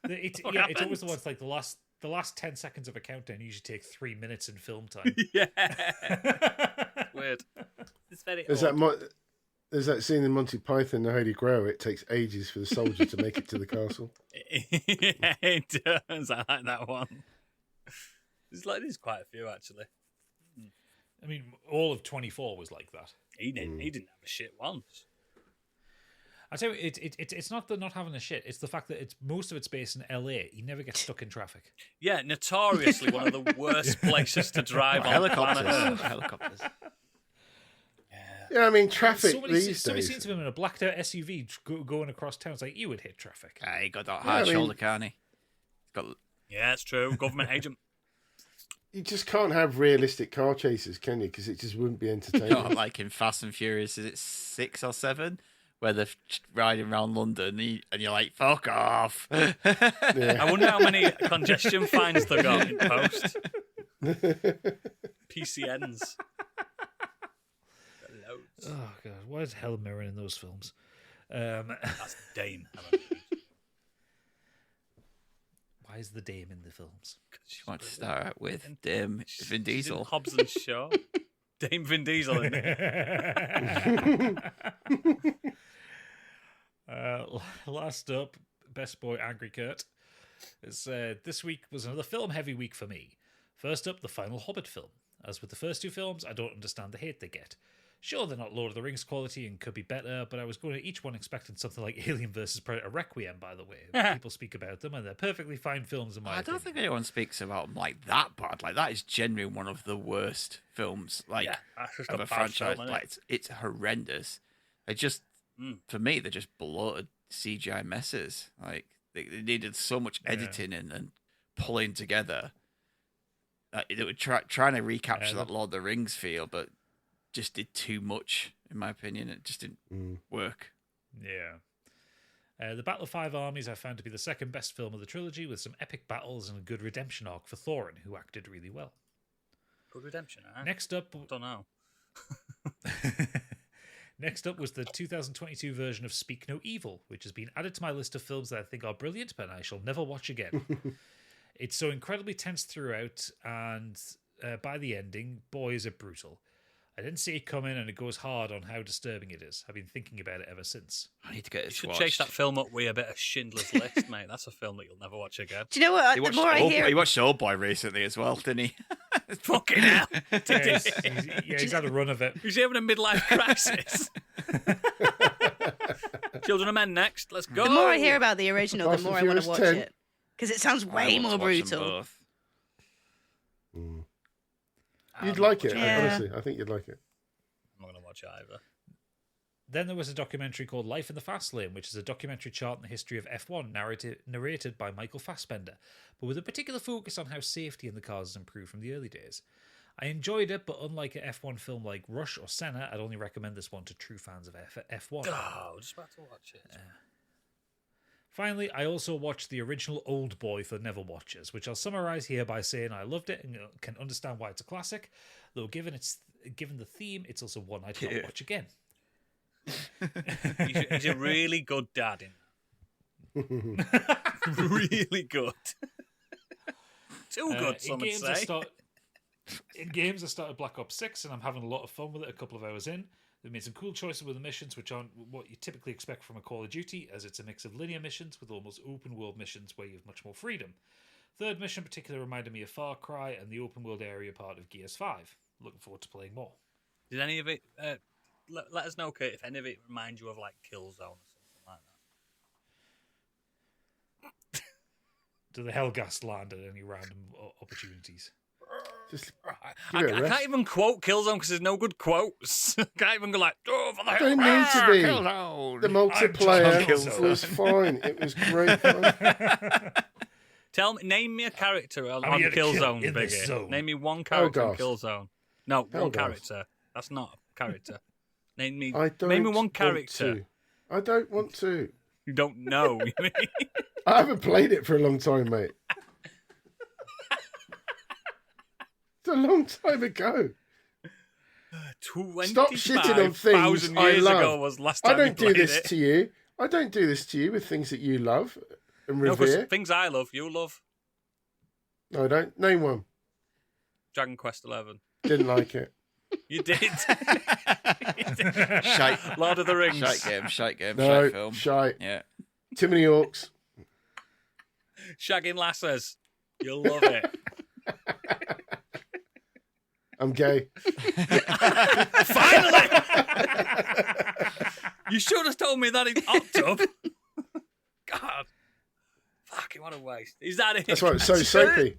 it's always the ones like the last 10 seconds of a countdown usually take 3 minutes in film time. Yeah. Weird. It's very There's that scene in Monty Python, The Holy Grail. It takes ages for the soldier to make it to the castle. Yeah, it does. I like that one. There's quite a few, actually. I mean, all of 24 was like that. He didn't have a shit once. I tell you, it's not the not having a shit. It's the fact that most of it's based in LA. He never gets stuck in traffic. Yeah, notoriously one of the worst places to drive on planet Earth. Helicopters. Yeah, I mean, traffic So many these scenes days. of him in a blacked out SUV going across town. It's like, you would hit traffic. He got that hard shoulder, can't he? He's got. Yeah, it's true. Government agent. You just can't have realistic car chases, can you? Because it just wouldn't be entertaining. Not like in Fast and Furious, is it 6 or 7? Where they're riding around London and you're like, fuck off. I wonder how many congestion fines they got in post. PCNs. Loads. Oh god, why is Helen Mirren in those films? That's Dame. Why is the Dame in the films? She wants to start out with Vin Diesel. Hobbs and Shaw. Dame Vin Diesel in it. Last up, Best Boy Angry Kurt. This week was another film-heavy week for me. First up, the final Hobbit film. As with the first 2 films, I don't understand the hate they get. Sure, they're not Lord of the Rings quality and could be better, but I was going to each one expecting something like Alien vs. Predator Requiem, by the way. People speak about them, and they're perfectly fine films in my opinion. I don't think anyone speaks about them like that bad. Like, that is genuinely one of the worst films Yeah, that's just of a a bad franchise. film, Like, it's horrendous. It just, for me, they're just bloated CGI messes. Like, they needed so much editing and pulling together. They were trying to recapture that Lord of the Rings feel, but just did too much, in my opinion. It just didn't work. Yeah. The Battle of Five Armies I found to be the second best film of the trilogy, with some epic battles and a good redemption arc for Thorin, who acted really well. Good redemption, eh? Next up, Don't know. Next up was the 2022 version of Speak No Evil, which has been added to my list of films that I think are brilliant, but I shall never watch again. It's so incredibly tense throughout, and by the ending, boy, is it brutal. I didn't see it coming, and it goes hard on how disturbing it is. I've been thinking about it ever since. I need to get You this should watched. chase that film up with a bit of Schindler's List, mate. That's a film that you'll never watch again. Do you know what? He The watched, more I hear, he watched Old Boy recently as well, didn't he? Fucking hell. Yeah, he's had a run of it. He's having a midlife crisis. Children of Men next. Let's go. the more I hear about the original, Fast the and more I want to Furious watch 10. it because it sounds I way want more to watch them brutal. both. You'd like it, Yeah. honestly. I think you'd like it. I'm not going to watch it either. Then there was a documentary called Life in the Fast Lane, which is a documentary chart in the history of F1 narrated by Michael Fassbender, but with a particular focus on how safety in the cars has improved from the early days. I enjoyed it, but unlike an F1 film like Rush or Senna, I'd only recommend this one to true fans of F1. Oh, just about to watch it. Finally, I also watched the original Old Boy for Never Watchers, which I'll summarise here by saying I loved it and can understand why it's a classic, though given the theme, it's also one I'd not watch again. He's a really good dad in that. Really good. Too good, some would say. In games, I started Black Ops 6, and I'm having a lot of fun with it a couple of hours in. They've made some cool choices with the missions, which aren't what you typically expect from a Call of Duty, as it's a mix of linear missions with almost open-world missions where you have much more freedom. Third mission in particular reminded me of Far Cry and the open-world area part of Gears 5. Looking forward to playing more. Did any of it... let us know, Kate, if any of it reminds you of, like, Killzone or something like that. Do the Hellgas land at any random opportunities? Just I give it a rest. can't even quote Killzone because there's no good quotes. I can't even go like, oh, for the Don't need to be. Killzone. The John multiplayer Killzone. was fine. It was great fun. Name me a character on I'm here to kill Killzone, in the Biggie. zone. Name me one character on Hellgas. Killzone. No, one Hellgas. character. That's not a character. Name me I don't one want character. to. I don't want to. You don't know. You mean? I haven't played it for a long time, mate. It's a long time ago. 25,000 Stop shitting on things I years love. ago was last I time you don't do played this it. to you. I don't do this to you with things that you love and No, 'cause revere. things I love, you love. No, I don't. Name one. Dragon Quest 11. Didn't like it. You did. Shite. Lord of the Rings. Shite game, No, shite film. shite. Yeah. Too many orcs. Shagging lasses. You'll love it. I'm gay. Finally! You should have told me that in October. God. Fucking what a waste. Is that it? That's why it's so soapy.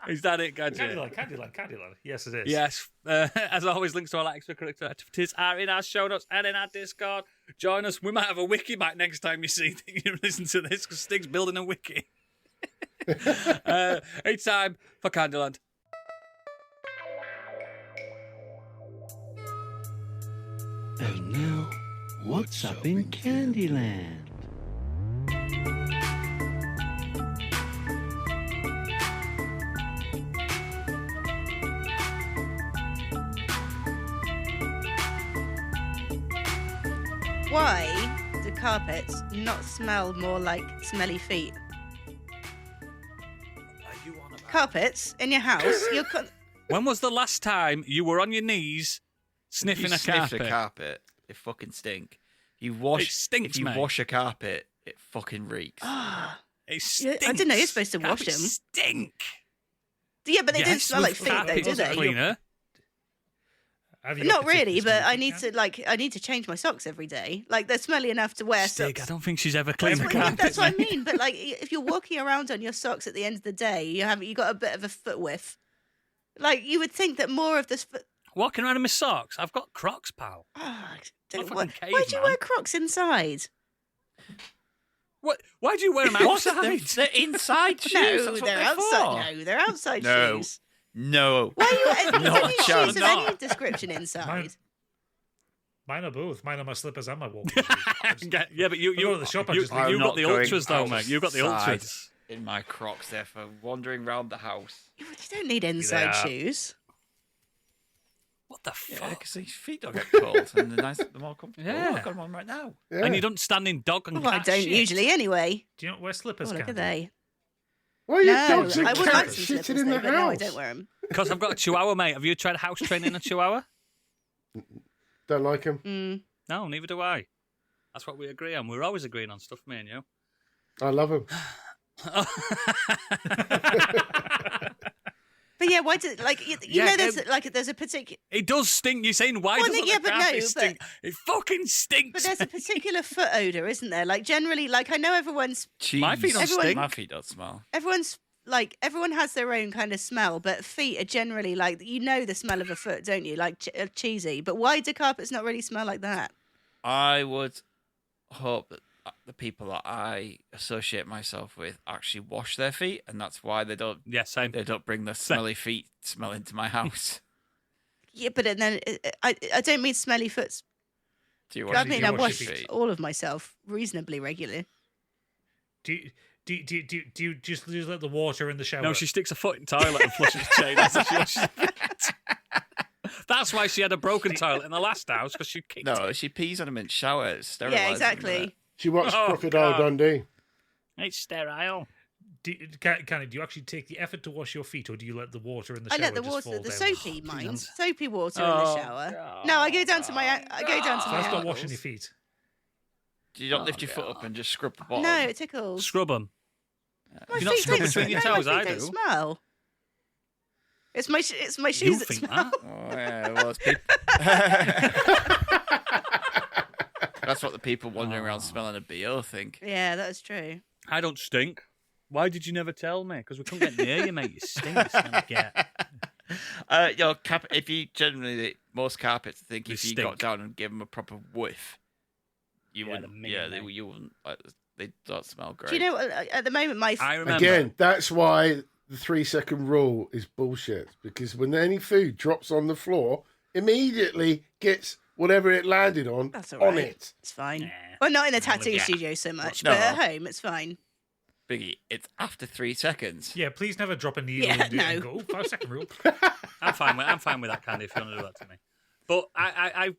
Is that it, Gadget? Candyland. Yes, it is. Yes. As always, links to all our extracurricular activities are in our show notes and in our Discord. Join us. We might have a wiki back next time you listen to this because Stig's building a wiki. It's time for Candyland. And now, what's up in Candyland? Why do carpets not smell more like smelly feet? Are you on about? Carpets in your house, When was the last time you were on your knees sniffing You a sniff carpet? a carpet, it fucking stink. You wash. It stinks, If you mate. wash a carpet, it fucking reeks. It Yeah, stinks. I didn't know you're supposed to wash Carpets them. Stink. Yeah, but they don't Yes, smell like with feet, though, carpet do they? cleaner. Have you Not got particularly really, but smelly I feet need now? to I need to change my socks every day. Like they're smelly enough to wear Stig, I socks. don't think she's ever cleaned a That's carpet. that's what I mate. mean. But like, if you're walking around on your socks at the end of the day, you got a bit of a foot whiff. Like you would think that more of this. Walking around in my socks. I've got Crocs, pal. Don't, fucking why do you caveman. wear Crocs inside? What? Why do you wear them What? outside? They're inside shoes. No, That's what they're outside. for. No, they're outside No. shoes. No. Why are you Not any a chance. shoes of any description inside? Mine are both. Mine are my slippers and my walking shoes. Yeah, but you go to the shop, I you just got leave. the ultras though, mate. You got the outside ultras. in my Crocs there for wandering around the house. You don't need inside Yeah. shoes. What the Yeah, fuck? because these feet don't get cold and they're more comfortable. Yeah. Oh, I've got them on right now. Yeah. And you don't stand in dog and Well, I cat don't shit. usually anyway. Do you not wear slippers, Oh, look at Candy? they. Why are your No, dogs and I would like cats some sitting slippers, in the though, but no, I house? don't wear them. Because I've got a chihuahua, mate. Have you tried house training a chihuahua? Don't like them. No, neither do I. That's what we agree on. We're always agreeing on stuff, me and you. I love them. But yeah, why do you Yeah, know there's a particular It does stink. You're saying why Well, doesn't yeah, the but carpet no, stink? It fucking but stinks. there's a particular foot odor, isn't there? Like generally, like I know everyone's My feet don't Everyone- stink. My feet don't smell. everyone has their own kind of smell, but feet are generally like the smell of a foot, don't you? Like cheesy. But why do carpets not really smell like that? I would hope that the people that I associate myself with actually wash their feet, and that's why they don't Same. bring the smelly feet smell into my house. Yeah, but then I don't mean smelly foot. Do you Well, wash I do mean you I wash wash your feet? all of myself reasonably regularly. Do you just let the water in the shower? No, she sticks a foot in toilet and flushes the chain. That's how she washes her feet. That's why she had a broken toilet in the last house, because she kicked No, it. she pees on them in showers. Sterilise Yeah, them, exactly. She watched Oh, Crocodile God. Dundee. It's sterile. do you actually take the effort to wash your feet, or do you let the water in the I shower let the just water, fall the down? soapy mine, soapy water in Oh, the shower. God. No, I go down to my So my that's not ankles. washing your feet. Do you not lift your foot up and just scrub the bottom? No, it tickles. Scrub them. My Do you not feet scrub don't between your smell. toes? My feet I don't do. smell. It's my shoes You that think smell. that? Oh, yeah, well, it's people. That's what the people wandering around smelling a BO think. Yeah, that is true. I don't stink. Why did you never tell me? Because we couldn't get near you, mate. You stink. You son of a get. If you generally, most carpets, I think They if you stink. got down and gave them a proper whiff, you Yeah, wouldn't. the Yeah, minute, mate. you wouldn't. They don't smell great. Do you know what? At the moment, my I remember. Again, that's why the 3-second rule is bullshit. Because when any food drops on the floor, immediately gets whatever it landed on That's all on right. it. It's fine. Nah. Well, not in the tattoo yeah. studio so much, No. but at home it's fine. Biggie, it's after 3 seconds. Yeah, please never drop a needle Yeah, and, and no. go, 5-second rule. I'm fine with that, Candy, if you want to do that to me. But I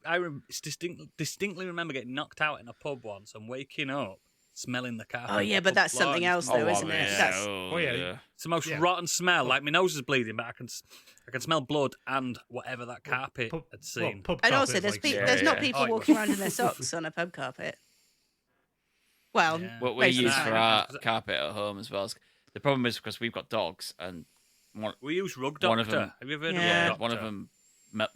distinctly remember getting knocked out in a pub once and waking up smelling the carpet. Oh yeah, but that's something else though, isn't it? yeah. That's Oh, yeah. It's the most Yeah. rotten smell. Like my nose is bleeding, but I can smell blood and whatever that carpet Pub- had seen. pub and carpet also is there's like people, yeah, there's not yeah. people Oh, it walking was- around in their socks on a pub carpet. Well, Yeah. What we Most of use the for time. our carpet at home as well. The problem is because we've got dogs and We use Rug One Doctor. of them- Have you ever heard Yeah. of Rug one of Doctor? them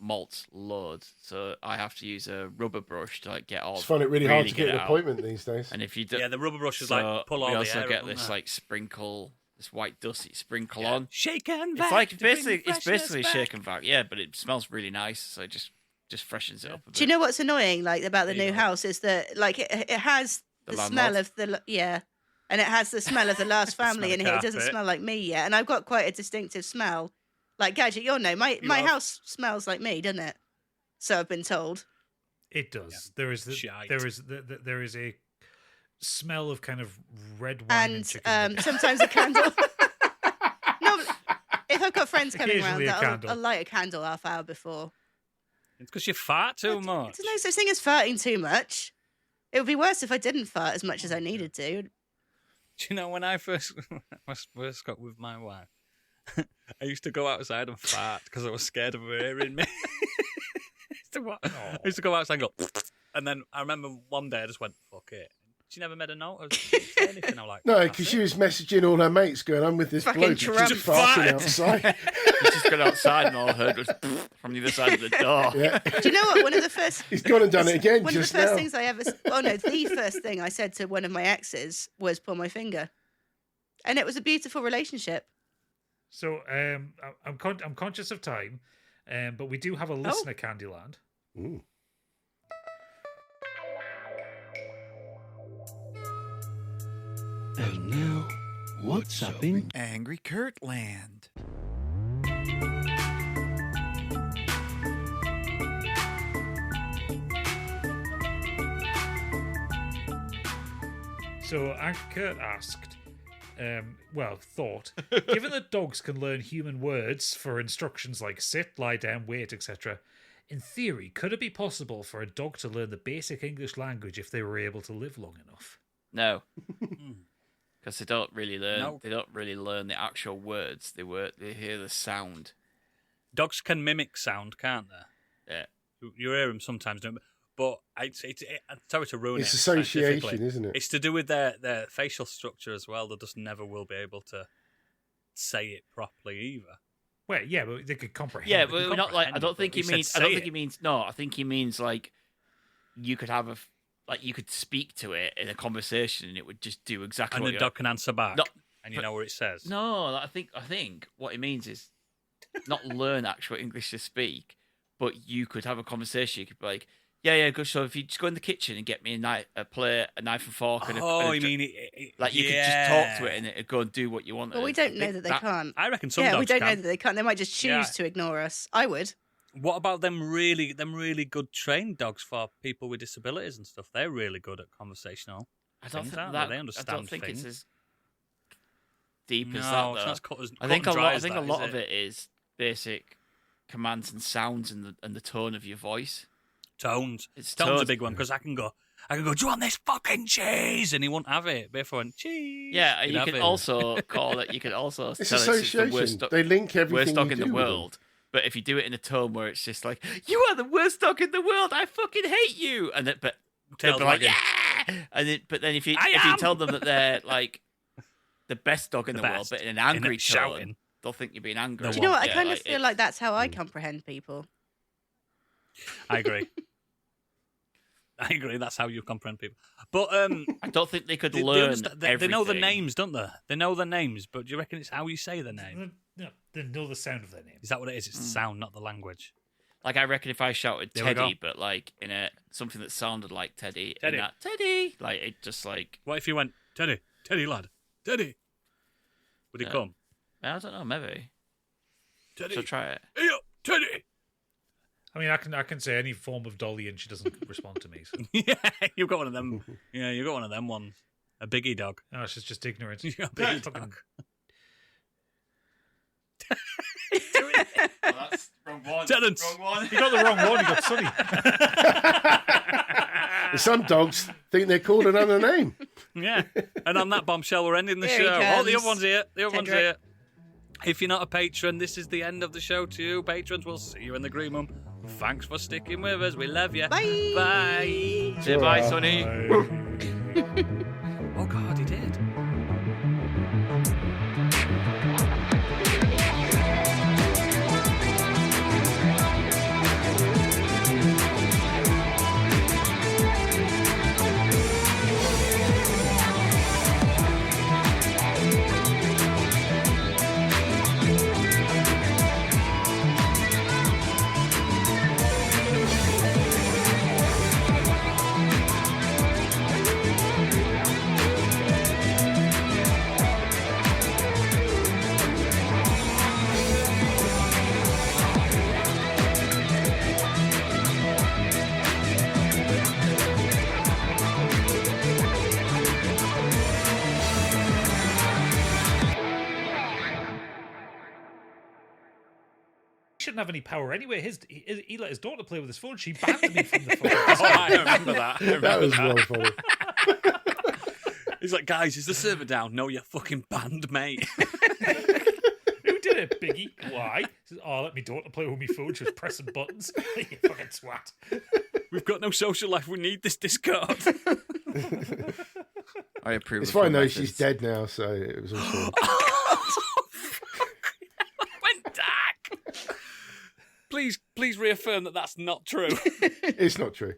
molts loads, so I have to use a rubber brush to get all. It's find it really hard to get get it an out. appointment these days. And if you do, Yeah, the rubber brush is so like pull all we the also air get up, this doesn't it? like sprinkle, this white dust that you sprinkle Yeah. on. Shake and It's vac like to bring it's freshness basically back. shake and vac, yeah, but it smells really nice, so it just freshens it up a bit. do you know what's annoying like about the There you new go. house is that like it has The the landlord? smell of the and it has the smell of the last family in Smell here. of It doesn't carpet. smell like me yet, and I've got quite a distinctive smell. Like Gadget, you'll know my You my have. house smells like me, doesn't it? So I've been told. It does. There is Shite. there is a smell of kind of red wine and And chicken. sometimes a candle. No, if I've got friends coming around, Occasionally a candle. I'll light a candle half hour before. It's because you fart too much. There's no such thing as farting too much. It would be worse if I didn't fart as much as I needed to. Do you know when I first got with my wife, I used to go outside and fart because I was scared of her hearing me. I used to go outside and go, and then I remember one day I just went, fuck it. She never made a note. I was saying anything. I'm like, No, "That's because it." she was messaging all her mates going, I'm with this Fucking bloke who's Trump. just farting Farted. outside. You just got outside and all I heard was from the other side of the door. Yeah. Do you know what? One of the first He's gone and done it again one of the just first now. things I ever the first thing I said to one of my exes was pull my finger. And it was a beautiful relationship. So I'm conscious of time, but we do have a listener, Candyland. Ooh. And now, what's up in Angry Kurtland. So Kurt asked, thought, given that dogs can learn human words for instructions like sit, lie down, wait, etc., in theory, could it be possible for a dog to learn the basic English language if they were able to live long enough? No. Because they don't really learn. No. They don't really learn the actual words. They hear the sound. Dogs can mimic sound, can't they? Yeah. You hear them sometimes, don't you? But I'm sorry to ruin It's it. association, scientifically. isn't it? It's to do with their facial structure as well. They just never will be able to say it properly either. Well, yeah, but they could comprehend. Yeah, it. but not like. I don't think he He said means. I don't say think he it. means. No, I think he means like you could have you could speak to it in a conversation and it would just do exactly. And what the you're- dog can answer back, No, and you but- know what it says. No, I think what it means is not learn actual English to speak, but you could have a conversation. You could be like, yeah, good. So if you just go in the kitchen and get me a plate, a knife and fork, and Oh, a you mean like you could just talk to it and it'd go and do what you want. Well, we don't know that they can't. I reckon some Yeah, dogs we don't can. know that they can't. They might just choose Yeah. to ignore us. I would. What about them really good trained dogs for people with disabilities and stuff? They're really good at conversational. I don't things, think aren't they? that. They understand I don't think things. it's as deep No, as that. it's Though. not as cut as I think cut and dry as a that, lot is of it is basic commands and sounds and the tone of your voice. Tones. It's Tones tones. a big one because I can go. Do you want this fucking cheese? And he won't have it. But if I went cheese, Yeah, he'd you have can it. also call it. You can also It's tell it's the association. worst dog, They link everything worst dog you in the do with them. world. But if you do it in a tone where it's just like, "You are the worst dog in the world. I fucking hate you," and then, but they'll Tails be like, wagging. "Yeah," and then, but then if you am. tell them that they're like the best dog in The the world, best. but in an angry it tone, shouting. they'll think you're being angry. The Do you know what? I Yeah, kind of feel it's- like that's how I comprehend people. I agree. I agree. That's how you comprehend people. But I don't think they could they learn. understand- they know the everything. names, don't they? They know the names. But do you reckon it's how you say the name? No, they know the sound of their name. Is that what it is? It's the sound, not the language. Like I reckon if I shouted There we Teddy, go. but like in something that sounded like Teddy, Teddy. in that Teddy, like it just like What if you went Teddy, lad, Teddy? Would he Yeah. come? I don't know, maybe. Teddy, So try it. hey up, Teddy. I mean, I can say any form of dolly and she doesn't respond to me. So. Yeah, you've got one of them. Yeah, you've got one of them ones. A biggie dog. No, she's just ignorant. You've got a biggie Fucking- dog. that's wrong one. Tenants. Wrong one. You got the wrong one. You got Sonny. Some dogs think they're called another name. Yeah. And on that bombshell, we're ending the Here he show. Oh, the comes. other one's here. The other one's Cedric. here. If you're not a patron, this is the end of the show to you. Patrons, we'll see you in the green room. Thanks for sticking with us. We love you. Bye. Bye. Say bye, Sonny. Oh, God, he did. He shouldn't have any power anyway. He let his daughter play with his phone. She banned me from the phone. Oh, I remember that. That was well funny. He's like, guys, is the server down? No, you're fucking banned, mate. Who did it, Biggie? Why? He says, oh, let me daughter play with my phone. She was pressing buttons. You fucking twat. We've got no social life. We need this Discord. I approve. It's of your fine though. methods. She's dead now, so it was all sorted. Went dark. Please reaffirm that that's not true. It's not true.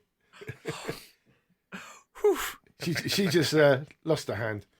She just lost her hand.